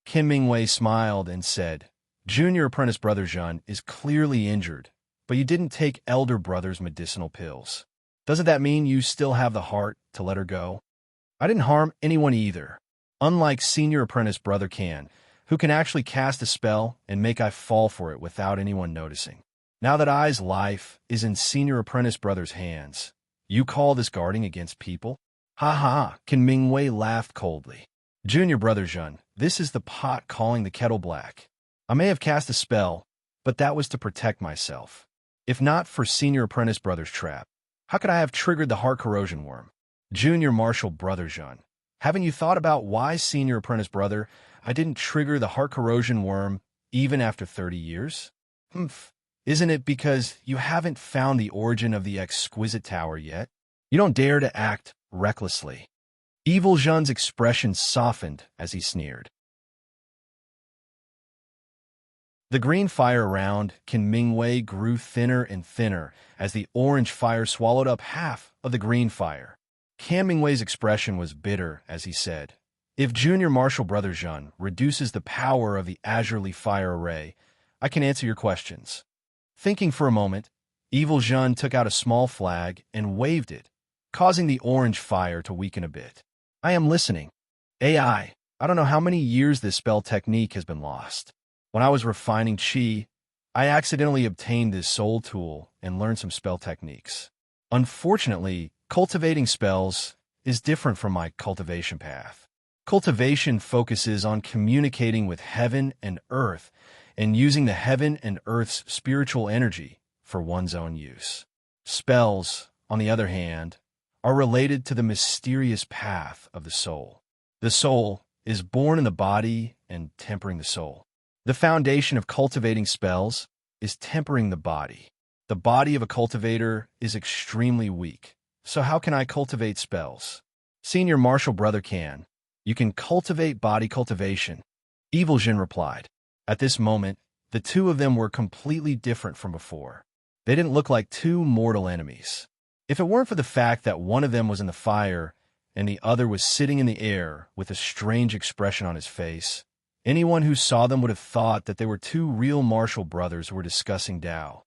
Mingwei smiled and said, "Junior Apprentice Brother Zhen is clearly injured, but you didn't take Elder Brother's medicinal pills. Doesn't that mean you still have the heart to let her go? I didn't harm anyone either, unlike Senior Apprentice Brother who can actually cast a spell and make I fall for it without anyone noticing. Now that I's life is in Senior Apprentice Brother's hands, you call this guarding against people?" "Ha ha!" Mingwei laughed coldly. "Junior Brother Zhen, this is the pot calling the kettle black. I may have cast a spell, but that was to protect myself. If not for Senior Apprentice Brother's trap, how could I have triggered the heart corrosion worm? Junior Marshal Brother Zhen, haven't you thought about why Senior Apprentice Brother I didn't trigger the heart corrosion worm even after 30 years? Isn't it because you haven't found the origin of the exquisite tower yet? You don't dare to act recklessly." Evil Zhen's expression softened as he sneered. The green fire around Mingwei grew thinner and thinner as the orange fire swallowed up half of the green fire. Mingwei's expression was bitter as he said, "If Junior Marshal Brother Zhen reduces the power of the azurely fire array, I can answer your questions." Thinking for a moment, Evil Zhen took out a small flag and waved it, causing the orange fire to weaken a bit. "I am listening. I don't know how many years this spell technique has been lost. When I was refining Qi, I accidentally obtained this soul tool and learned some spell techniques. Unfortunately, cultivating spells is different from my cultivation path. Cultivation focuses on communicating with heaven and earth and using the heaven and earth's spiritual energy for one's own use. Spells, on the other hand, are related to the mysterious path of the soul. The soul is born in the body and tempering the soul. The foundation of cultivating spells is tempering the body. The body of a cultivator is extremely weak, so how can I cultivate spells? Senior Marshal Brother can. You can cultivate body cultivation, Evil Zhen replied. At this moment, the two of them were completely different from before. They didn't look like two mortal enemies. If it weren't for the fact that one of them was in the fire and the other was sitting in the air with a strange expression on his face, anyone who saw them would have thought that they were two real martial brothers who were discussing Tao.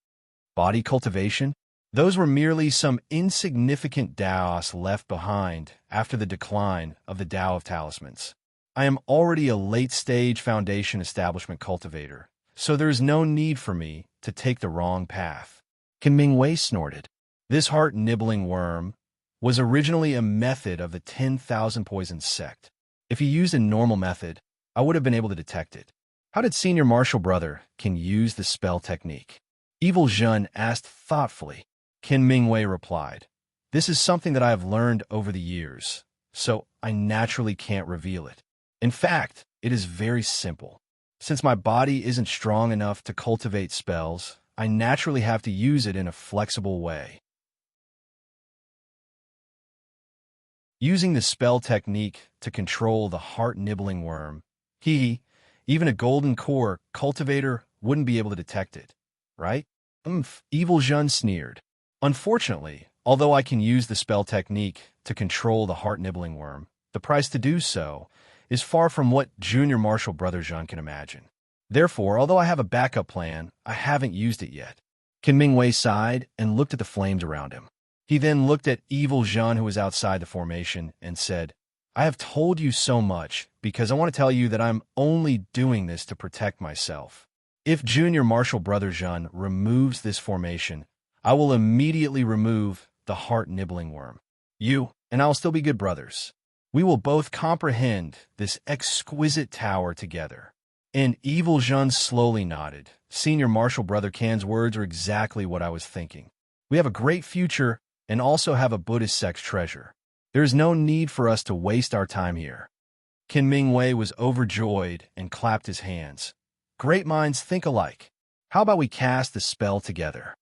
Body cultivation? Those were merely some insignificant Daos left behind after the decline of the Tao of Talismans. I am already a late-stage foundation establishment cultivator, so there is no need for me to take the wrong path. Qin Mingwei snorted. This heart-nibbling worm was originally a method of the 10,000 Poisons sect. If he used a normal method, I would have been able to detect it. How did Senior Marshal Brother Qin use the spell technique? Evil Zhen asked thoughtfully. Qin Mingwei replied, "This is something that I have learned over the years, so I naturally can't reveal it. In fact, it is very simple. Since my body isn't strong enough to cultivate spells, I naturally have to use it in a flexible way. Using the spell technique to control the heart-nibbling worm, even a golden core cultivator wouldn't be able to detect it, right?" Evil Zhen sneered. "Unfortunately, although I can use the spell technique to control the heart-nibbling worm, the price to do so is far from what Junior Marshal Brother Zhen can imagine. Therefore, although I have a backup plan, I haven't used it yet." Qin Mingwei sighed and looked at the flames around him. He then looked at Evil Zhen, who was outside the formation, and said, "I have told you so much because I want to tell you that I'm only doing this to protect myself. If Junior Marshal Brother Zhen removes this formation, I will immediately remove the heart-nibbling worm. You and I will still be good brothers. We will both comprehend this exquisite tower together." And Evil Zhen slowly nodded. Senior Marshal Brother Kan's words are exactly what I was thinking. We have a great future and also have a Buddhist sex treasure. There is no need for us to waste our time here. Qin Mingwei was overjoyed and clapped his hands. "Great minds think alike. How about we cast the spell together?"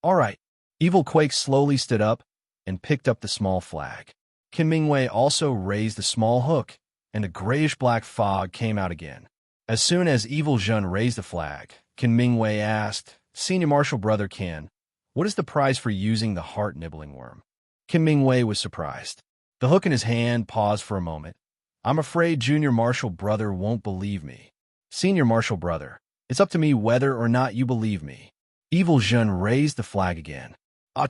"All right." Evil Quake slowly stood up and picked up the small flag. Qin Mingwei also raised the small hook, and a grayish-black fog came out again. As soon as Evil Zhen raised the flag, Qin Mingwei asked, "Senior Marshal Brother Qin, what is the price for using the heart-nibbling worm?" Qin Mingwei was surprised. The hook in his hand paused for a moment. "I'm afraid Junior Marshal Brother won't believe me." "Senior Marshal Brother, it's up to me whether or not you believe me." Evil Zhen raised the flag again.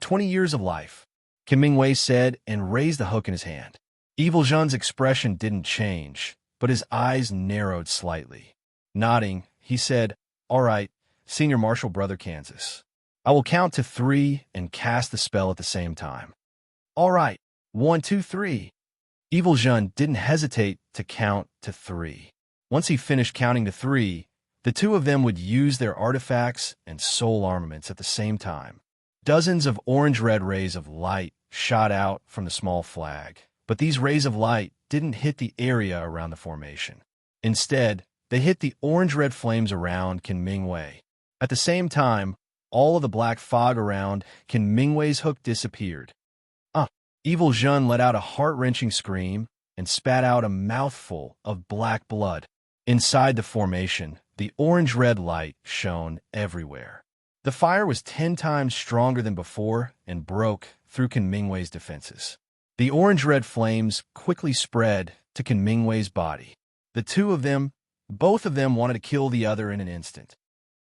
20 years of life," Qin Mingwei said and raised the hook in his hand. Evil Zhen's expression didn't change, but his eyes narrowed slightly. Nodding, he said, "All right, Senior Marshal Brother Kansas. I will count to 3 and cast the spell at the same time." "All right, 1, 2, 3. Evil Zhen didn't hesitate to count to 3. Once he finished counting to 3, the two of them would use their artifacts and soul armaments at the same time. Dozens of orange-red rays of light shot out from the small flag, but these rays of light didn't hit the area around the formation. Instead, they hit the orange-red flames around Qin Mingwei. At the same time, all of the black fog around Qin Mingwei's hook disappeared. Evil Zhen let out a heart-wrenching scream and spat out a mouthful of black blood. Inside the formation, the orange-red light shone everywhere. The fire was 10 times stronger than before and broke through Qin Mingwei's defenses. The orange-red flames quickly spread to Qin Mingwei's body. Both of them wanted to kill the other in an instant.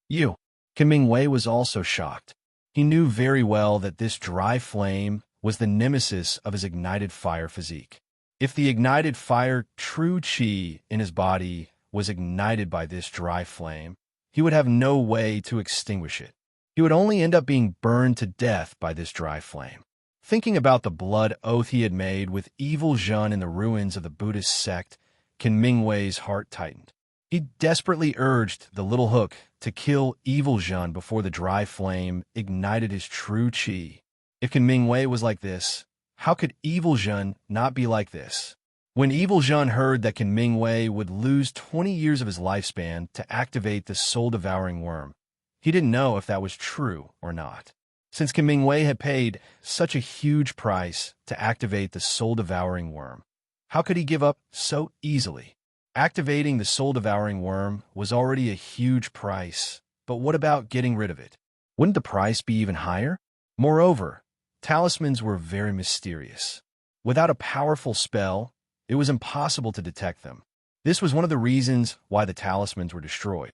Qin Mingwei was also shocked. He knew very well that this dry flame was the nemesis of his ignited fire physique. If the ignited fire true chi in his body was ignited by this dry flame, he would have no way to extinguish it. He would only end up being burned to death by this dry flame. Thinking about the blood oath he had made with Evil Zhen in the ruins of the Buddhist sect, Qin Mingwei's heart tightened. He desperately urged the little hook to kill Evil Zhen before the dry flame ignited his true chi. If Qin Mingwei was like this, how could Evil Zhen not be like this? When Evil Zhen heard that Qin Mingwei would lose 20 years of his lifespan to activate the soul-devouring worm, he didn't know if that was true or not. Since Qin Mingwei had paid such a huge price to activate the soul-devouring worm, how could he give up so easily? Activating the soul-devouring worm was already a huge price, but what about getting rid of it? Wouldn't the price be even higher? Moreover, talismans were very mysterious. Without a powerful spell, it was impossible to detect them. This was one of the reasons why the talismans were destroyed.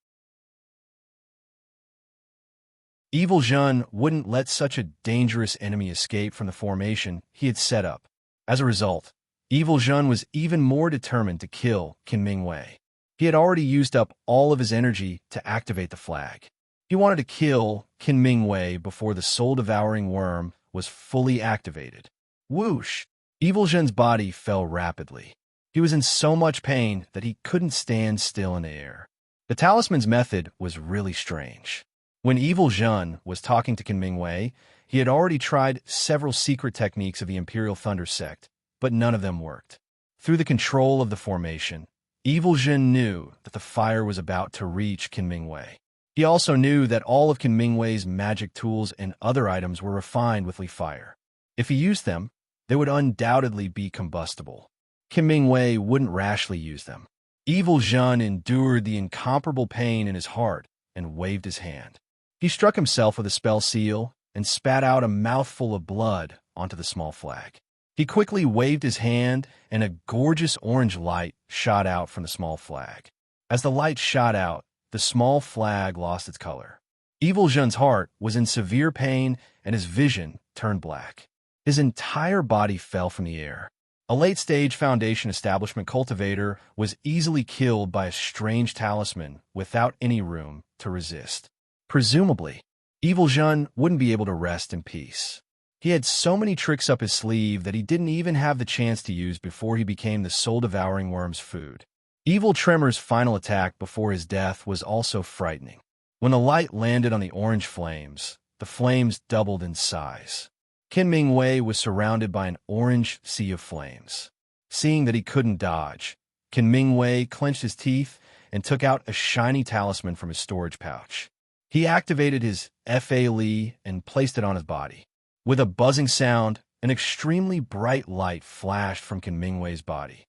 Evil Jun wouldn't let such a dangerous enemy escape from the formation he had set up. As a result, Evil Jun was even more determined to kill Qin Mingwei. He had already used up all of his energy to activate the flag. He wanted to kill Qin Mingwei before the soul-devouring worm was fully activated. Whoosh! Evil Jun's body fell rapidly. He was in so much pain that he couldn't stand still in the air. The talisman's method was really strange. When Evil Jun was talking to Qin Mingwei, he had already tried several secret techniques of the Imperial Thunder Sect, but none of them worked. Through the control of the formation, Evil Jun knew that the fire was about to reach Qin Mingwei. He also knew that all of Qin Mingwei's magic tools and other items were refined with Li fire. If he used them, they would undoubtedly be combustible. Qin Mingwei wouldn't rashly use them. Evil Jun endured the incomparable pain in his heart and waved his hand. He struck himself with a spell seal and spat out a mouthful of blood onto the small flag. He quickly waved his hand, and a gorgeous orange light shot out from the small flag. As the light shot out, the small flag lost its color. Evil Jun's heart was in severe pain, and his vision turned black. His entire body fell from the air. A late-stage Foundation establishment cultivator was easily killed by a strange talisman without any room to resist. Presumably, Evil Jun wouldn't be able to rest in peace. He had so many tricks up his sleeve that he didn't even have the chance to use before he became the soul-devouring worm's food. Evil Tremor's final attack before his death was also frightening. When the light landed on the orange flames, the flames doubled in size. Qin Mingwei was surrounded by an orange sea of flames. Seeing that he couldn't dodge, Qin Mingwei clenched his teeth and took out a shiny talisman from his storage pouch. He activated his Fa Li and placed it on his body. With a buzzing sound, an extremely bright light flashed from Qin Mingwei's body.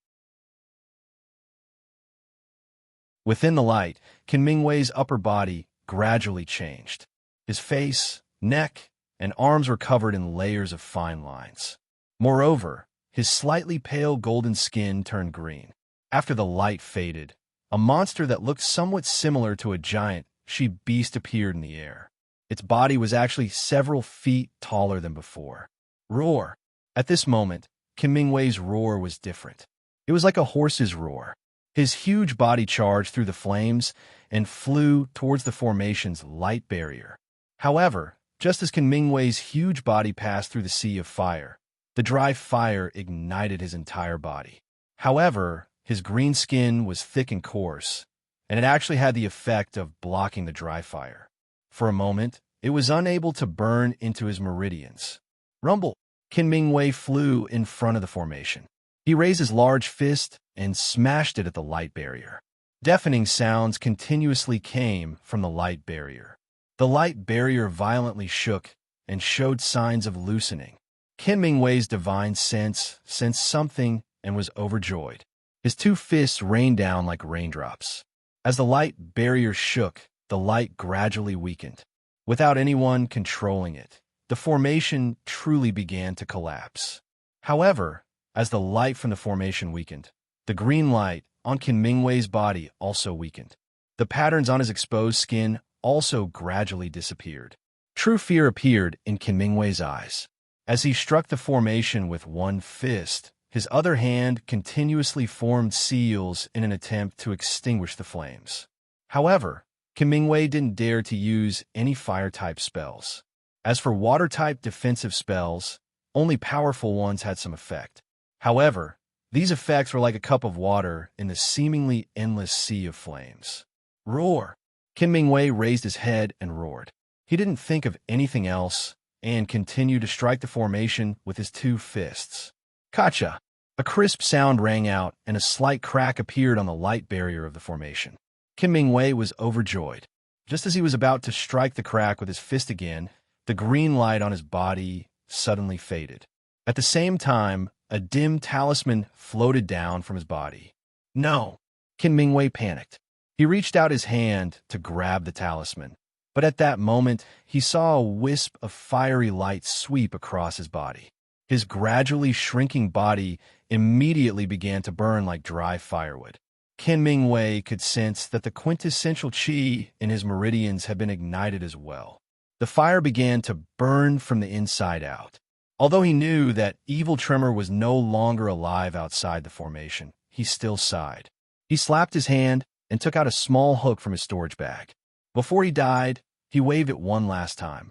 Within the light, Qin Mingwei's upper body gradually changed. His face, neck, and arms were covered in layers of fine lines. Moreover, his slightly pale golden skin turned green. After the light faded, a monster that looked somewhat similar to a giant she-beast appeared in the air. Its body was actually several feet taller than before. Roar! At this moment, Qin Mingwei's roar was different. It was like a horse's roar. His huge body charged through the flames and flew towards the formation's light barrier. However, just as Qin Mingwei's huge body passed through the sea of fire, the dry fire ignited his entire body. However, his green skin was thick and coarse, and it actually had the effect of blocking the dry fire. For a moment, it was unable to burn into his meridians. Rumble! Qin Mingwei flew in front of the formation. He raised his large fist and smashed it at the light barrier. Deafening sounds continuously came from the light barrier. The light barrier violently shook and showed signs of loosening. Qin Mingwei's divine sense sensed something and was overjoyed. His two fists rained down like raindrops. As the light barrier shook, the light gradually weakened. Without anyone controlling it, the formation truly began to collapse. However, as the light from the formation weakened, the green light on Qin Mingwei's body also weakened. The patterns on his exposed skin also gradually disappeared. True fear appeared in Qin Mingwei's eyes. As he struck the formation with one fist, his other hand continuously formed seals in an attempt to extinguish the flames. However, Qin Mingwei didn't dare to use any fire-type spells. As for water-type defensive spells, only powerful ones had some effect. However, these effects were like a cup of water in the seemingly endless sea of flames. Roar! Qin Mingwei raised his head and roared. He didn't think of anything else and continued to strike the formation with his two fists. Kacha! A crisp sound rang out and a slight crack appeared on the light barrier of the formation. Qin Mingwei was overjoyed. Just as he was about to strike the crack with his fist again, the green light on his body suddenly faded. At the same time, a dim talisman floated down from his body. No! Qin Mingwei panicked. He reached out his hand to grab the talisman, but at that moment, he saw a wisp of fiery light sweep across his body. His gradually shrinking body immediately began to burn like dry firewood. Qin Mingwei could sense that the quintessential qi in his meridians had been ignited as well. The fire began to burn from the inside out. Although he knew that Evil Tremor was no longer alive outside the formation, he still sighed. He slapped his hand and took out a small hook from his storage bag. Before he died, he waved it one last time.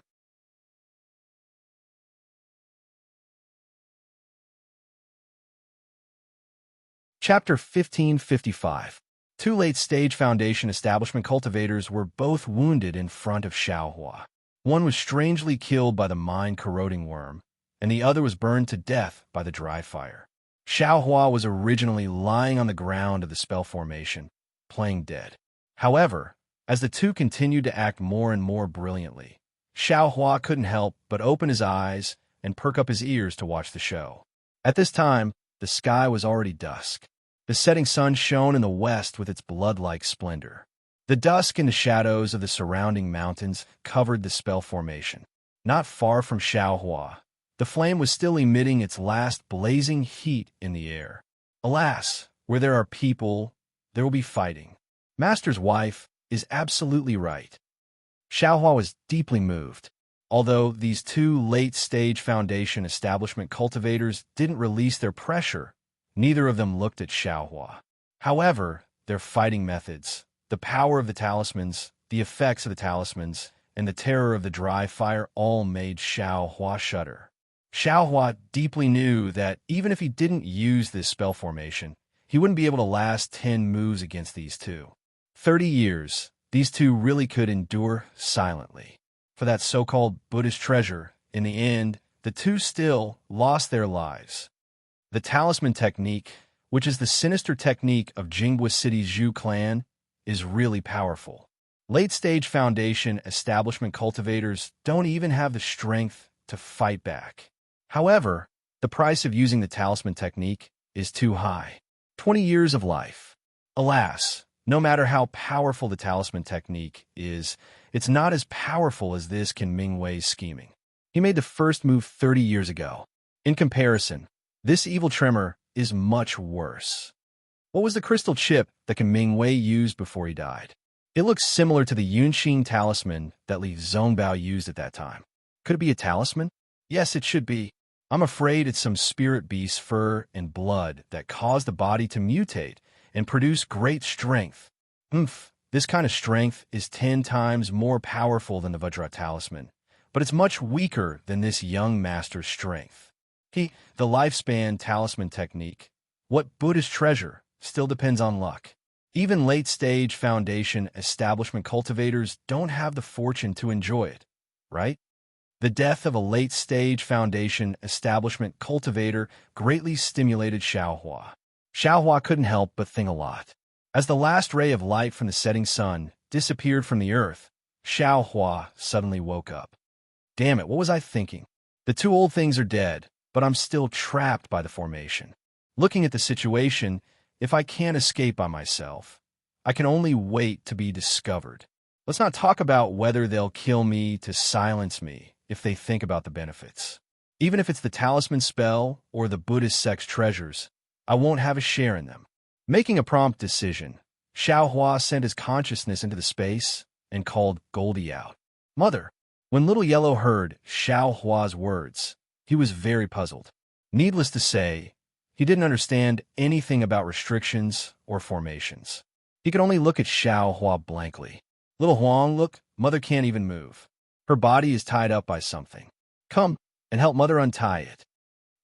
Chapter 1555. Two late-stage Foundation establishment cultivators were both wounded in front of Xiaohua. One was strangely killed by the mind-corroding worm, and the other was burned to death by the dry fire. Xiaohua was originally lying on the ground of the spell formation, playing dead. However, as the two continued to act more and more brilliantly, Xiaohua couldn't help but open his eyes and perk up his ears to watch the show. At this time, the sky was already dusk. The setting sun shone in the west with its blood-like splendor. The dusk and the shadows of the surrounding mountains covered the spell formation. Not far from Xiaohua, the flame was still emitting its last blazing heat in the air. Alas, where there are people, there will be fighting. Master's wife is absolutely right. Xiaohua was deeply moved. Although these two late-stage Foundation establishment cultivators didn't release their pressure, neither of them looked at Xiaohua. However, their fighting methods, the power of the talismans, the effects of the talismans, and the terror of the dry fire all made Xiaohua shudder. Xiaohua deeply knew that even if he didn't use this spell formation, he wouldn't be able to last 10 moves against these two. 30 years, these two really could endure silently. For that so-called Buddhist treasure, in the end, the two still lost their lives. The talisman technique, which is the sinister technique of Jinghua City's Zhu clan, is really powerful. Late-stage Foundation establishment cultivators don't even have the strength to fight back. However, the price of using the talisman technique is too high. 20 years of life. Alas, no matter how powerful the talisman technique is, it's not as powerful as this Qin Mingwei's scheming. He made the first move 30 years ago. In comparison, this Evil Tremor is much worse. What was the crystal chip that Qin Mingwei used before he died? It looks similar to the Yunqing talisman that Li Zongbao used at that time. Could it be a talisman? Yes, it should be. I'm afraid it's some spirit beast's fur and blood that caused the body to mutate and produce great strength. This kind of strength is 10 times more powerful than the Vajra talisman, but it's much weaker than this young master's strength. The lifespan talisman technique, what Buddhist treasure, still depends on luck. Even late-stage Foundation establishment cultivators don't have the fortune to enjoy it, right? The death of a late-stage Foundation establishment cultivator greatly stimulated Xiaohua. Xiaohua couldn't help but think a lot. As the last ray of light from the setting sun disappeared from the earth, Xiaohua suddenly woke up. Damn it, what was I thinking? The two old things are dead, but I'm still trapped by the formation. Looking at the situation, if I can't escape by myself, I can only wait to be discovered. Let's not talk about whether they'll kill me to silence me if they think about the benefits. Even if it's the talisman spell or the Buddhist sex treasures, I won't have a share in them. Making a prompt decision, Xiaohua sent his consciousness into the space and called Goldie out. Mother. When Little Yellow heard Xiaohua's words, he was very puzzled. Needless to say, he didn't understand anything about restrictions or formations. He could only look at Xiaohua blankly. Little Huang, look, Mother can't even move. Her body is tied up by something. Come and help Mother untie it.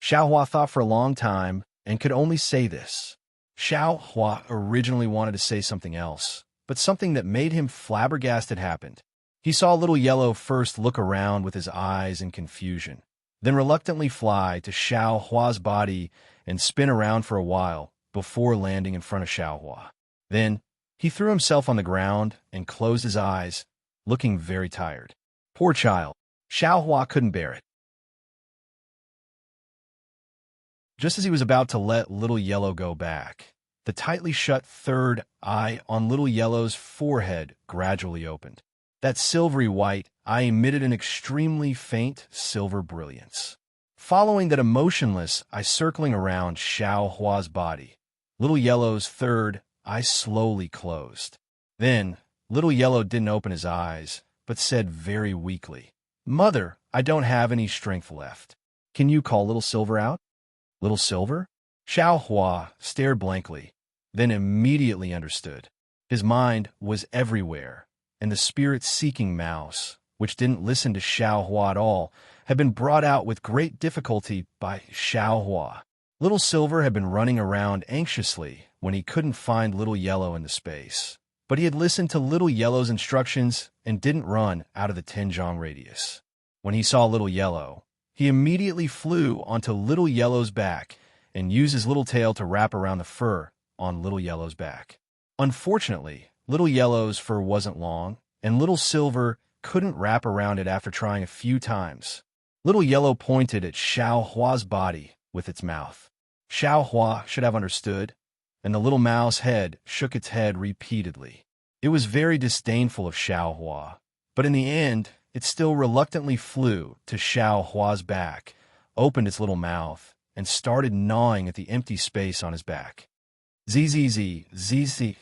Xiaohua thought for a long time and could only say this. Xiaohua originally wanted to say something else, but something that made him flabbergasted happened. He saw Little Yellow first look around with his eyes in confusion, then reluctantly fly to Xiaohua's body and spin around for a while before landing in front of Xiaohua. Then, he threw himself on the ground and closed his eyes, looking very tired. Poor child. Xiaohua couldn't bear it. Just as he was about to let Little Yellow go back, the tightly shut third eye on Little Yellow's forehead gradually opened. That silvery white eye emitted an extremely faint silver brilliance. Following that emotionless eye circling around Xiaohua's body, Little Yellow's third eye slowly closed. Then, Little Yellow didn't open his eyes, but said very weakly, "Mother, I don't have any strength left. Can you call Little Silver out?" Little Silver? Xiao Hua stared blankly, then immediately understood. His mind was everywhere, and the spirit-seeking mouse, which didn't listen to Xiao Hua at all, had been brought out with great difficulty by Xiao Hua. Little Silver had been running around anxiously when he couldn't find Little Yellow in the space. But he had listened to Little Yellow's instructions and didn't run out of the 10-jong radius. When he saw Little Yellow, he immediately flew onto Little Yellow's back and used his little tail to wrap around the fur on Little Yellow's back. Unfortunately, Little Yellow's fur wasn't long, and Little Silver couldn't wrap around it after trying a few times. Little Yellow pointed at Xiao Hua's body with its mouth. Xiao Hua should have understood, and the little mouse head shook its head repeatedly. It was very disdainful of Xiao Hua, but in the end, it still reluctantly flew to Xiao Hua's back, opened its little mouth, and started gnawing at the empty space on his back. Zzz, zzz,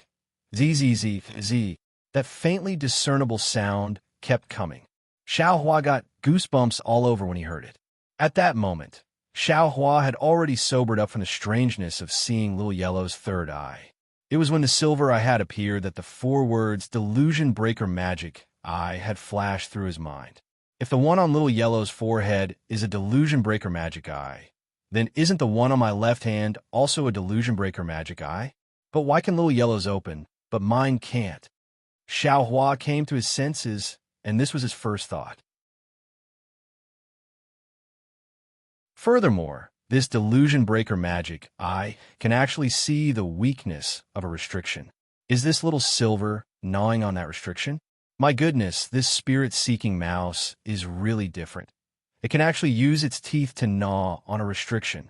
zzz. That faintly discernible sound kept coming. Xiao Hua got goosebumps all over when he heard it. At that moment, Xiao Hua had already sobered up from the strangeness of seeing Little Yellow's third eye. It was when the silver eye had appeared that the 4 words "Delusion Breaker Magic Eye" had flashed through his mind. If the one on Little Yellow's forehead is a Delusion Breaker Magic Eye, then isn't the one on my left hand also a Delusion Breaker Magic Eye? But why can Little Yellow's open, but mine can't? Xiao Hua came to his senses, and this was his first thought. Furthermore, this Delusion Breaker Magic Eye can actually see the weakness of a restriction. Is this Little Silver gnawing on that restriction? My goodness, this spirit-seeking mouse is really different. It can actually use its teeth to gnaw on a restriction.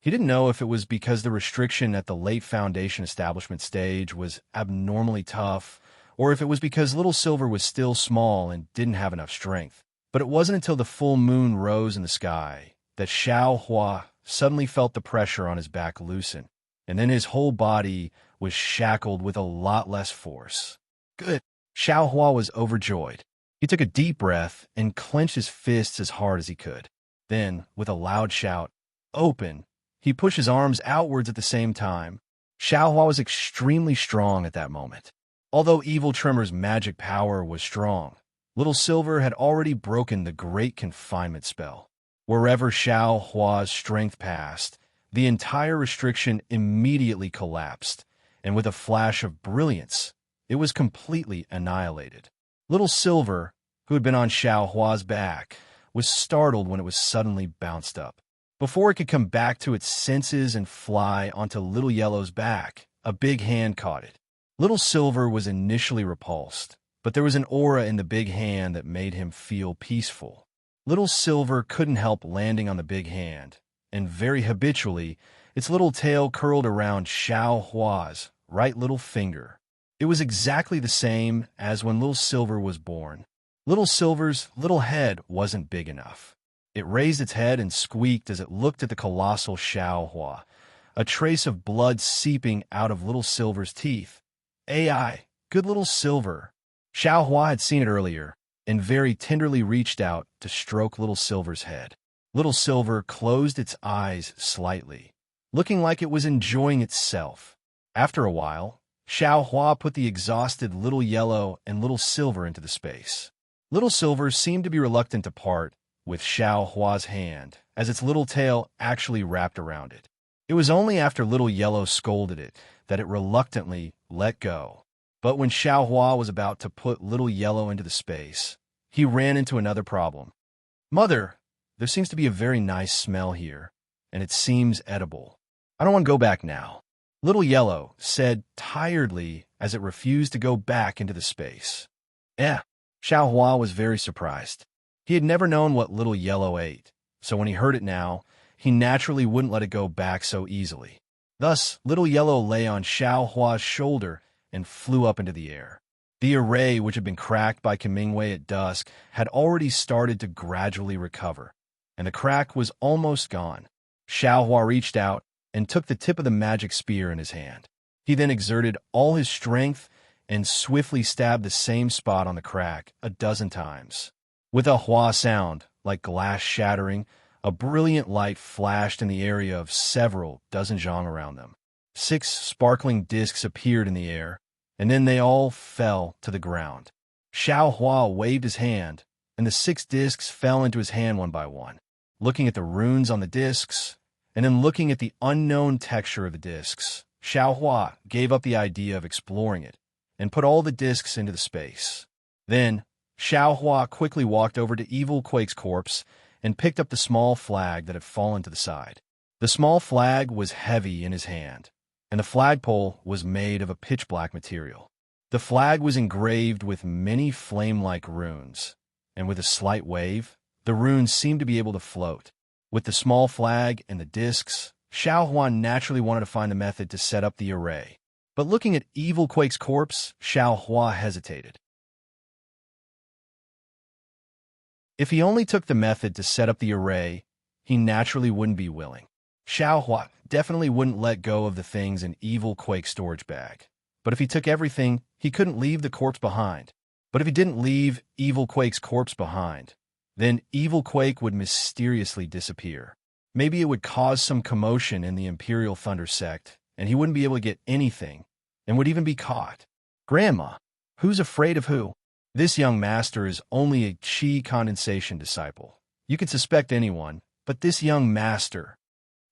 He didn't know if it was because the restriction at the late Foundation establishment stage was abnormally tough, or if it was because Little Silver was still small and didn't have enough strength. But it wasn't until the full moon rose in the sky that Xiao Hua suddenly felt the pressure on his back loosen, and then his whole body was shackled with a lot less force. Good. Xiao Hua was overjoyed. He took a deep breath and clenched his fists as hard as he could. Then, with a loud shout, "Open!" he pushed his arms outwards at the same time. Xiao Hua was extremely strong at that moment. Although Evil Tremor's magic power was strong, Little Silver had already broken the Great Confinement spell. Wherever Xiao Hua's strength passed, the entire restriction immediately collapsed, and with a flash of brilliance, it was completely annihilated. Little Silver, who had been on Xiao Hua's back, was startled when it was suddenly bounced up. Before it could come back to its senses and fly onto Little Yellow's back, a big hand caught it. Little Silver was initially repulsed, but there was an aura in the big hand that made him feel peaceful. Little Silver couldn't help landing on the big hand, and very habitually, its little tail curled around Xiao Hua's right little finger. It was exactly the same as when Little Silver was born. Little Silver's little head wasn't big enough. It raised its head and squeaked as it looked at the colossal Xiao Hua, a trace of blood seeping out of Little Silver's teeth. "AI, good Little Silver." Xiao Hua had seen it earlier, and very tenderly reached out to stroke Little Silver's head. Little Silver closed its eyes slightly, looking like it was enjoying itself. After a while, Xiao Hua put the exhausted Little Yellow and Little Silver into the space. Little Silver seemed to be reluctant to part with Xiao Hua's hand, as its little tail actually wrapped around it. It was only after Little Yellow scolded it that it reluctantly let go. But when Xiao Hua was about to put Little Yellow into the space, he ran into another problem. "Mother, there seems to be a very nice smell here, and it seems edible. I don't want to go back now," Little Yellow said tiredly as it refused to go back into the space. Xiao Hua was very surprised. He had never known what Little Yellow ate, so when he heard it now, he naturally wouldn't let it go back so easily. Thus, Little Yellow lay on Xiao Hua's shoulder and flew up into the air. The array, which had been cracked by Kamingwei at dusk, had already started to gradually recover, and the crack was almost gone. Xiao Hua reached out and took the tip of the magic spear in his hand. He then exerted all his strength and swiftly stabbed the same spot on the crack a dozen times. With a hua sound, like glass shattering, a brilliant light flashed in the area of several dozen zhang around them. 6 sparkling discs appeared in the air, and then they all fell to the ground. Xiao Hua waved his hand, and the 6 discs fell into his hand one by one. Looking at the runes on the discs, and then looking at the unknown texture of the discs, Xiao Hua gave up the idea of exploring it, and put all the discs into the space. Then, Xiao Hua quickly walked over to Evil Quake's corpse and picked up the small flag that had fallen to the side. The small flag was heavy in his hand, and the flagpole was made of a pitch-black material. The flag was engraved with many flame-like runes, and with a slight wave, the runes seemed to be able to float. With the small flag and the discs, Xiao Huan naturally wanted to find the method to set up the array. But looking at Evil Quake's corpse, Xiao Hua hesitated. If he only took the method to set up the array, he naturally wouldn't be willing. Xiao Hua definitely wouldn't let go of the things in Evil Quake's storage bag. But if he took everything, he couldn't leave the corpse behind. But if he didn't leave Evil Quake's corpse behind, then Evil Quake would mysteriously disappear. Maybe it would cause some commotion in the Imperial Thunder sect, and he wouldn't be able to get anything, and would even be caught. Grandma, who's afraid of who? This young master is only a Qi condensation disciple. You could suspect anyone, but this young master.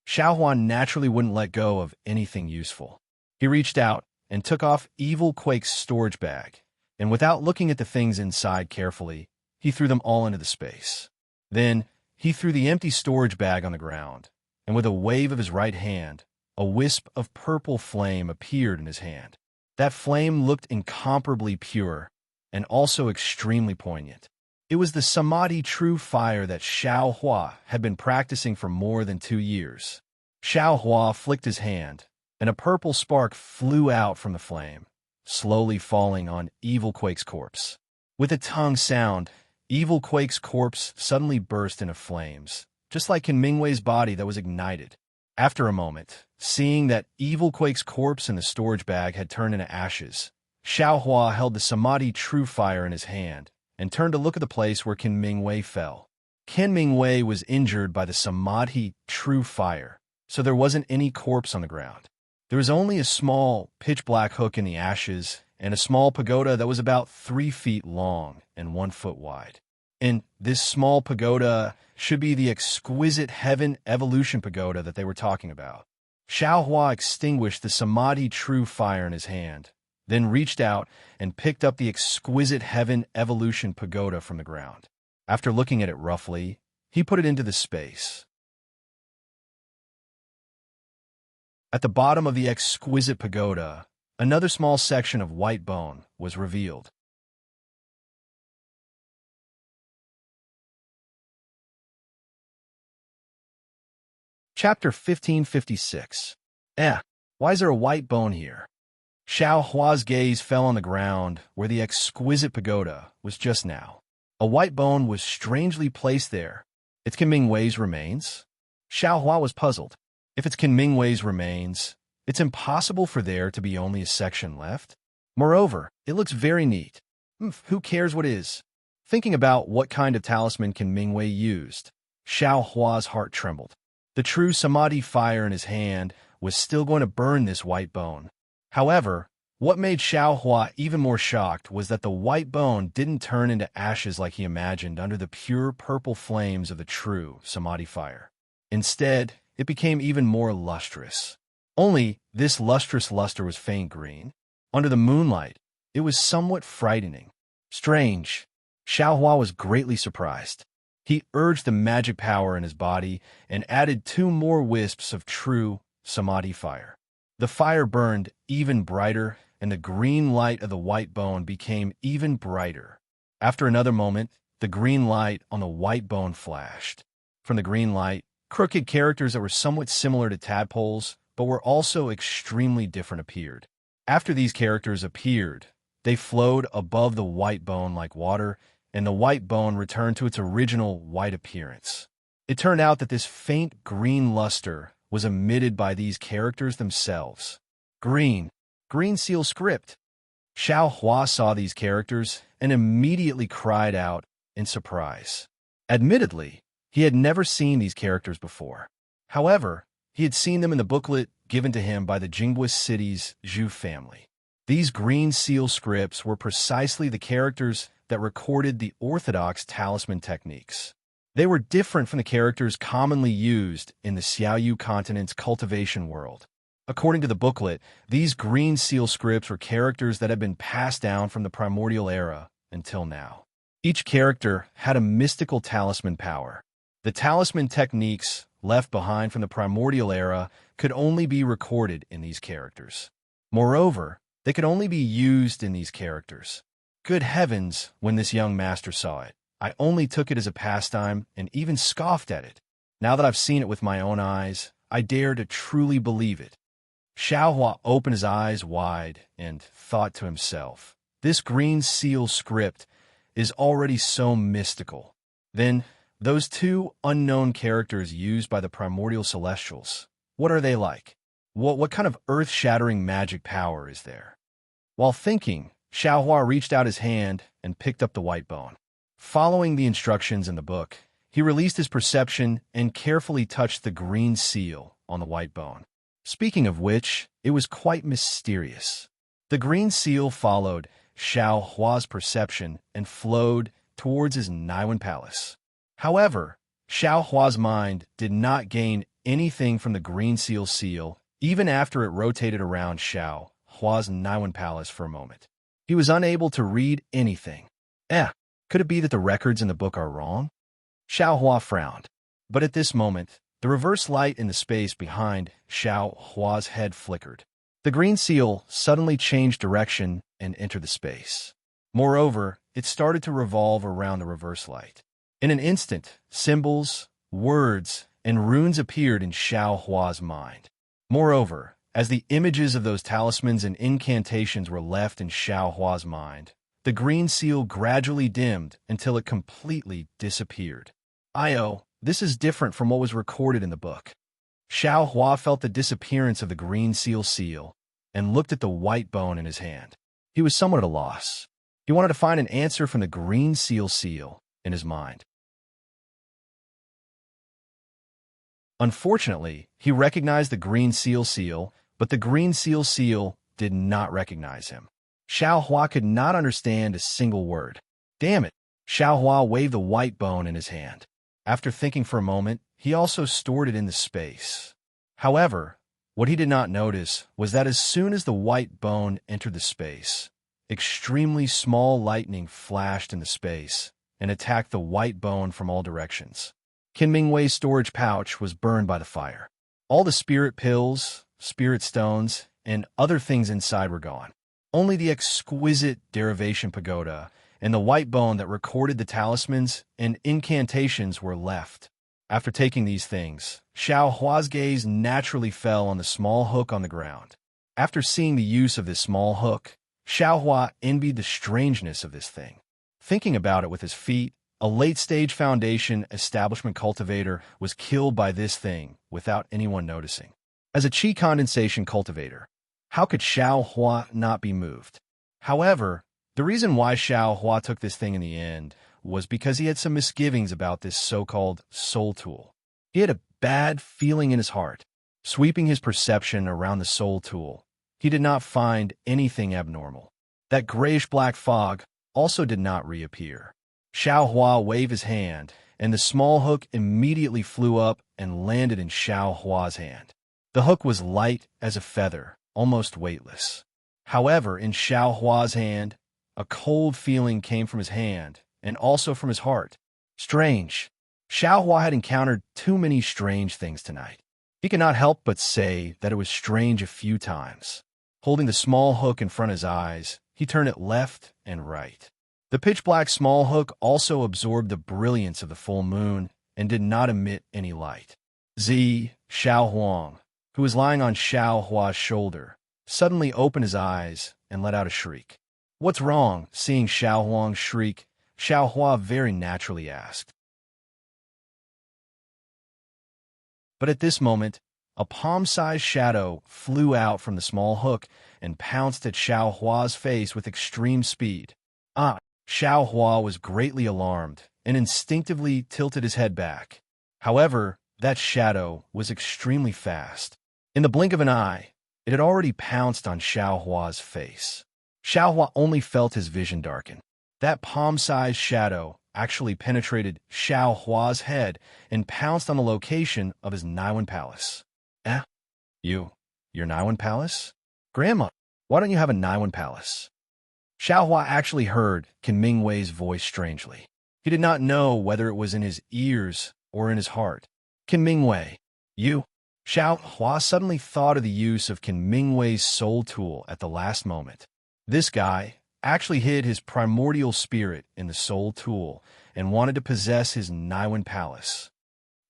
Xiao Huan naturally wouldn't let go of anything useful. He reached out and took off Evil Quake's storage bag, and without looking at the things inside carefully, he threw them all into the space. Then, he threw the empty storage bag on the ground, and with a wave of his right hand, a wisp of purple flame appeared in his hand. That flame looked incomparably pure, and also extremely poignant. It was the Samadhi true fire that Xiao Hua had been practicing for more than 2 years. Xiao Hua flicked his hand, and a purple spark flew out from the flame, slowly falling on Evil Quake's corpse. With a tongue sound, Evil Quake's corpse suddenly burst into flames, just like Qin Mingwei's body that was ignited. After a moment, seeing that Evil Quake's corpse in the storage bag had turned into ashes, Xiao Hua held the Samadhi true fire in his hand and turned to look at the place where Qin Mingwei fell. Qin Mingwei was injured by the Samadhi true fire, so there wasn't any corpse on the ground. There was only a small, pitch-black hook in the ashes and a small pagoda that was about 3 feet long and 1 foot wide. And this small pagoda should be the exquisite heaven evolution pagoda that they were talking about. Xiao Hua extinguished the Samadhi true fire in his hand, then reached out and picked up the exquisite heaven evolution pagoda from the ground. After looking at it roughly, he put it into the space. At the bottom of the exquisite pagoda, another small section of white bone was revealed. Chapter 1556. Why is there a white bone here? Xiao Hua's gaze fell on the ground where the exquisite pagoda was just now. A white bone was strangely placed there. It's Qin Mingwei's remains? Xiao Hua was puzzled. If it's Qin Mingwei's remains, it's impossible for there to be only a section left. Moreover, it looks very neat. Who cares what is? Thinking about what kind of talisman Qin Mingwei used, Xiao Hua's heart trembled. The true Samadhi fire in his hand was still going to burn this white bone. However, what made Xiao Hua even more shocked was that the white bone didn't turn into ashes like he imagined under the pure purple flames of the true Samadhi fire. Instead, it became even more lustrous. Only this lustrous luster was faint green. Under the moonlight, it was somewhat frightening. Strange. Xiao Hua was greatly surprised. He urged the magic power in his body and added 2 more wisps of true Samadhi fire. The fire burned even brighter, and the green light of the white bone became even brighter. After another moment, the green light on the white bone flashed. From the green light, crooked characters that were somewhat similar to tadpoles, but were also extremely different appeared. After these characters appeared, they flowed above the white bone like water, and the white bone returned to its original white appearance. It turned out that this faint green luster was emitted by these characters themselves. Green seal script. Xiao Hua saw these characters and immediately cried out in surprise. Admittedly, he had never seen these characters before. However, he had seen them in the booklet given to him by the Jingguo City's Zhu family. These green seal scripts were precisely the characters that recorded the orthodox talisman techniques. They were different from the characters commonly used in the Xiaoyu continent's cultivation world. According to the booklet, these green seal scripts were characters that had been passed down from the primordial era until now. Each character had a mystical talisman power. The talisman techniques left behind from the primordial era could only be recorded in these characters. Moreover, they could only be used in these characters. Good heavens, when this young master saw it, I only took it as a pastime and even scoffed at it. Now that I've seen it with my own eyes, I dare to truly believe it. Xiao Hua opened his eyes wide and thought to himself, this green seal script is already so mystical. Then, those two unknown characters used by the primordial celestials, what are they like? What kind of earth-shattering magic power is there? While thinking, Xiao Hua reached out his hand and picked up the white bone. Following the instructions in the book, he released his perception and carefully touched the green seal on the white bone. Speaking of which, it was quite mysterious. The green seal followed Xiao Hua's perception and flowed towards his Naiwan palace. However, Xiao Hua's mind did not gain anything from the green seal, even after it rotated around Xiao Hua's Naiwan palace for a moment. He was unable to read anything. Could it be that the records in the book are wrong? Xiao Hua frowned. But at this moment, the reverse light in the space behind Xiao Hua's head flickered. The green seal suddenly changed direction and entered the space. Moreover, it started to revolve around the reverse light. In an instant, symbols, words, and runes appeared in Xiao Hua's mind. Moreover, as the images of those talismans and incantations were left in Xiao Hua's mind, the green seal gradually dimmed until it completely disappeared. This is different from what was recorded in the book. Xiao Hua felt the disappearance of the green seal and looked at the white bone in his hand. He was somewhat at a loss. He wanted to find an answer from the green seal in his mind. Unfortunately, he recognized the green seal, but the green seal did not recognize him. Xiao Hua could not understand a single word. Damn it! Xiao Hua waved the white bone in his hand. After thinking for a moment, he also stored it in the space. However, what he did not notice was that as soon as the white bone entered the space, extremely small lightning flashed in the space and attacked the white bone from all directions. Qin Mingwei's storage pouch was burned by the fire. All the spirit pills, spirit stones, and other things inside were gone. Only the exquisite derivation pagoda and the white bone that recorded the talismans and incantations were left. After taking these things, Xiao Hua's gaze naturally fell on the small hook on the ground. After seeing the use of this small hook, Xiao Hua envied the strangeness of this thing. Thinking about it with his feet, a late-stage Foundation establishment cultivator was killed by this thing without anyone noticing. As a qi condensation cultivator, how could Xiao Hua not be moved? However, the reason why Xiao Hua took this thing in the end was because he had some misgivings about this so-called soul tool. He had a bad feeling in his heart. Sweeping his perception around the soul tool, he did not find anything abnormal. That grayish-black fog also did not reappear. Xiao Hua waved his hand, and the small hook immediately flew up and landed in Xiao Hua's hand. The hook was light as a feather, almost weightless. However, in Xiao Hua's hand, a cold feeling came from his hand, and also from his heart. Strange. Xiao Hua had encountered too many strange things tonight. He could not help but say that it was strange a few times. Holding the small hook in front of his eyes, he turned it left and right. The pitch-black small hook also absorbed the brilliance of the full moon and did not emit any light. Xiao Huang, who was lying on Xiao Hua's shoulder, suddenly opened his eyes and let out a shriek. "What's wrong?" Seeing Xiao Huang shriek, Xiao Hua very naturally asked. But at this moment, a palm-sized shadow flew out from the small hook and pounced at Xiao Hua's face with extreme speed. Xiao Hua was greatly alarmed and instinctively tilted his head back. However, that shadow was extremely fast. In the blink of an eye, it had already pounced on Xiao Hua's face. Xiao Hua only felt his vision darken. That palm-sized shadow actually penetrated Xiao Hua's head and pounced on the location of his Naiwan palace. Your Naiwan palace? Grandma, why don't you have a Naiwan palace? Xiao Hua actually heard Qin Mingwei's voice strangely. He did not know whether it was in his ears or in his heart. Qin Mingwei, you? Xiao Hua suddenly thought of the use of Qin Mingwei's soul tool at the last moment. This guy actually hid his primordial spirit in the soul tool and wanted to possess his Naiwan palace.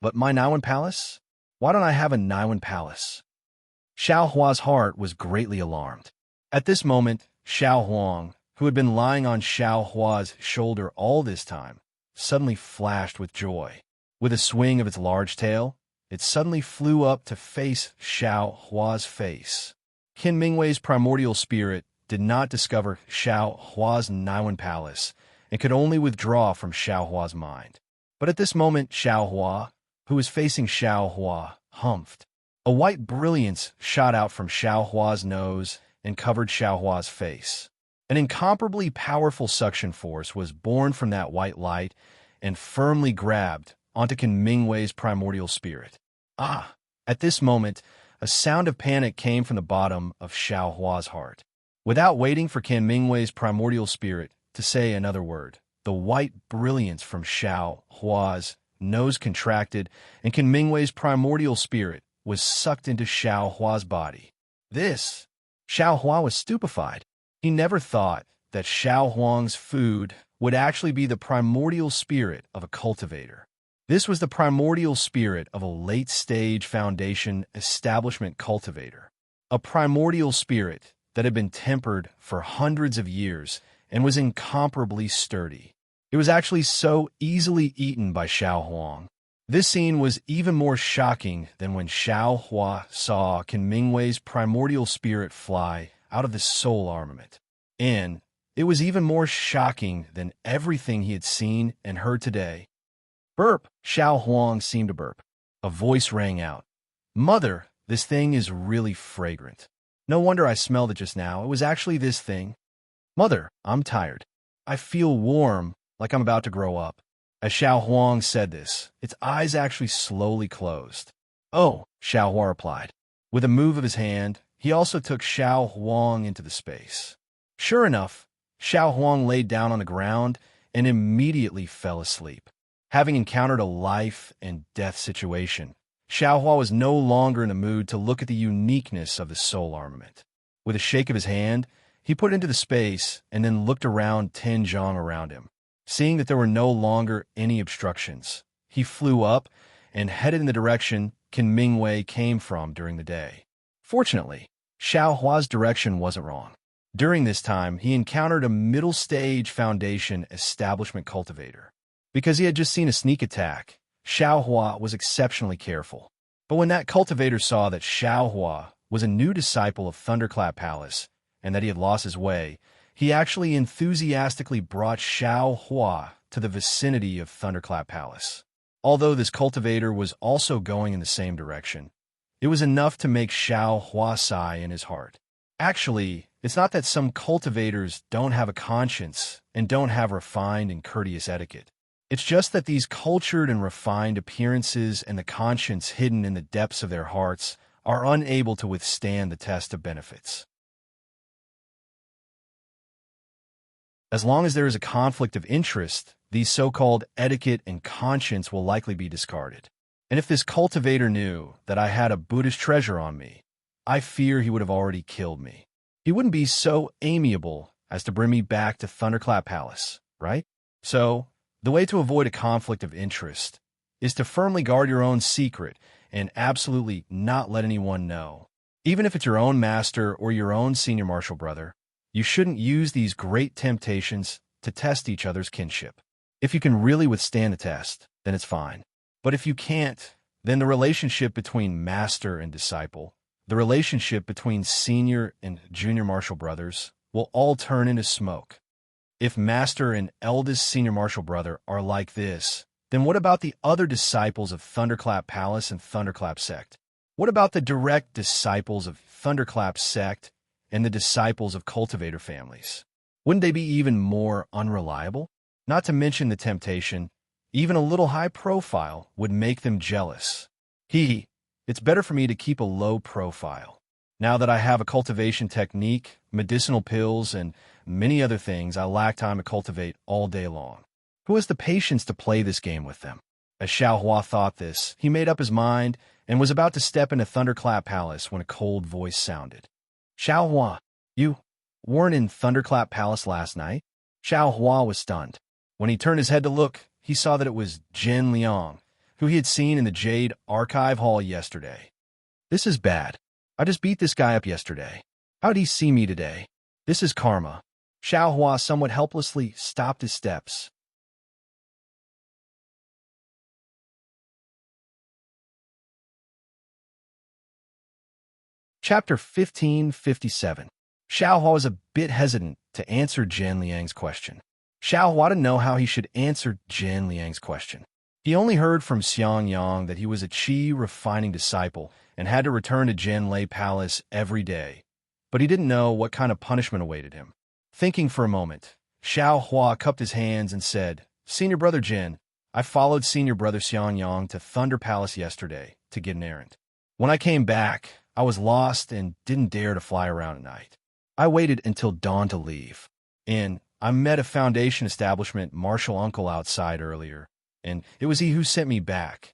But my Naiwan palace? Why don't I have a Naiwan palace? Xiao Hua's heart was greatly alarmed. At this moment, Xiao Huang, who had been lying on Xiao Hua's shoulder all this time, suddenly flashed with joy. With a swing of its large tail, it suddenly flew up to face Xiao Hua's face. Qin Mingwei's primordial spirit did not discover Xiao Hua's Naiwan palace and could only withdraw from Xiao Hua's mind. But at this moment, Xiao Hua, who was facing Xiao Hua, humphed. A white brilliance shot out from Xiao Hua's nose and covered Xiao Hua's face. An incomparably powerful suction force was born from that white light and firmly grabbed onto Qin Mingwei's primordial spirit. At this moment, a sound of panic came from the bottom of Xiao Hua's heart. Without waiting for Qin Mingwei's primordial spirit to say another word, the white brilliance from Xiao Hua's nose contracted, and Qin Mingwei's primordial spirit was sucked into Xiao Hua's body. Xiao Hua was stupefied. He never thought that Xiao Huang's food would actually be the primordial spirit of a cultivator. This was the primordial spirit of a late-stage foundation establishment cultivator, a primordial spirit that had been tempered for hundreds of years and was incomparably sturdy. It was actually so easily eaten by Xiao Huang. This scene was even more shocking than when Xiao Hua saw Qin Mingwei's primordial spirit fly out of the soul armament. And it was even more shocking than everything he had seen and heard today. Burp! Xiao Huang seemed to burp. A voice rang out. Mother, this thing is really fragrant. No wonder I smelled it just now. It was actually this thing. Mother, I'm tired. I feel warm, like I'm about to grow up. As Xiao Huang said this, its eyes actually slowly closed. Oh, Xiao Hua replied. With a move of his hand, he also took Xiao Huang into the space. Sure enough, Xiao Huang laid down on the ground and immediately fell asleep. Having encountered a life and death situation, Xiao Hua was no longer in the mood to look at the uniqueness of the soul armament. With a shake of his hand, he put it into the space and then looked around Tianzhong around him. Seeing that there were no longer any obstructions, he flew up and headed in the direction Qin Mingwei came from during the day. Fortunately, Xiao Hua's direction wasn't wrong. During this time, he encountered a middle-stage foundation establishment cultivator. Because he had just seen a sneak attack, Xiao Hua was exceptionally careful. But when that cultivator saw that Xiao Hua was a new disciple of Thunderclap Palace and that he had lost his way, he actually enthusiastically brought Xiao Hua to the vicinity of Thunderclap Palace. Although this cultivator was also going in the same direction, it was enough to make Xiao Hua sigh in his heart. Actually, it's not that some cultivators don't have a conscience and don't have refined and courteous etiquette. It's just that these cultured and refined appearances and the conscience hidden in the depths of their hearts are unable to withstand the test of benefits. As long as there is a conflict of interest, these so-called etiquette and conscience will likely be discarded. And if this cultivator knew that I had a Buddhist treasure on me, I fear he would have already killed me. He wouldn't be so amiable as to bring me back to Thunderclap Palace, right? So, the way to avoid a conflict of interest is to firmly guard your own secret and absolutely not let anyone know. Even if it's your own master or your own senior martial brother, you shouldn't use these great temptations to test each other's kinship. If you can really withstand the test, then it's fine. But if you can't, then the relationship between master and disciple, the relationship between senior and junior martial brothers, will all turn into smoke. If master and eldest senior martial brother are like this, then what about the other disciples of Thunderclap Palace and Thunderclap Sect? What about the direct disciples of Thunderclap Sect and the disciples of cultivator families? Wouldn't they be even more unreliable? Not to mention the temptation, even a little high profile would make them jealous. It's better for me to keep a low profile. Now that I have a cultivation technique, medicinal pills, and many other things, I lack time to cultivate all day long. Who has the patience to play this game with them? As Xiaohua thought this, he made up his mind and was about to step into Thunderclap Palace when a cold voice sounded. Xiaohua, you weren't in Thunderclap Palace last night? Xiaohua was stunned. When he turned his head to look, he saw that it was Jin Liang, who he had seen in the Jade Archive Hall yesterday. This is bad. I just beat this guy up yesterday. How'd he see me today? This is karma. Xiaohua somewhat helplessly stopped his steps. Chapter 1557. Xiaohua was a bit hesitant to answer Jin Liang's question. Xiaohua didn't know how he should answer Jin Liang's question. He only heard from Xiang Yang that he was a qi refining disciple and had to return to Jin Lei Palace every day, but he didn't know what kind of punishment awaited him. Thinking for a moment, Xiaohua cupped his hands and said, Senior Brother Jin, I followed Senior Brother Xiang Yang to Thunder Palace yesterday to get an errand. When I came back, I was lost and didn't dare to fly around at night. I waited until dawn to leave. And I met a Foundation establishment martial uncle outside earlier, and it was he who sent me back.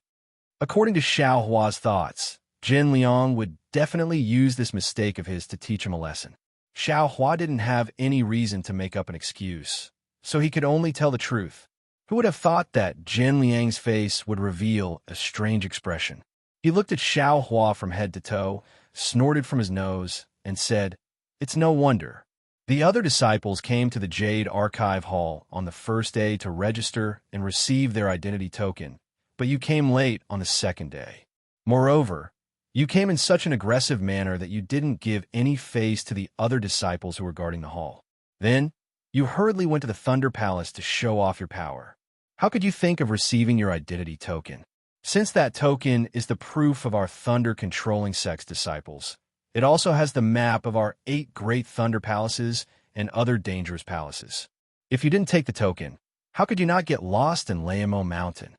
According to Xiaohua's thoughts, Jin Liang would definitely use this mistake of his to teach him a lesson. Xiaohua didn't have any reason to make up an excuse, so he could only tell the truth. Who would have thought that Jin Liang's face would reveal a strange expression? He looked at Xiaohua from head to toe, snorted from his nose, and said, It's no wonder. The other disciples came to the Jade Archive Hall on the first day to register and receive their identity token, but you came late on the second day. Moreover, you came in such an aggressive manner that you didn't give any face to the other disciples who were guarding the hall. Then, you hurriedly went to the Thunder Palace to show off your power. How could you think of receiving your identity token? Since that token is the proof of our Thunder-controlling sex disciples, it also has the map of our 8 great Thunder Palaces and other dangerous palaces. If you didn't take the token, how could you not get lost in Laimo Mountain?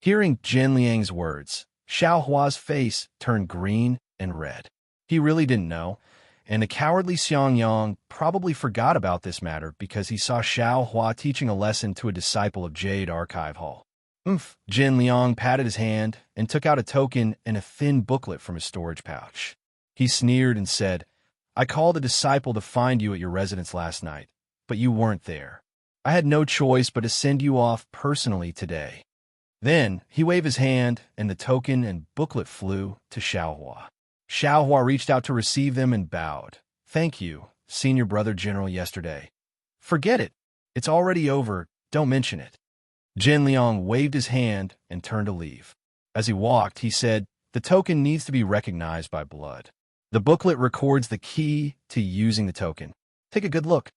Hearing Jin Liang's words, Xiaohua's face turned green and red. He really didn't know, and the cowardly Xiang Yang probably forgot about this matter because he saw Xiaohua teaching a lesson to a disciple of Jade Archive Hall. Jin Liang patted his hand and took out a token and a thin booklet from his storage pouch. He sneered and said, I called a disciple to find you at your residence last night, but you weren't there. I had no choice but to send you off personally today. Then he waved his hand, and the token and booklet flew to Xiaohua. Xiaohua reached out to receive them and bowed. Thank you, Senior Brother General yesterday. Forget it. It's already over. Don't mention it. Jin Liang waved his hand and turned to leave. As he walked, he said, the token needs to be recognized by blood. The booklet records the key to using the token. Take a good look.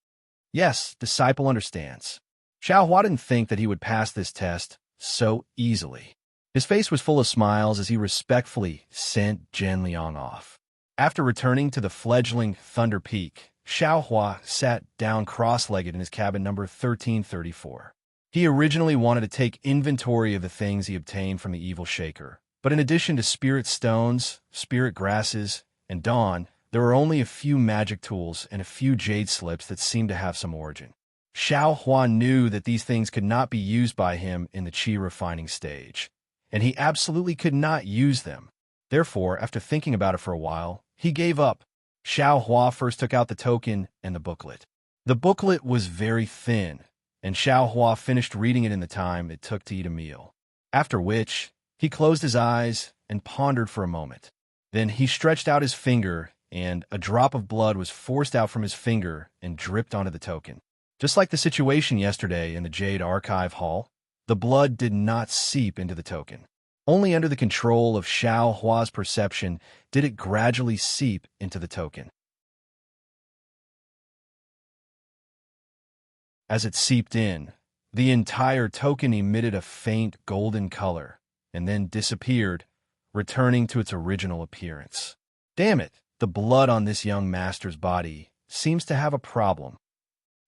Yes, disciple understands. Xiaohua didn't think that he would pass this test so easily. His face was full of smiles as he respectfully sent Jin Liang off. After returning to the fledgling Thunder Peak, Xiaohua sat down cross-legged in his cabin number 1334. He originally wanted to take inventory of the things he obtained from the Evil Shaker, but in addition to spirit stones, spirit grasses, and dawn, there were only a few magic tools and a few jade slips that seemed to have some origin. Xiaohua knew that these things could not be used by him in the qi refining stage, and he absolutely could not use them. Therefore, after thinking about it for a while, he gave up. Xiaohua first took out the token and the booklet. The booklet was very thin, and Xiaohua finished reading it in the time it took to eat a meal. After which, he closed his eyes and pondered for a moment. Then he stretched out his finger, and a drop of blood was forced out from his finger and dripped onto the token. Just like the situation yesterday in the Jade Archive Hall, the blood did not seep into the token. Only under the control of Xiao Hua's perception did it gradually seep into the token. As it seeped in, the entire token emitted a faint golden color and then disappeared, returning to its original appearance. Damn it, the blood on this young master's body seems to have a problem.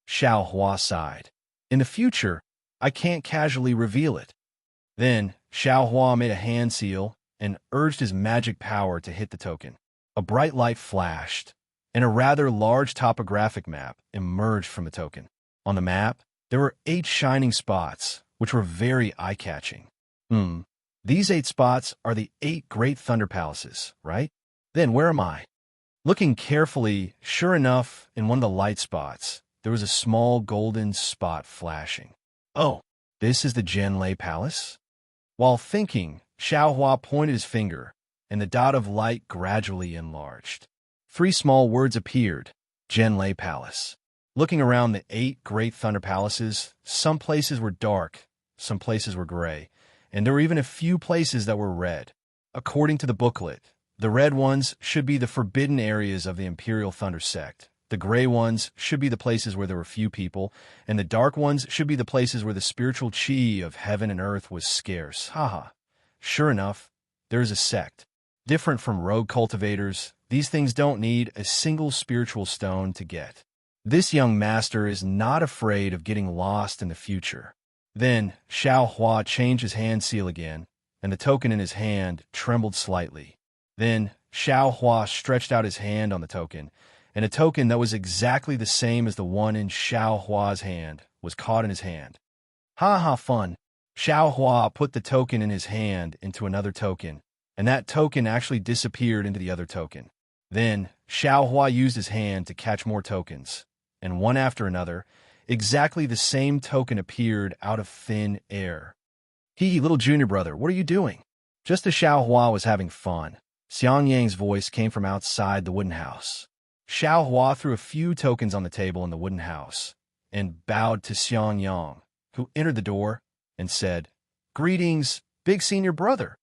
Xiao Hua sighed. In the future, I can't casually reveal it. Then, Xiao Hua made a hand seal and urged his magic power to hit the token. A bright light flashed, and a rather large topographic map emerged from the token. On the map, there were 8 shining spots, which were very eye-catching. These 8 spots are the 8 great thunder palaces, right? Then where am I? Looking carefully, sure enough, in one of the light spots, there was a small golden spot flashing. Oh, this is the Zhenlei Palace? While thinking, Xiao Hua pointed his finger, and the dot of light gradually enlarged. 3 small words appeared, Zhenlei Palace. Looking around the 8 great thunder palaces, some places were dark, some places were gray, and there were even a few places that were red. According to the booklet, the red ones should be the forbidden areas of the Imperial Thunder Sect. The gray ones should be the places where there were few people, and the dark ones should be the places where the spiritual chi of heaven and earth was scarce. Haha. Sure enough, there is a sect. Different from rogue cultivators, these things don't need a single spiritual stone to get. This young master is not afraid of getting lost in the future. Then, Xiao Hua changed his hand seal again, and the token in his hand trembled slightly. Then, Xiao Hua stretched out his hand on the token, and a token that was exactly the same as the one in Xiao Hua's hand was caught in his hand. Ha ha, fun. Xiao Hua put the token in his hand into another token, and that token actually disappeared into the other token. Then, Xiao Hua used his hand to catch more tokens, and one after another, exactly the same token appeared out of thin air. Hee, little junior brother, what are you doing? Just as Xiao Hua was having fun, Xiang Yang's voice came from outside the wooden house. Xiao Hua threw a few tokens on the table in the wooden house and bowed to Xiang Yang, who entered the door and said, "Greetings, big senior brother."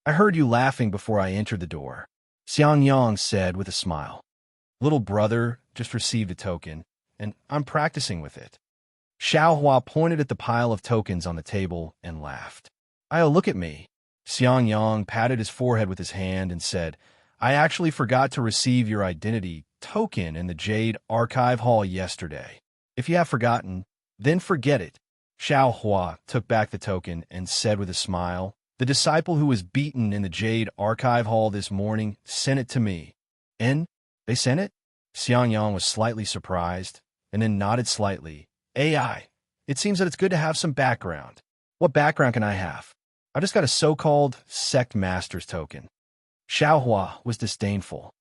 I heard you laughing before I entered the door, Xiang Yang said with a smile. Little brother just received a token, and I'm practicing with it. Xiao Hua pointed at the pile of tokens on the table and laughed. "Oh, look at me." Xiang Yang patted his forehead with his hand and said, "I actually forgot to receive your identity token in the Jade Archive Hall yesterday. If you have forgotten, then forget it." Xiao Hua took back the token and said with a smile, "The disciple who was beaten in the Jade Archive Hall this morning sent it to me." "And? They sent it?" Xiang Yang was slightly surprised, and then nodded slightly. "AI, it seems that it's good to have some background." "What background can I have? I just got a so-called sect master's token." Xiao Hua was disdainful.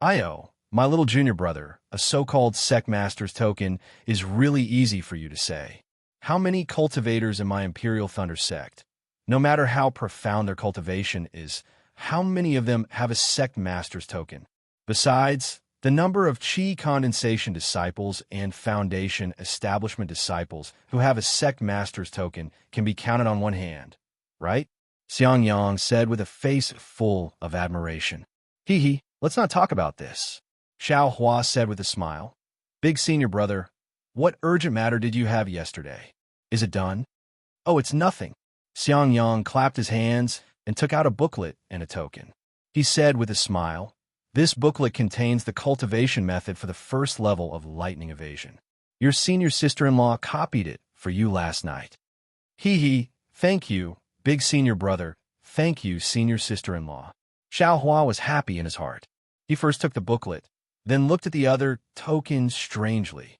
"Io, my little junior brother, a so-called sect master's token is really easy for you to say. How many cultivators in my Imperial Thunder sect, no matter how profound their cultivation is, how many of them have a sect master's token? Besides, the number of Qi condensation disciples and foundation establishment disciples who have a sect master's token can be counted on one hand, right?" Xiang Yang said with a face full of admiration. "Hee, let's not talk about this," Xiao Hua said with a smile. "Big senior brother, what urgent matter did you have yesterday? Is it done?" "Oh, it's nothing." Xiang Yang clapped his hands and took out a booklet and a token. He said with a smile, "This booklet contains the cultivation method for the first level of lightning evasion. Your senior sister-in-law copied it for you last night." Hee, thank you, big senior brother. Thank you, senior sister-in-law." Xiao Hua was happy in his heart. He first took the booklet, then looked at the other token strangely.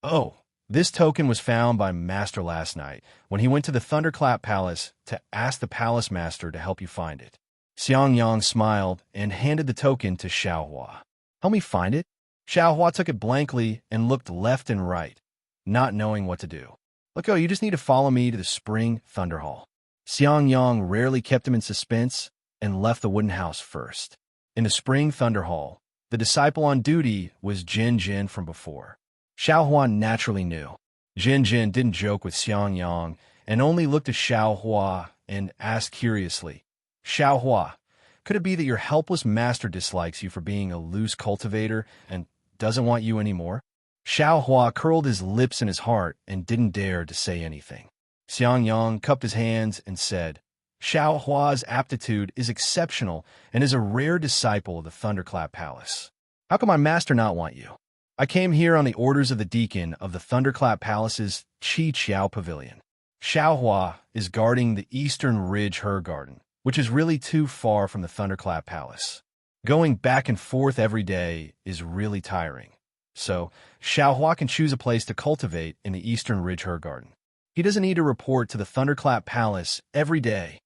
"Oh, this token was found by Master last night when he went to the Thunderclap Palace to ask the Palace Master to help you find it." Xiang Yang smiled and handed the token to Xiao Hua. "Help me find it?" Xiao Hua took it blankly and looked left and right, not knowing what to do. "Look, you just need to follow me to the Spring Thunder Hall." Xiang Yang rarely kept him in suspense and left the wooden house first. In the Spring Thunder Hall, the disciple on duty was Jin Jin from before. Xiao Hua naturally knew. Jin Jin didn't joke with Xiang Yang and only looked at Xiao Hua and asked curiously, Xiao Hua, could it be that your helpless master dislikes you for being a loose cultivator and doesn't want you anymore? Xiao Hua curled his lips in his heart and didn't dare to say anything. Xiang Yang cupped his hands and said, Xiao Hua's aptitude is exceptional and is a rare disciple of the Thunderclap Palace. How can my master not want you? I came here on the orders of the deacon of the Thunderclap Palace's Qi Qiao Pavilion. Xiao Hua is guarding the Eastern Ridge Her Garden, which is really too far from the Thunderclap Palace. Going back and forth every day is really tiring. So, Xiao Hua can choose a place to cultivate in the Eastern Ridge Her Garden. He doesn't need to report to the Thunderclap Palace every day.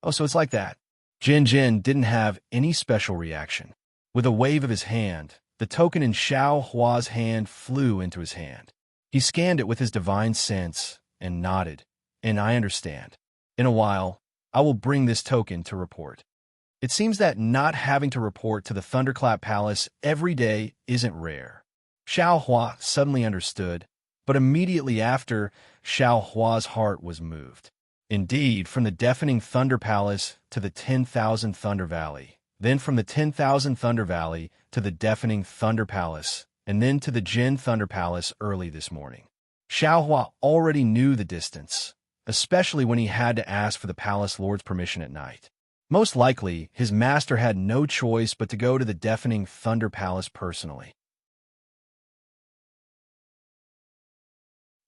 Oh, so it's like that. Jin Jin didn't have any special reaction. With a wave of his hand, the token in Xiao Hua's hand flew into his hand. He scanned it with his divine sense and nodded. And I understand. In a while, I will bring this token to report. It seems that not having to report to the Thunderclap Palace every day isn't rare. Xiao Hua suddenly understood, but immediately after, Xiao Hua's heart was moved. Indeed, from the deafening Thunder Palace to the 10,000 Thunder Valley, then from the 10,000 Thunder Valley to the deafening Thunder Palace, and then to the Jin Thunder Palace early this morning. Xiao Hua already knew the distance, especially when he had to ask for the Palace Lord's permission at night. Most likely, his master had no choice but to go to the deafening Thunder Palace personally.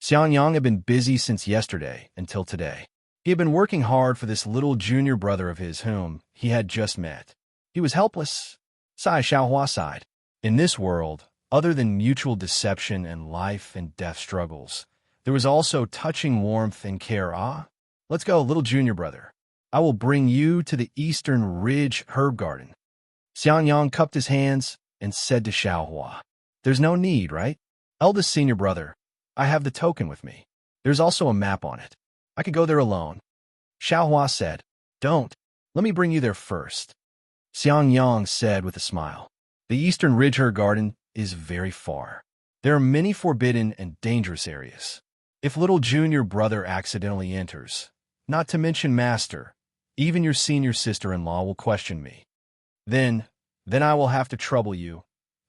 Xiang Yang had been busy since yesterday until today. He had been working hard for this little junior brother of his whom he had just met. He was helpless. Xiao Hua sighed. In this world, other than mutual deception and life and death struggles, there was also touching warmth and care. Let's go, little junior brother. I will bring you to the Eastern Ridge Herb Garden. Xiang Yang cupped his hands and said to Xiao Hua, There's no need, right? Eldest senior brother, I have the token with me. There's also a map on it. I could go there alone. Xiao Hua said, Don't. Let me bring you there first. Xiang Yang said with a smile, The Eastern Ridge Herb Garden is very far. There are many forbidden and dangerous areas. If little junior brother accidentally enters, not to mention master, even your senior sister-in-law will question me. Then I will have to trouble you,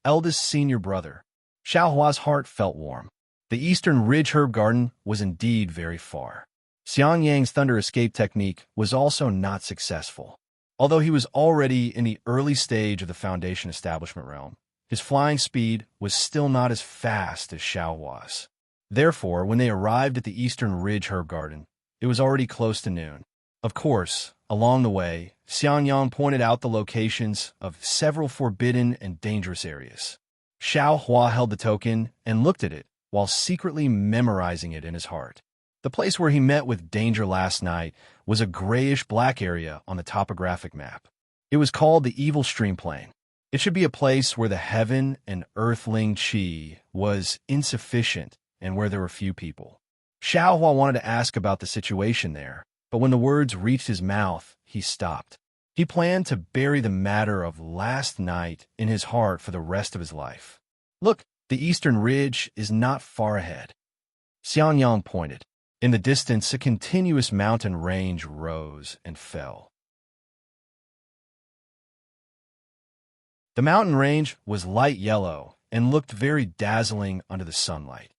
eldest senior brother. Xiao Hua's heart felt warm. The Eastern Ridge Herb Garden was indeed very far. Xiang Yang's thunder escape technique was also not successful. Although he was already in the early stage of the Foundation Establishment realm, his flying speed was still not as fast as Xiao Hua's. Therefore, when they arrived at the Eastern Ridge Herb Garden, it was already close to noon. Of course, along the way, Xiang Yang pointed out the locations of several forbidden and dangerous areas. Xiao Hua held the token and looked at it while secretly memorizing it in his heart. The place where he met with danger last night was a grayish-black area on the topographic map. It was called the Evil Stream Plain. It should be a place where the heaven and earthling qi was insufficient and where there were few people. Xiao Hua wanted to ask about the situation there, but when the words reached his mouth, he stopped. He planned to bury the matter of last night in his heart for the rest of his life. Look, the Eastern Ridge is not far ahead. Xiang Yang pointed. In the distance, a continuous mountain range rose and fell. The mountain range was light yellow and looked very dazzling under the sunlight.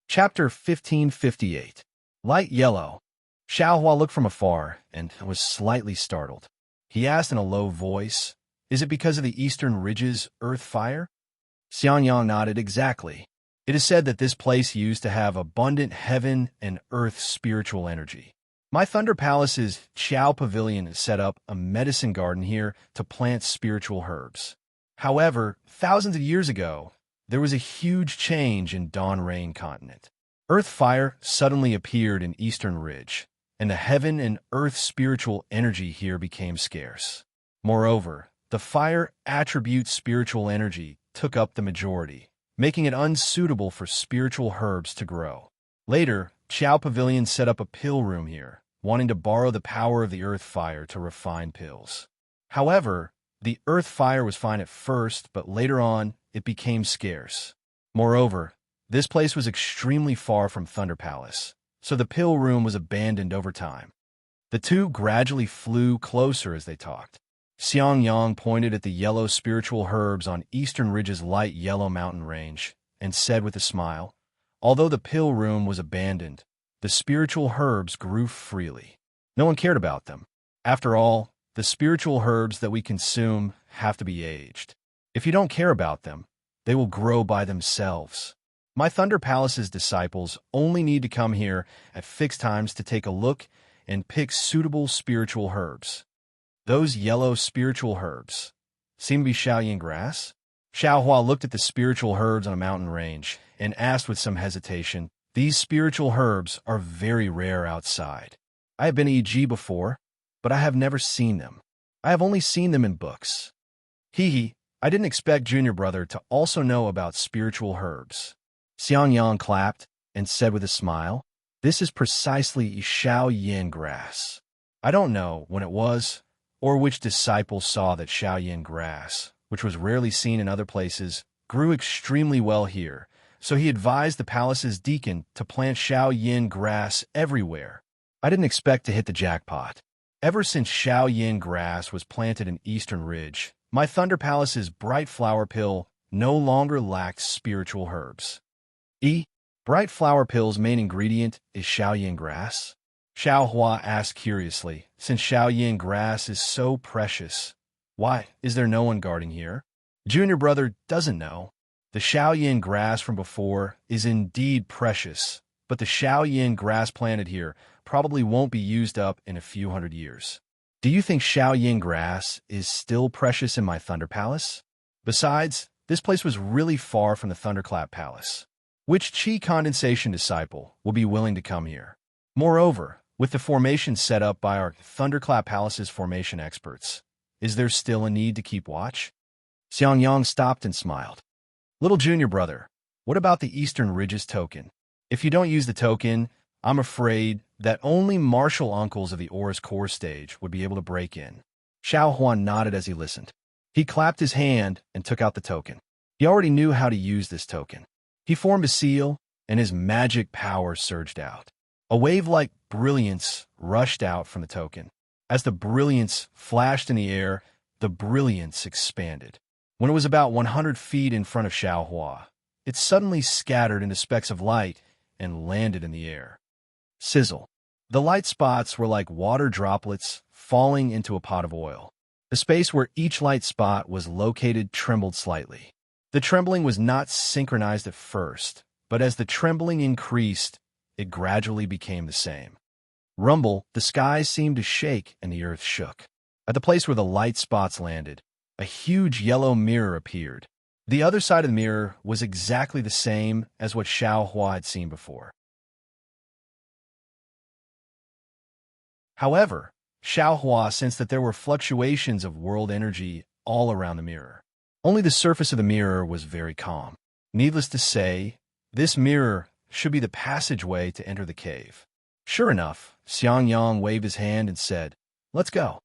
Chapter 1558. Light Yellow. Xiao Hua looked from afar and was slightly startled. He asked in a low voice, Is it because of the Eastern Ridge's earth fire? Xiang Yang nodded. Exactly. It is said that this place used to have abundant heaven and earth spiritual energy. My Thunder Palace's Qiao Pavilion has set up a medicine garden here to plant spiritual herbs. However, thousands of years ago, there was a huge change in Dawn Rain continent. Earth fire suddenly appeared in Eastern Ridge, and the heaven and earth spiritual energy here became scarce. Moreover, the fire attribute spiritual energy took up the majority, making it unsuitable for spiritual herbs to grow. Later, Qiao Pavilion set up a pill room here, wanting to borrow the power of the earth fire to refine pills. However, the earth fire was fine at first, but later on, it became scarce. Moreover, this place was extremely far from Thunder Palace, so the pill room was abandoned over time. The two gradually flew closer as they talked. Xiang Yang pointed at the yellow spiritual herbs on Eastern Ridge's light yellow mountain range and said with a smile, although the pill room was abandoned, the spiritual herbs grew freely. No one cared about them. After all, the spiritual herbs that we consume have to be aged. If you don't care about them, they will grow by themselves. My Thunder Palace's disciples only need to come here at fixed times to take a look and pick suitable spiritual herbs. Those yellow spiritual herbs seem to be Shaoyin grass. Xiaohua looked at the spiritual herbs on a mountain range and asked with some hesitation, "These spiritual herbs are very rare outside. I have been to EG before, but I have never seen them. I have only seen them in books." Hee, I didn't expect Junior Brother to also know about spiritual herbs. Xiang Yang clapped and said with a smile, "This is precisely Shaoyin grass. I don't know when it was or which disciple saw that Shaoyin grass, which was rarely seen in other places, grew extremely well here, so he advised the palace's deacon to plant Shaoyin grass everywhere. I didn't expect to hit the jackpot. Ever since Shaoyin grass was planted in Eastern Ridge, my Thunder Palace's bright flower pill no longer lacked spiritual herbs." Bright flower pill's main ingredient is Shaoyin grass? Xiaohua asked curiously, since Shaoyin grass is so precious. Why, is there no one guarding here? Junior Brother doesn't know. The Shaoyin grass from before is indeed precious, but the Shaoyin grass planted here probably won't be used up in a few hundred years. Do you think Shaoyin grass is still precious in my Thunder Palace? Besides, this place was really far from the Thunderclap Palace. Which Qi condensation disciple will be willing to come here? Moreover, with the formation set up by our Thunderclap Palace's formation experts, is there still a need to keep watch? Xiang Yang stopped and smiled. Little Junior Brother, what about the Eastern Ridges token? If you don't use the token, I'm afraid that only martial uncles of the Aura's core stage would be able to break in. Xiao Huan nodded as he listened. He clapped his hand and took out the token. He already knew how to use this token. He formed a seal, and his magic power surged out. A wave-like brilliance rushed out from the token. As the brilliance flashed in the air, the brilliance expanded. When it was about 100 feet in front of Xiaohua, it suddenly scattered into specks of light and landed in the air. Sizzle. The light spots were like water droplets falling into a pot of oil. The space where each light spot was located trembled slightly. The trembling was not synchronized at first, but as the trembling increased, it gradually became the same. Rumble, the skies seemed to shake and the earth shook. At the place where the light spots landed, a huge yellow mirror appeared. The other side of the mirror was exactly the same as what Xiaohua had seen before. However, Xiaohua sensed that there were fluctuations of world energy all around the mirror. Only the surface of the mirror was very calm. Needless to say, this mirror should be the passageway to enter the cave. Sure enough, Xiang Yang waved his hand and said, "Let's go."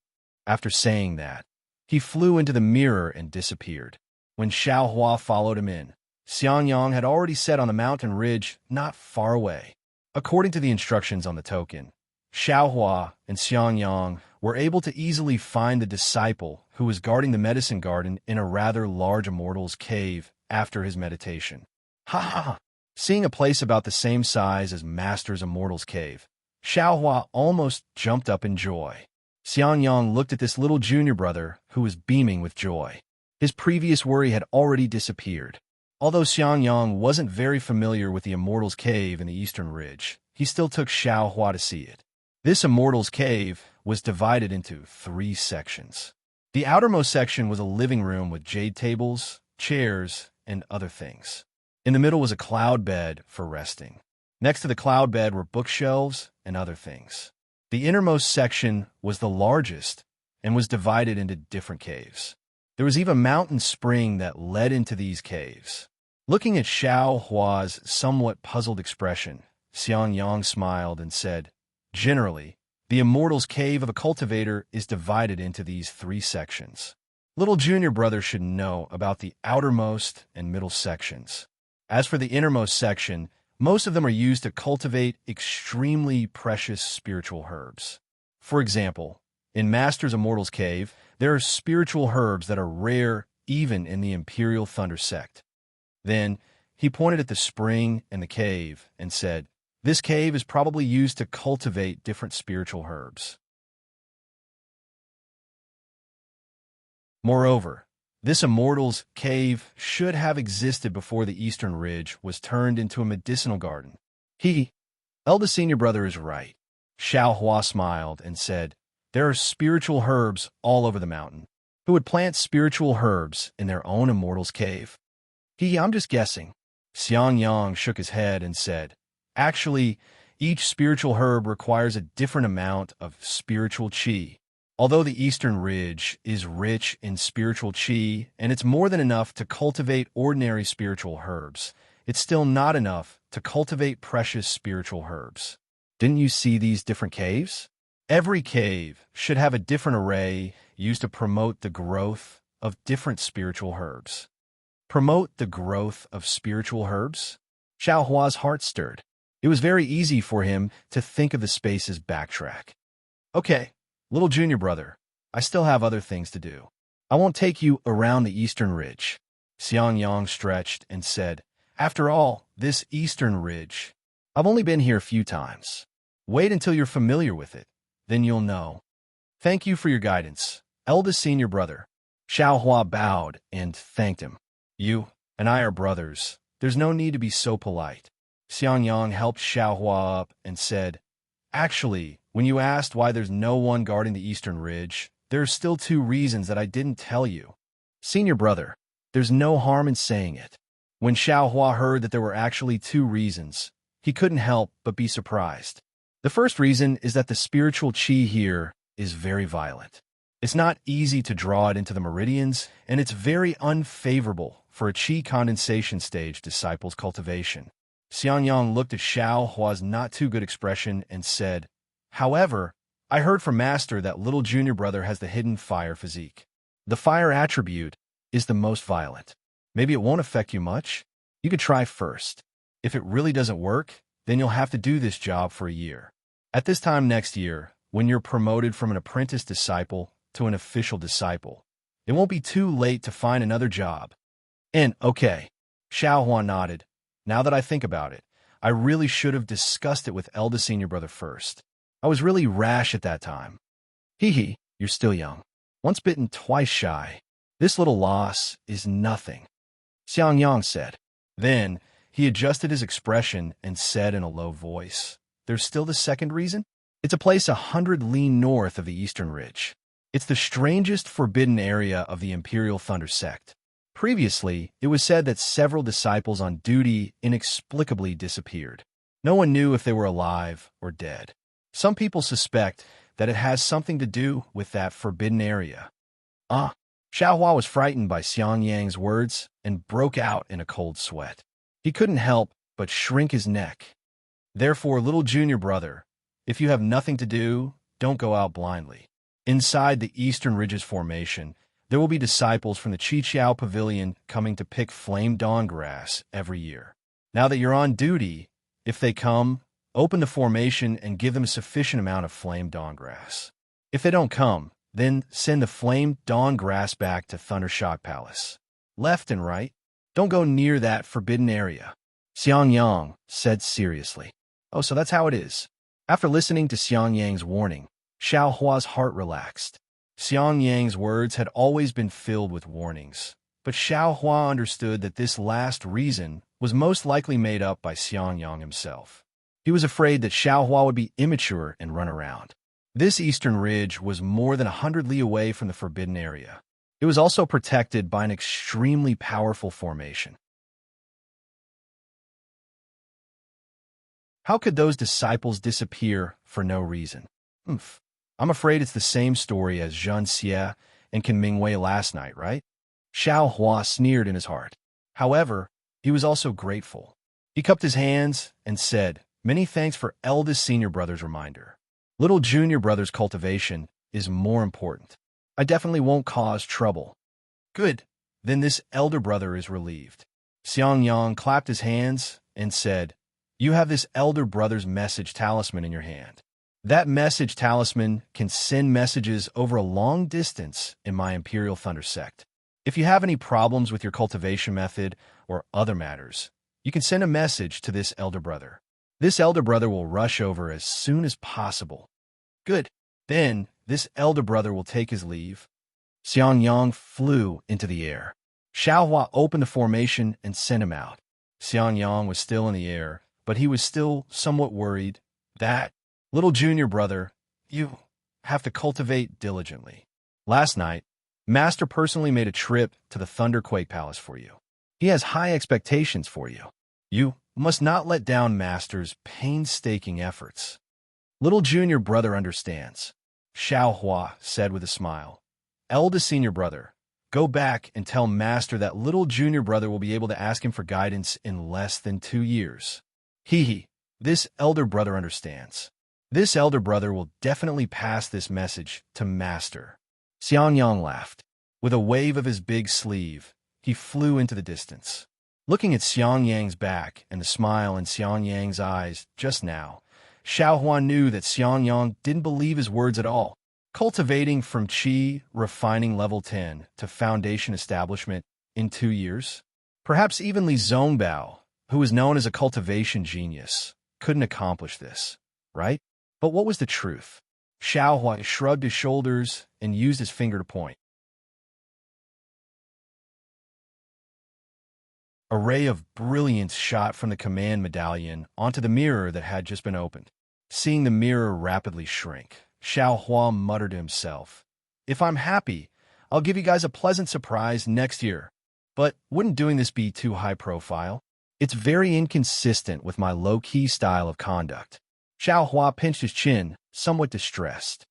After saying that, he flew into the mirror and disappeared. When Xiaohua followed him in, Xiang Yang had already set on the mountain ridge not far away. According to the instructions on the token, Xiaohua and Xiang Yang were able to easily find the disciple who was guarding the medicine garden in a rather large immortal's cave after his meditation. Ha ha! Seeing a place about the same size as Master's immortal's cave, Xiaohua almost jumped up in joy. Xiang Yang looked at this little junior brother who was beaming with joy. His previous worry had already disappeared. Although Xiang Yang wasn't very familiar with the immortal's cave in the Eastern Ridge, he still took Xiaohua to see it. This immortal's cave was divided into 3 sections. The outermost section was a living room with jade tables, chairs, and other things. In the middle was a cloud bed for resting. Next to the cloud bed were bookshelves and other things. The innermost section was the largest and was divided into different caves. There was even a mountain spring that led into these caves. Looking at Xiaohua's somewhat puzzled expression, Xiang Yang smiled and said, "Generally, The Immortal's Cave of a Cultivator is divided into these 3 sections. Little junior brother should know about the outermost and middle sections. As for the innermost section, most of them are used to cultivate extremely precious spiritual herbs. For example, in Master's Immortal's Cave, there are spiritual herbs that are rare even in the Imperial Thunder sect. Then, he pointed at the spring and the cave and said, "This cave is probably used to cultivate different spiritual herbs." Moreover, this Immortal's Cave should have existed before the Eastern Ridge was turned into a medicinal garden. Eldest senior brother is right. Xiao Hua smiled and said, "There are spiritual herbs all over the mountain. Who would plant spiritual herbs in their own Immortal's Cave?" I'm just guessing." Xiang Yang shook his head and said, "Actually, each spiritual herb requires a different amount of spiritual qi. Although the Eastern Ridge is rich in spiritual qi, and it's more than enough to cultivate ordinary spiritual herbs, it's still not enough to cultivate precious spiritual herbs. Didn't you see these different caves? Every cave should have a different array used to promote the growth of different spiritual herbs." Promote the growth of spiritual herbs? Xiao Hua's heart stirred. It was very easy for him to think of the space's backtrack. "Okay, little junior brother, I still have other things to do. I won't take you around the Eastern Ridge." Xiang Yang stretched and said, "After all, this Eastern Ridge, I've only been here a few times. Wait until you're familiar with it, then you'll know." "Thank you for your guidance, eldest senior brother." Xiao Hua bowed and thanked him. "You and I are brothers. There's no need to be so polite." Xiang Yang helped Xiao Hua up and said, "Actually, when you asked why there's no one guarding the Eastern Ridge, there are still 2 reasons that I didn't tell you." "Senior brother, there's no harm in saying it." When Xiao Hua heard that there were actually 2 reasons, he couldn't help but be surprised. The first reason is that the spiritual qi here is very violent. It's not easy to draw it into the meridians, and it's very unfavorable for a qi condensation stage disciple's cultivation. Xiang Yang looked at Xiao Hua's not-too-good expression and said, "However, I heard from Master that little junior brother has the hidden fire physique. The fire attribute is the most violent. Maybe it won't affect you much. You could try first. If it really doesn't work, then you'll have to do this job for a year. At this time next year, when you're promoted from an apprentice disciple to an official disciple, it won't be too late to find another job." "And, okay." Xiao Hua nodded. "Now that I think about it, I really should have discussed it with eldest senior brother first. I was really rash at that time." You're still young. Once bitten, twice shy. This little loss is nothing," Xiang Yang said. Then, he adjusted his expression and said in a low voice, "There's still the second reason? It's a place 100 li north of the Eastern Ridge. It's the strangest forbidden area of the Imperial Thunder sect. Previously, it was said that several disciples on duty inexplicably disappeared. No one knew if they were alive or dead. Some people suspect that it has something to do with that forbidden area." Xiao Hua was frightened by Xiang Yang's words and broke out in a cold sweat. He couldn't help but shrink his neck. "Therefore, little junior brother, if you have nothing to do, don't go out blindly. Inside the Eastern Ridges formation, there will be disciples from the Qiqiao Pavilion coming to pick flame dawn grass every year. Now that you're on duty, if they come, open the formation and give them a sufficient amount of flame dawn grass. If they don't come, then send the flame dawn grass back to Thundershock Palace. Left and right. Don't go near that forbidden area," Xiang Yang said seriously. "Oh, so that's how it is." After listening to Xiang Yang's warning, Xiao Hua's heart relaxed. Xiang Yang's words had always been filled with warnings, but Xiao Hua understood that this last reason was most likely made up by Xiang Yang himself. He was afraid that Xiao Hua would be immature and run around. This Eastern Ridge was more than 100 li away from the forbidden area. It was also protected by an extremely powerful formation. How could those disciples disappear for no reason? I'm afraid it's the same story as Zhen Xie and Qin Mingwei last night, right? Xiao Hua sneered in his heart. However, he was also grateful. He cupped his hands and said, "Many thanks for eldest senior brother's reminder. Little junior brother's cultivation is more important. I definitely won't cause trouble. Good. Then this elder brother is relieved. Xiang Yang clapped his hands and said, "You have this elder brother's message talisman in your hand. That message talisman can send messages over a long distance in my Imperial Thunder sect. If you have any problems with your cultivation method or other matters, you can send a message to this elder brother. This elder brother will rush over as soon as possible." Good. Then this elder brother will take his leave. Xiang Yang flew into the air. Xiaohua opened the formation and sent him out. Xiang Yang was still in the air, but he was still somewhat worried. That little junior brother, you have to cultivate diligently. Last night, Master personally made a trip to the Thunderquake Palace for you. He has high expectations for you. You must not let down Master's painstaking efforts. Little junior brother understands, Xiaohua said with a smile. Eldest senior brother, go back and tell Master that little junior brother will be able to ask him for guidance in less than 2 years. Hee. This elder brother understands. This elder brother will definitely pass this message to Master. Xiang Yang laughed. With a wave of his big sleeve, he flew into the distance. Looking at Xiang Yang's back and the smile in Xiang Yang's eyes just now, Xiaohua knew that Xiang Yang didn't believe his words at all. Cultivating from Qi refining level 10 to foundation establishment in 2 years? Perhaps even Li Zongbao, who was known as a cultivation genius, couldn't accomplish this, right? But what was the truth? Xiaohua shrugged his shoulders and used his finger to point. A ray of brilliance shot from the command medallion onto the mirror that had just been opened. Seeing the mirror rapidly shrink, Xiaohua muttered to himself, "If I'm happy, I'll give you guys a pleasant surprise next year. But wouldn't doing this be too high profile? It's very inconsistent with my low-key style of conduct." Xiaohua pinched his chin, somewhat distressed.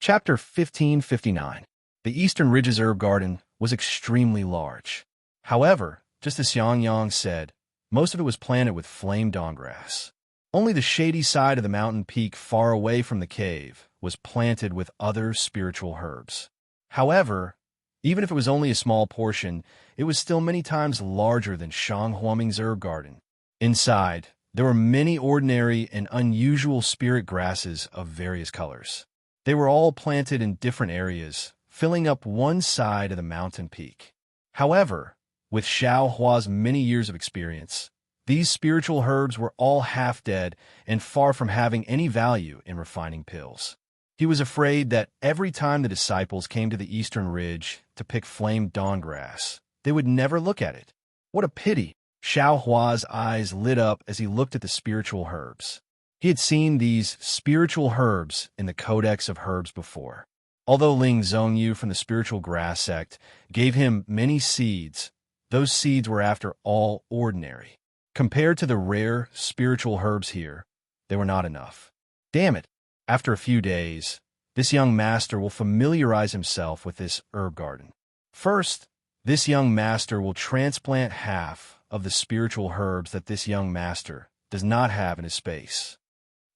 Chapter 1559. The Eastern Ridge's herb garden was extremely large. However, just as Xiang Yang said, most of it was planted with flame dawngrass. Only the shady side of the mountain peak far away from the cave was planted with other spiritual herbs. However, even if it was only a small portion, it was still many times larger than Shang Huaming's herb garden. Inside, there were many ordinary and unusual spirit grasses of various colors. They were all planted in different areas, filling up one side of the mountain peak. However, with Xiaohua's many years of experience, these spiritual herbs were all half dead and far from having any value in refining pills. He was afraid that every time the disciples came to the Eastern Ridge to pick flame dawngrass, they would never look at it. What a pity! Xiaohua's eyes lit up as he looked at the spiritual herbs. He had seen these spiritual herbs in the Codex of Herbs before. Although Ling Zhongyu from the spiritual grass sect gave him many seeds, those seeds were after all ordinary. Compared to the rare spiritual herbs here, they were not enough. Damn it! After a few days, this young master will familiarize himself with this herb garden. First, this young master will transplant half of the spiritual herbs that this young master does not have in his space.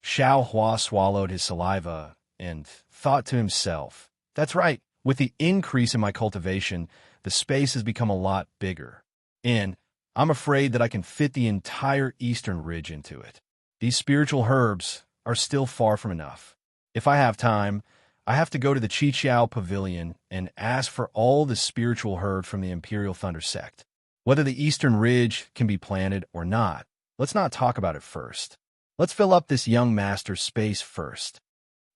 Xiaohua swallowed his saliva and thought to himself, "That's right, with the increase in my cultivation, the space has become a lot bigger. And I'm afraid that I can fit the entire Eastern Ridge into it. These spiritual herbs are still far from enough. If I have time, I have to go to the Qiqiao Pavilion and ask for all the spiritual herbs from the Imperial Thunder sect. Whether the Eastern Ridge can be planted or not, let's not talk about it first. Let's fill up this young master's space first."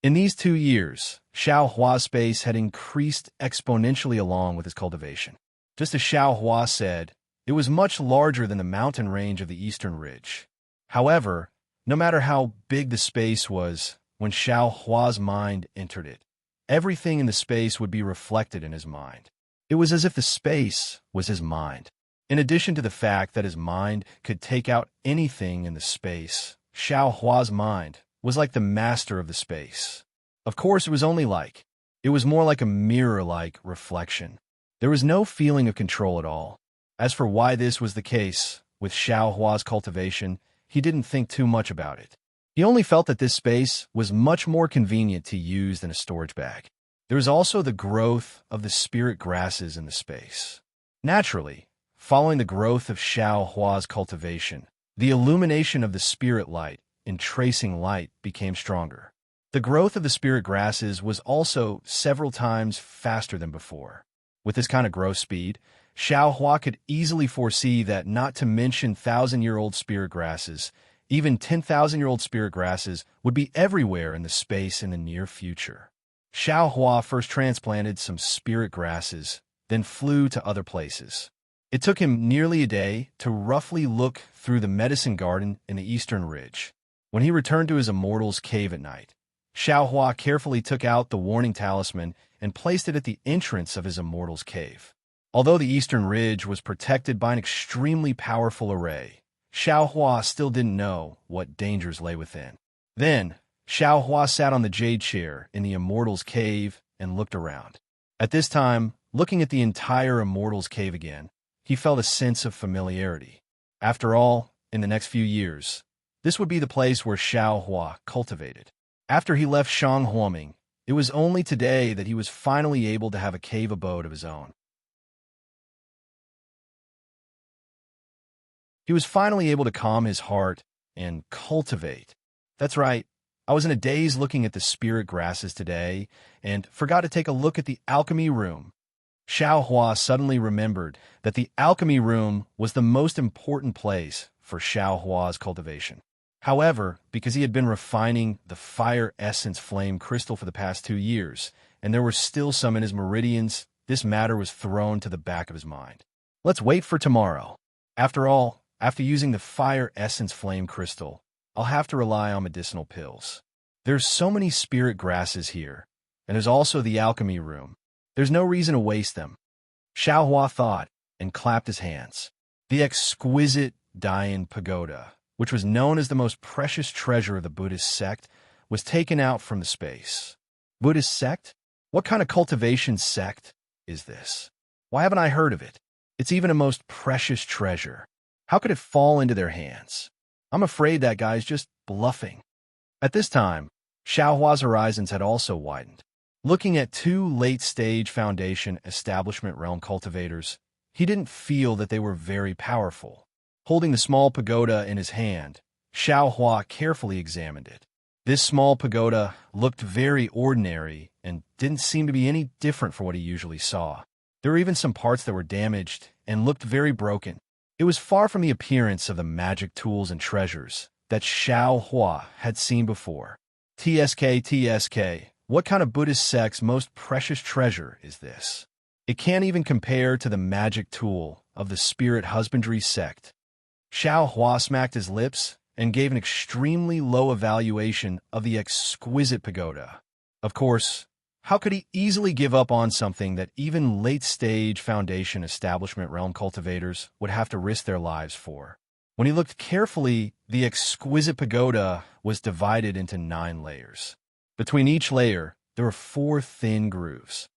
In these 2 years, Xiaohua's space had increased exponentially along with his cultivation. Just as Xiaohua said, it was much larger than the mountain range of the Eastern Ridge. However, no matter how big the space was, when Xiaohua's mind entered it, everything in the space would be reflected in his mind. It was as if the space was his mind. In addition to the fact that his mind could take out anything in the space, Xiaohua's mind was like the master of the space. Of course, it was more like a mirror-like reflection. There was no feeling of control at all. As for why this was the case with Xiao Hua's cultivation, he didn't think too much about it. He only felt that this space was much more convenient to use than a storage bag. There was also the growth of the spirit grasses in the space. Naturally, following the growth of Xiao Hua's cultivation, the illumination of the spirit light in tracing light became stronger. The growth of the spirit grasses was also several times faster than before. With this kind of growth speed, Xiao Hua could easily foresee that, not to mention 1,000-year-old spirit grasses, even 10,000-year-old spirit grasses would be everywhere in the space in the near future. Xiao Hua first transplanted some spirit grasses, then flew to other places. It took him nearly a day to roughly look through the medicine garden in the eastern ridge. When he returned to his immortal's cave at night, Xiao Hua carefully took out the warning talisman and placed it at the entrance of his immortal's cave. Although the eastern ridge was protected by an extremely powerful array, Xiao Hua still didn't know what dangers lay within. Then, Xiao Hua sat on the jade chair in the immortal's cave and looked around. At this time, looking at the entire immortal's cave again, he felt a sense of familiarity. After all, in the next few years, this would be the place where Xiao Hua cultivated. After he left Shanghuoming, it was only today that he was finally able to have a cave abode of his own. He was finally able to calm his heart and cultivate. That's right, I was in a daze looking at the spirit grasses today and forgot to take a look at the alchemy room. Xiao Hua suddenly remembered that the alchemy room was the most important place for Xiao Hua's cultivation. However, because he had been refining the fire essence flame crystal for the past 2 years, and there were still some in his meridians, this matter was thrown to the back of his mind. Let's wait for tomorrow. After all, after using the fire essence flame crystal, I'll have to rely on medicinal pills. There's so many spirit grasses here, and there's also the alchemy room. There's no reason to waste them. Xiao Hua thought and clapped his hands. The exquisite Dian Pagoda, which was known as the most precious treasure of the Buddhist sect, was taken out from the space. Buddhist sect? What kind of cultivation sect is this? Why haven't I heard of it? It's even a most precious treasure. How could it fall into their hands? I'm afraid that guy's just bluffing. At this time, Xiao Hua's horizons had also widened. Looking at 2 late-stage Foundation Establishment Realm cultivators, he didn't feel that they were very powerful. Holding the small pagoda in his hand, Xiao Hua carefully examined it. This small pagoda looked very ordinary and didn't seem to be any different from what he usually saw. There were even some parts that were damaged and looked very broken. It was far from the appearance of the magic tools and treasures that Xiao Hua had seen before. TSK, what kind of Buddhist sect's most precious treasure is this? It can't even compare to the magic tool of the spirit husbandry sect. Xiao Hua smacked his lips and gave an extremely low evaluation of the exquisite pagoda. Of course, how could he easily give up on something that even late-stage Foundation Establishment Realm cultivators would have to risk their lives for? When he looked carefully, the exquisite pagoda was divided into 9 layers. Between each layer, there were 4 thin grooves.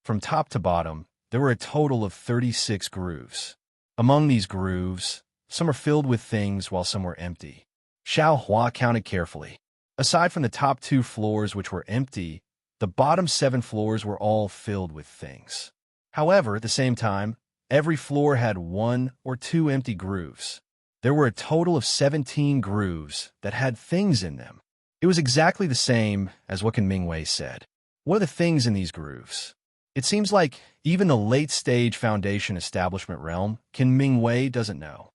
From top to bottom, there were a total of 36 grooves. Among these grooves, some are filled with things while some were empty. Xiao Hua counted carefully. Aside from the top 2 floors which were empty, the bottom 7 floors were all filled with things. However, at the same time, every floor had 1 or 2 empty grooves. There were a total of 17 grooves that had things in them. It was exactly the same as what Kan Mingwei said. What are the things in these grooves? It seems like even the late-stage Foundation Establishment Realm, Kan Mingwei doesn't know.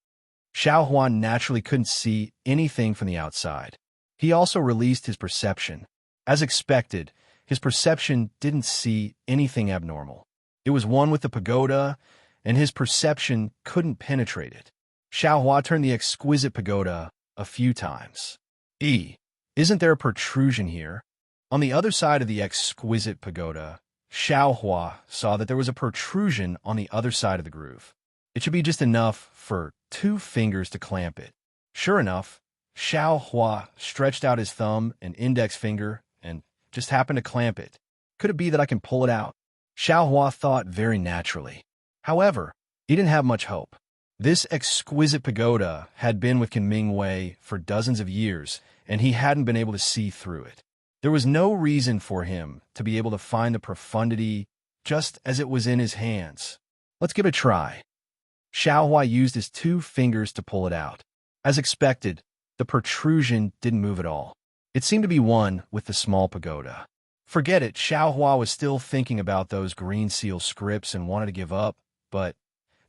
Xiao Huan naturally couldn't see anything from the outside. He also released his perception. As expected, his perception didn't see anything abnormal. It was one with the pagoda, and his perception couldn't penetrate it. Xiao Hua turned the exquisite pagoda a few times. Isn't there a protrusion here? On the other side of the exquisite pagoda, Xiao Hua saw that there was a protrusion on the other side of the groove. It should be just enough for 2 fingers to clamp it. Sure enough, Xiao Hua stretched out his thumb and index finger and just happened to clamp it. Could it be that I can pull it out? Xiao Hua thought very naturally. However, he didn't have much hope. This exquisite pagoda had been with Kunming Wei for dozens of years, and he hadn't been able to see through it. There was no reason for him to be able to find the profundity just as it was in his hands. Let's give it a try. Xiao Hua used his 2 fingers to pull it out. As expected, the protrusion didn't move at all. It seemed to be one with the small pagoda. Forget it, Xiao Hua was still thinking about those green seal scripts and wanted to give up, but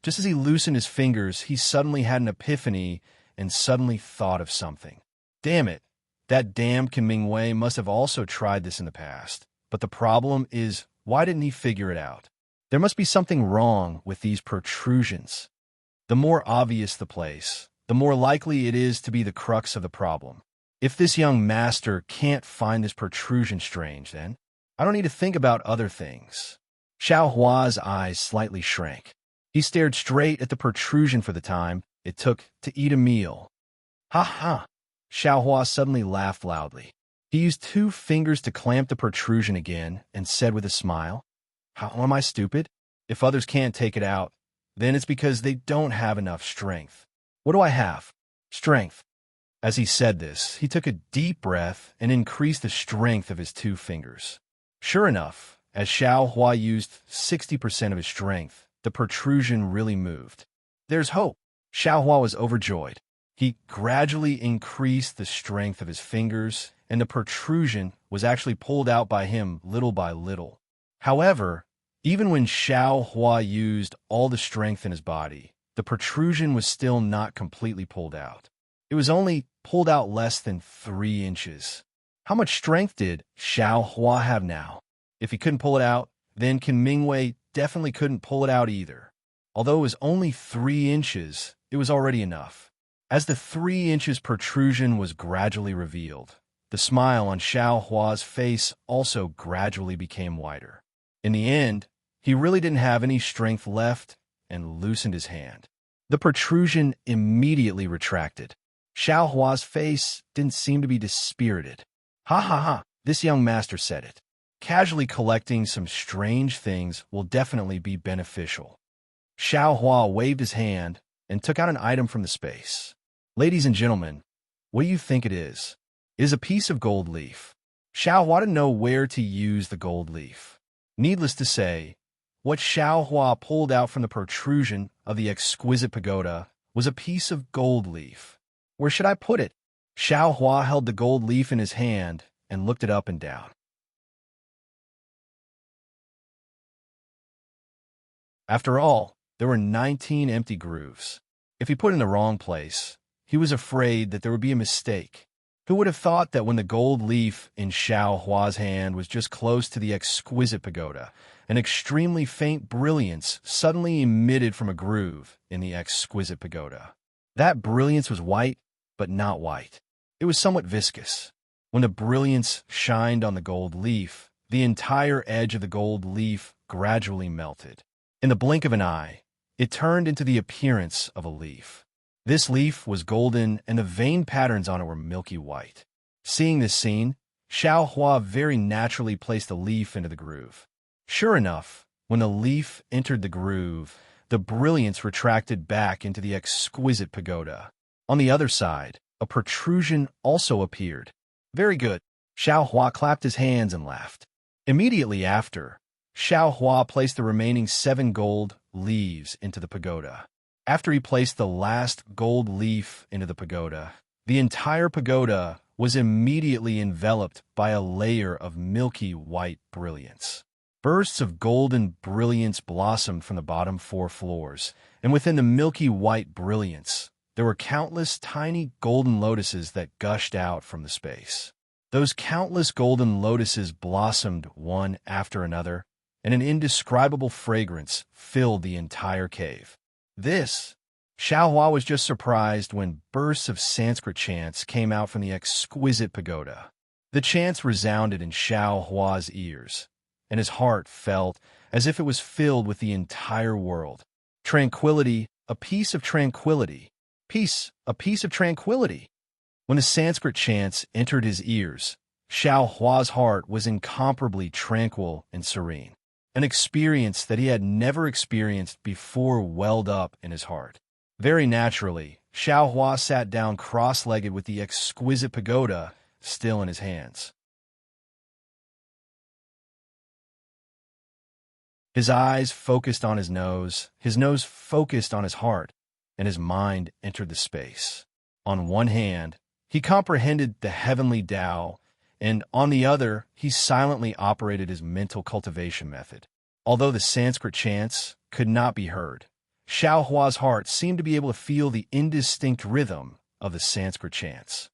just as he loosened his fingers, he suddenly had an epiphany and suddenly thought of something. Damn it, that damn Kunming Wei must have also tried this in the past. But the problem is, why didn't he figure it out? There must be something wrong with these protrusions. The more obvious the place, the more likely it is to be the crux of the problem. If this young master can't find this protrusion strange, then I don't need to think about other things. Xiao Hua's eyes slightly shrank. He stared straight at the protrusion for the time it took to eat a meal. Ha ha! Xiao Hua suddenly laughed loudly. He used 2 fingers to clamp the protrusion again and said with a smile, "How am I stupid? If others can't take it out, then it's because they don't have enough strength. What do I have? Strength." As he said this, he took a deep breath and increased the strength of his 2 fingers. Sure enough, as Xiao Hua used 60% of his strength, the protrusion really moved. There's hope. Xiao Hua was overjoyed. He gradually increased the strength of his fingers, and the protrusion was actually pulled out by him little by little. However, even when Xiao Hua used all the strength in his body, the protrusion was still not completely pulled out. It was only pulled out less than 3 inches. How much strength did Xiao Hua have now? If he couldn't pull it out, then Kunming Wei definitely couldn't pull it out either. Although it was only 3 inches, it was already enough. As the 3 inches protrusion was gradually revealed, the smile on Xiao Hua's face also gradually became wider. In the end, he really didn't have any strength left and loosened his hand. The protrusion immediately retracted. Xiao Hua's face didn't seem to be dispirited. Ha ha ha, this young master said it. Casually collecting some strange things will definitely be beneficial. Xiao Hua waved his hand and took out an item from the space. Ladies and gentlemen, what do you think it is? It is a piece of gold leaf. Xiao Hua didn't know where to use the gold leaf. Needless to say, what Xiao Hua pulled out from the protrusion of the exquisite pagoda was a piece of gold leaf. Where should I put it? Xiao Hua held the gold leaf in his hand and looked it up and down. After all, there were 19 empty grooves. If he put it in the wrong place, he was afraid that there would be a mistake. Who would have thought that when the gold leaf in Xiao Hua's hand was just close to the exquisite pagoda, an extremely faint brilliance suddenly emitted from a groove in the exquisite pagoda. That brilliance was white, but not white. It was somewhat viscous. When the brilliance shined on the gold leaf, the entire edge of the gold leaf gradually melted. In the blink of an eye, it turned into the appearance of a leaf. This leaf was golden, and the vein patterns on it were milky white. Seeing this scene, Xiao Hua very naturally placed the leaf into the groove. Sure enough, when the leaf entered the groove, the brilliance retracted back into the exquisite pagoda. On the other side, a protrusion also appeared. Very good. Xiao Hua clapped his hands and laughed. Immediately after, Xiao Hua placed the remaining 7 gold leaves into the pagoda. After he placed the last gold leaf into the pagoda, the entire pagoda was immediately enveloped by a layer of milky white brilliance. Bursts of golden brilliance blossomed from the bottom 4 floors, and within the milky white brilliance, there were countless tiny golden lotuses that gushed out from the space. Those countless golden lotuses blossomed one after another, and an indescribable fragrance filled the entire cave. Xiao Hua was just surprised when bursts of Sanskrit chants came out from the exquisite pagoda. The chants resounded in Xiao Hua's ears, and his heart felt as if it was filled with the entire world. Tranquility, a piece of tranquility. Peace, a piece of tranquility. When the Sanskrit chants entered his ears, Xiao Hua's heart was incomparably tranquil and serene. An experience that he had never experienced before welled up in his heart. Very naturally, Xiao Hua sat down cross-legged with the exquisite pagoda still in his hands. His eyes focused on his nose focused on his heart, and his mind entered the space. On one hand, he comprehended the heavenly Tao, and on the other, he silently operated his mental cultivation method. Although the Sanskrit chants could not be heard, Xiao Hua's heart seemed to be able to feel the indistinct rhythm of the Sanskrit chants.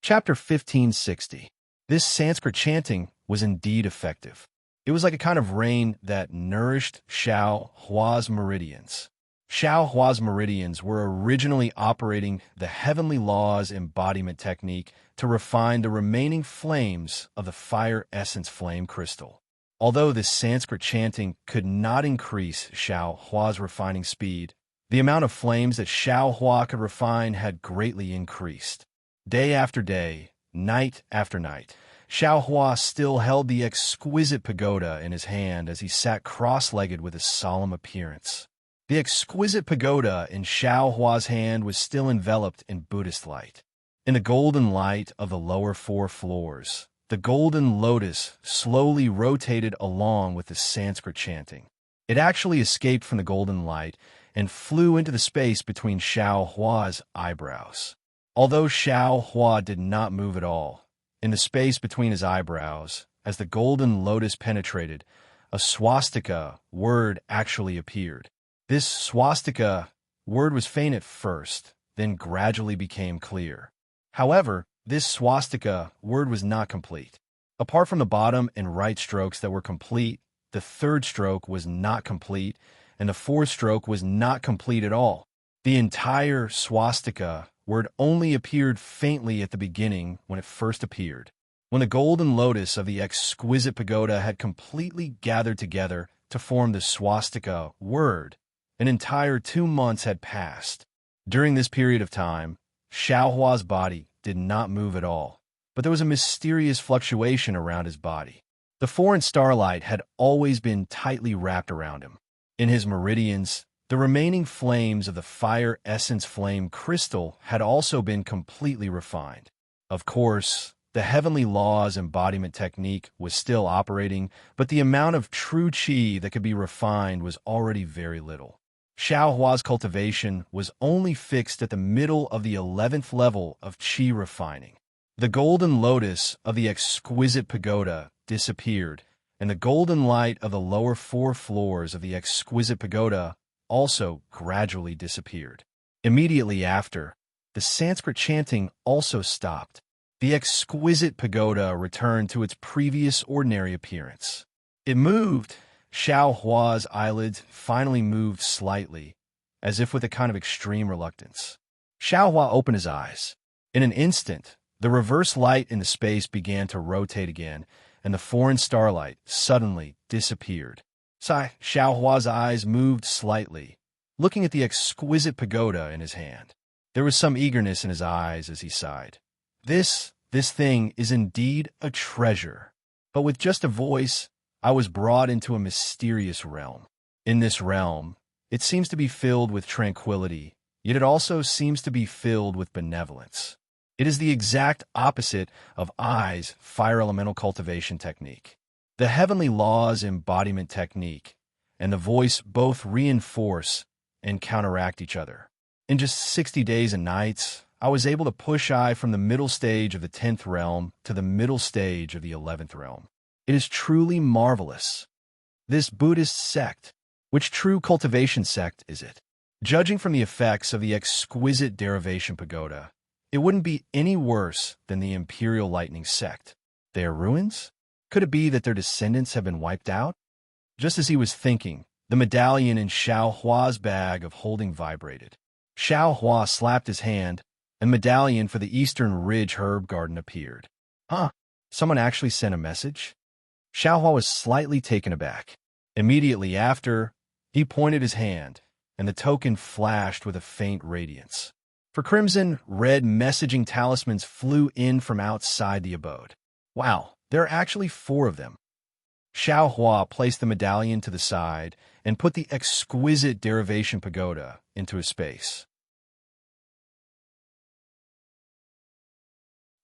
Chapter 1560. This Sanskrit chanting was indeed effective. It was like a kind of rain that nourished Xiao Hua's meridians. Xiao Hua's meridians were originally operating the heavenly laws embodiment technique to refine the remaining flames of the fire essence flame crystal. Although this Sanskrit chanting could not increase Xiao Hua's refining speed, the amount of flames that Xiao Hua could refine had greatly increased. Day after day, night after night, Xiao Hua still held the exquisite pagoda in his hand as he sat cross-legged with a solemn appearance. The exquisite pagoda in Xiao Hua's hand was still enveloped in Buddhist light. In the golden light of the lower 4 floors, the golden lotus slowly rotated along with the Sanskrit chanting. It actually escaped from the golden light and flew into the space between Xiao Hua's eyebrows. Although Xiao Hua did not move at all, in the space between his eyebrows, as the golden lotus penetrated, a swastika word actually appeared. This swastika word was faint at first, then gradually became clear. However, this swastika word was not complete. Apart from the bottom and right strokes that were complete, the third stroke was not complete, and the fourth stroke was not complete at all. The entire swastika word only appeared faintly at the beginning when it first appeared. When the golden lotus of the exquisite pagoda had completely gathered together to form the swastika word, an entire 2 months had passed. During this period of time, Xiao Hua's body did not move at all, but there was a mysterious fluctuation around his body. The foreign starlight had always been tightly wrapped around him. In his meridians, the remaining flames of the fire essence flame crystal had also been completely refined. Of course, the heavenly laws embodiment technique was still operating, but the amount of true qi that could be refined was already very little. Xiao Hua's cultivation was only fixed at the middle of the 11th level of qi refining. The golden lotus of the exquisite pagoda disappeared, and the golden light of the lower 4 floors of the exquisite pagoda also gradually disappeared. Immediately after, the Sanskrit chanting also stopped. The exquisite pagoda returned to its previous ordinary appearance. It moved. Xiao Hua's eyelids finally moved slightly, as if with a kind of extreme reluctance. Xiao Hua opened his eyes. In an instant, the reverse light in the space began to rotate again, and the foreign starlight suddenly disappeared. Xiao Hua's eyes moved slightly, looking at the exquisite pagoda in his hand. There was some eagerness in his eyes as he sighed. This thing is indeed a treasure. But with just a voice, I was brought into a mysterious realm. In this realm, it seems to be filled with tranquility, yet it also seems to be filled with benevolence. It is the exact opposite of I's fire elemental cultivation technique. The heavenly laws embodiment technique and the voice both reinforce and counteract each other. In just 60 days and nights, I was able to push I from the middle stage of the 10th realm to the middle stage of the 11th realm. It is truly marvelous. This Buddhist sect, which true cultivation sect is it? Judging from the effects of the exquisite derivation pagoda, it wouldn't be any worse than the Imperial Lightning sect. They are ruins? Could it be that their descendants have been wiped out? Just as he was thinking, the medallion in Xiao Hua's bag of holding vibrated. Xiao Hua slapped his hand, and medallion for the Eastern Ridge Herb Garden appeared. Huh? Someone actually sent a message? Xiao Hua was slightly taken aback. Immediately after, he pointed his hand, and the token flashed with a faint radiance. For crimson, red messaging talismans flew in from outside the abode. Wow, there are actually 4 of them. Xiao Hua placed the medallion to the side and put the exquisite derivation pagoda into his space.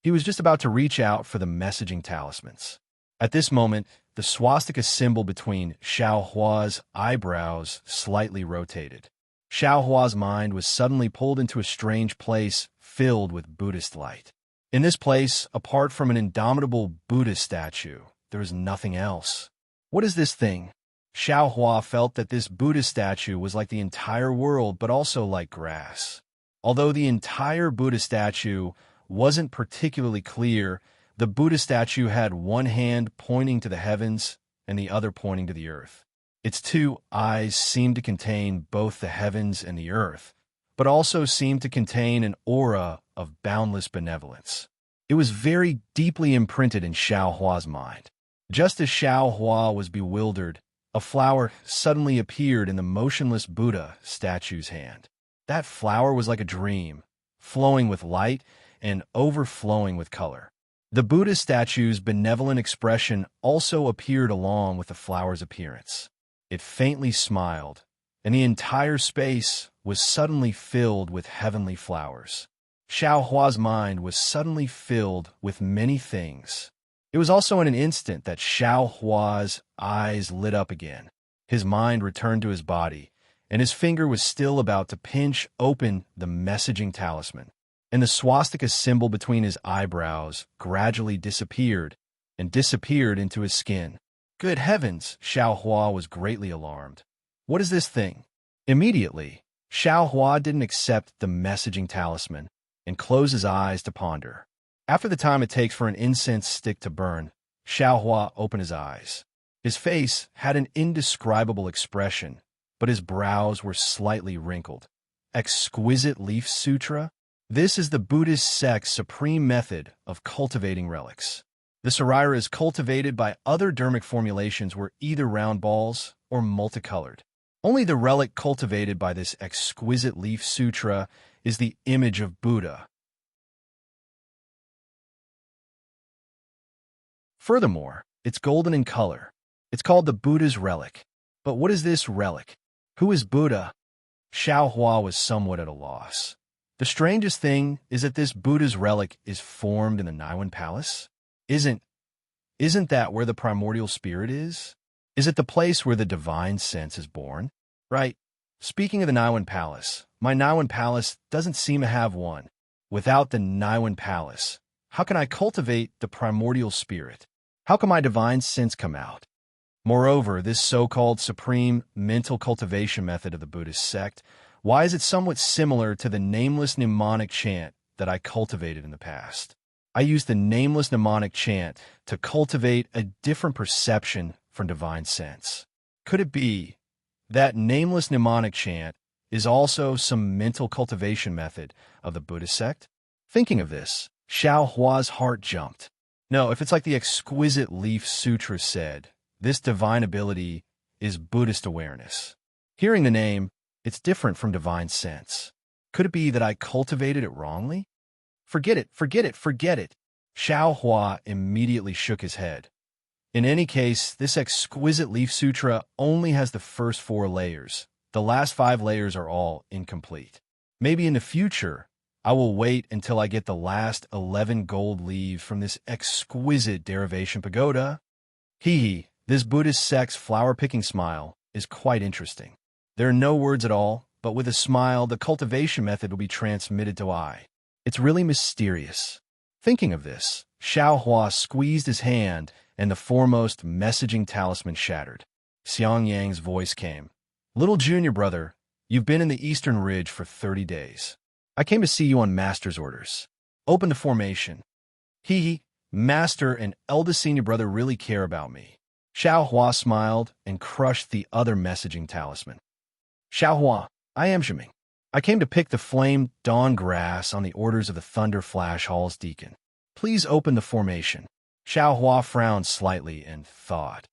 He was just about to reach out for the messaging talismans. At this moment, the swastika symbol between Xiao Hua's eyebrows slightly rotated. Xiao Hua's mind was suddenly pulled into a strange place filled with Buddhist light. In this place, apart from an indomitable Buddha statue, there was nothing else. What is this thing? Xiao Hua felt that this Buddha statue was like the entire world, but also like grass. Although the entire Buddha statue wasn't particularly clear, the Buddha statue had one hand pointing to the heavens and the other pointing to the earth. Its 2 eyes seemed to contain both the heavens and the earth, but also seemed to contain an aura of boundless benevolence. It was very deeply imprinted in Xiao Hua's mind. Just as Xiao Hua was bewildered, a flower suddenly appeared in the motionless Buddha statue's hand. That flower was like a dream, flowing with light and overflowing with color. The Buddha statue's benevolent expression also appeared along with the flower's appearance. It faintly smiled, and the entire space was suddenly filled with heavenly flowers. Xiao Hua's mind was suddenly filled with many things. It was also in an instant that Xiao Hua's eyes lit up again. His mind returned to his body, and his finger was still about to pinch open the messaging talisman. And the swastika symbol between his eyebrows gradually disappeared and disappeared into his skin. Good heavens, Xiao Hua was greatly alarmed. What is this thing? Immediately, Xiao Hua didn't accept the messaging talisman and closed his eyes to ponder. After the time it takes for an incense stick to burn, Xiao Hua opened his eyes. His face had an indescribable expression, but his brows were slightly wrinkled. Exquisite Leaf Sutra? This is the Buddhist sect's supreme method of cultivating relics. The sarira is cultivated by other dermic formulations were either round balls or multicolored. Only the relic cultivated by this exquisite leaf sutra is the image of Buddha. Furthermore, it's golden in color. It's called the Buddha's relic. But what is this relic? Who is Buddha? Xiao Hua was somewhat at a loss. The strangest thing is that this Buddha's relic is formed in the Naiwan Palace. Isn't that where the primordial spirit is? Is it the place where the divine sense is born? Right. Speaking of the Naiwan Palace, my Naiwan Palace doesn't seem to have one. Without the Naiwan Palace, how can I cultivate the primordial spirit? How can my divine sense come out? Moreover, this so-called supreme mental cultivation method of the Buddhist sect, why is it somewhat similar to the nameless mnemonic chant that I cultivated in the past? I used the nameless mnemonic chant to cultivate a different perception from divine sense. Could it be that nameless mnemonic chant is also some mental cultivation method of the Buddhist sect? Thinking of this, Xiao Hua's heart jumped. No, if it's like the exquisite Leaf Sutra said, this divine ability is Buddhist awareness. Hearing the name, it's different from divine sense. Could it be that I cultivated it wrongly? Forget it. Xiao Hua immediately shook his head. In any case, this exquisite Leaf Sutra only has the first 4 layers. The last 5 layers are all incomplete. Maybe in the future, I will wait until I get the last 11 gold leaves from this exquisite derivation pagoda. This Buddhist sect's flower-picking smile is quite interesting. There are no words at all, but with a smile, the cultivation method will be transmitted to I. It's really mysterious. Thinking of this, Xiao Hua squeezed his hand, and the foremost messaging talisman shattered. Xiang Yang's voice came. Little junior brother, you've been in the Eastern Ridge for 30 days. I came to see you on Master's orders. Open the formation. Master and eldest senior brother really care about me. Xiao Hua smiled and crushed the other messaging talisman. Xiao Hua, I am Zhiming. I came to pick the flame dawn grass on the orders of the Thunder Flash Hall's deacon. Please open the formation. Xiao Hua frowned slightly and thought.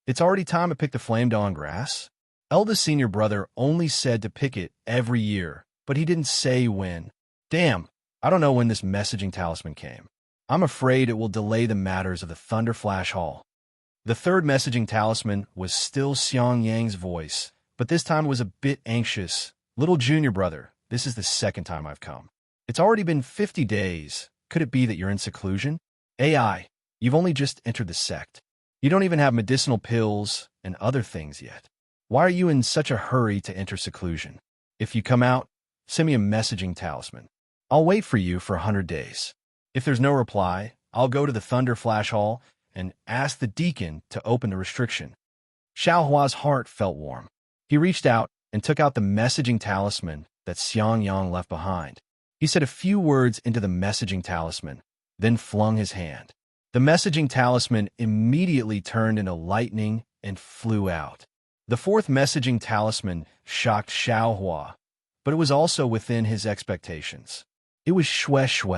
It's already time to pick the flame dawn grass? Eldest senior brother only said to pick it every year, but he didn't say when. Damn, I don't know when this messaging talisman came. I'm afraid it will delay the matters of the Thunder Flash Hall. The third messaging talisman was still Xiang Yang's voice, but this time it was a bit anxious. Little junior brother, this is the second time I've come. It's already been 50 days. Could it be that you're in seclusion? AI, you've only just entered the sect. You don't even have medicinal pills and other things yet. Why are you in such a hurry to enter seclusion? If you come out, send me a messaging talisman. I'll wait for you for 100 days. If there's no reply, I'll go to the Thunder Flash Hall and ask the deacon to open the restriction. Xiaohua's heart felt warm. He reached out and took out the messaging talisman that Xiang Yang left behind. He said a few words into the messaging talisman, then flung his hand. The messaging talisman immediately turned into lightning and flew out. The fourth messaging talisman shocked Xiaohua, but it was also within his expectations. It was Shue Shue.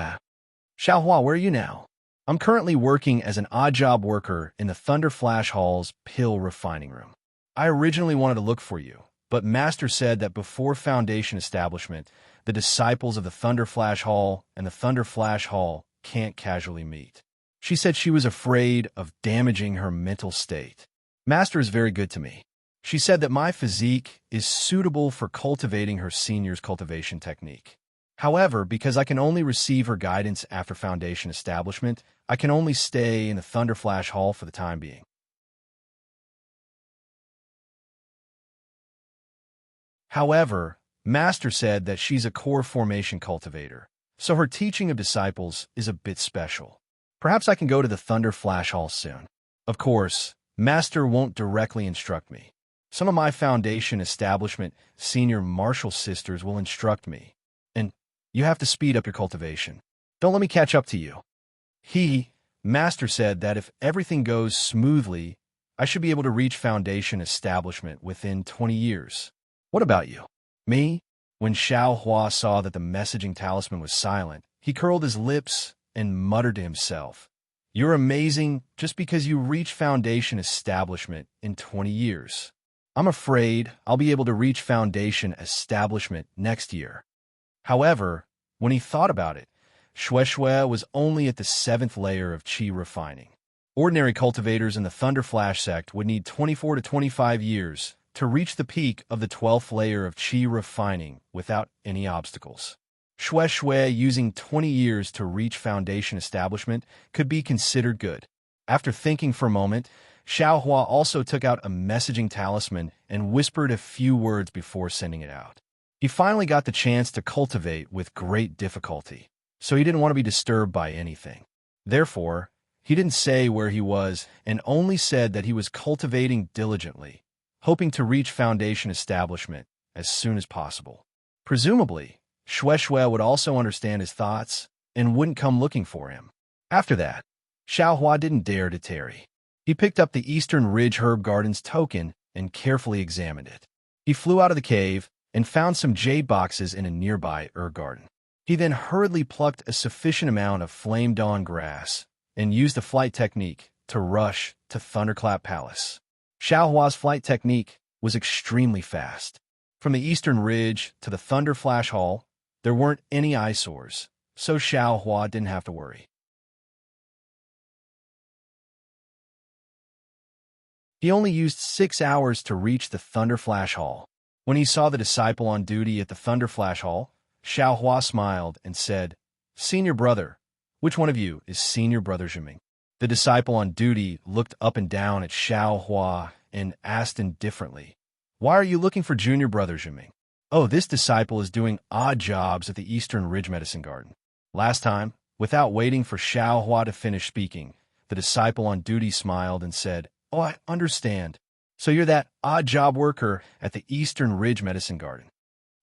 Xiaohua, where are you now? I'm currently working as an odd job worker in the Thunder Flash Hall's pill refining room. I originally wanted to look for you, but Master said that before Foundation establishment, the disciples of the Thunder Flash Hall and the Thunder Flash Hall can't casually meet. She said she was afraid of damaging her mental state. Master is very good to me. She said that my physique is suitable for cultivating her senior's cultivation technique. However, because I can only receive her guidance after Foundation establishment, I can only stay in the Thunder Flash Hall for the time being. However, Master said that she's a core formation cultivator, so her teaching of disciples is a bit special. Perhaps I can go to the Thunder Flash Hall soon. Of course, Master won't directly instruct me. Some of my Foundation establishment senior martial sisters will instruct me. And you have to speed up your cultivation. Don't let me catch up to you. Master said that if everything goes smoothly, I should be able to reach Foundation establishment within 20 years. What about you? Me? When Xiaohua saw that the messaging talisman was silent, he curled his lips and muttered to himself, "You're amazing just because you reach Foundation establishment in 20 years. I'm afraid I'll be able to reach Foundation establishment next year." However, when he thought about it, Shue Shue was only at the 7th layer of Qi refining. Ordinary cultivators in the Thunder Flash sect would need 24 to 25 years to reach the peak of the 12th layer of Qi refining without any obstacles. Shue Shue using 20 years to reach Foundation establishment could be considered good. After thinking for a moment, Xiaohua also took out a messaging talisman and whispered a few words before sending it out. He finally got the chance to cultivate with great difficulty, so he didn't want to be disturbed by anything. Therefore, he didn't say where he was and only said that he was cultivating diligently, hoping to reach Foundation establishment as soon as possible. Presumably, Shue Shue would also understand his thoughts and wouldn't come looking for him. After that, Xiaohua didn't dare to tarry. He picked up the Eastern Ridge Herb Garden's token and carefully examined it. He flew out of the cave and found some jade boxes in a nearby herb garden. He then hurriedly plucked a sufficient amount of flame dawn grass and used the flight technique to rush to Thunderclap Palace. Xiaohua's flight technique was extremely fast. From the Eastern Ridge to the Thunder Flash Hall, there weren't any eyesores, so Xiaohua didn't have to worry. He only used 6 hours to reach the Thunder Flash Hall. When he saw the disciple on duty at the Thunder Flash Hall, Xiaohua smiled and said, "Senior brother, which one of you is Senior Brother Zhiming?" The disciple on duty looked up and down at Xiaohua and asked indifferently, "Why are you looking for Junior Brother Zhiming?" "Oh, this disciple is doing odd jobs at the Eastern Ridge Medicine Garden." Last time, without waiting for Xiaohua to finish speaking, the disciple on duty smiled and said, "Oh, I understand. So you're that odd job worker at the Eastern Ridge Medicine Garden.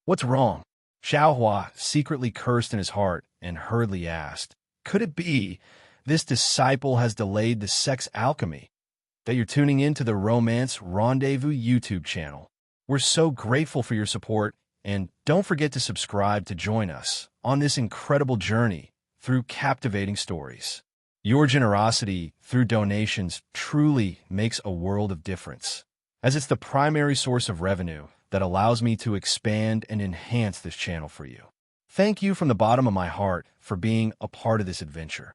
What's wrong?" Xiaohua secretly cursed in his heart and hurriedly asked, "Could it be this disciple has delayed the sex alchemy?" That you're tuning in to the Romance Rendezvous YouTube channel. We're so grateful for your support, and don't forget to subscribe to join us on this incredible journey through captivating stories. Your generosity through donations truly makes a world of difference, as it's the primary source of revenue that allows me to expand and enhance this channel for you. Thank you from the bottom of my heart for being a part of this adventure.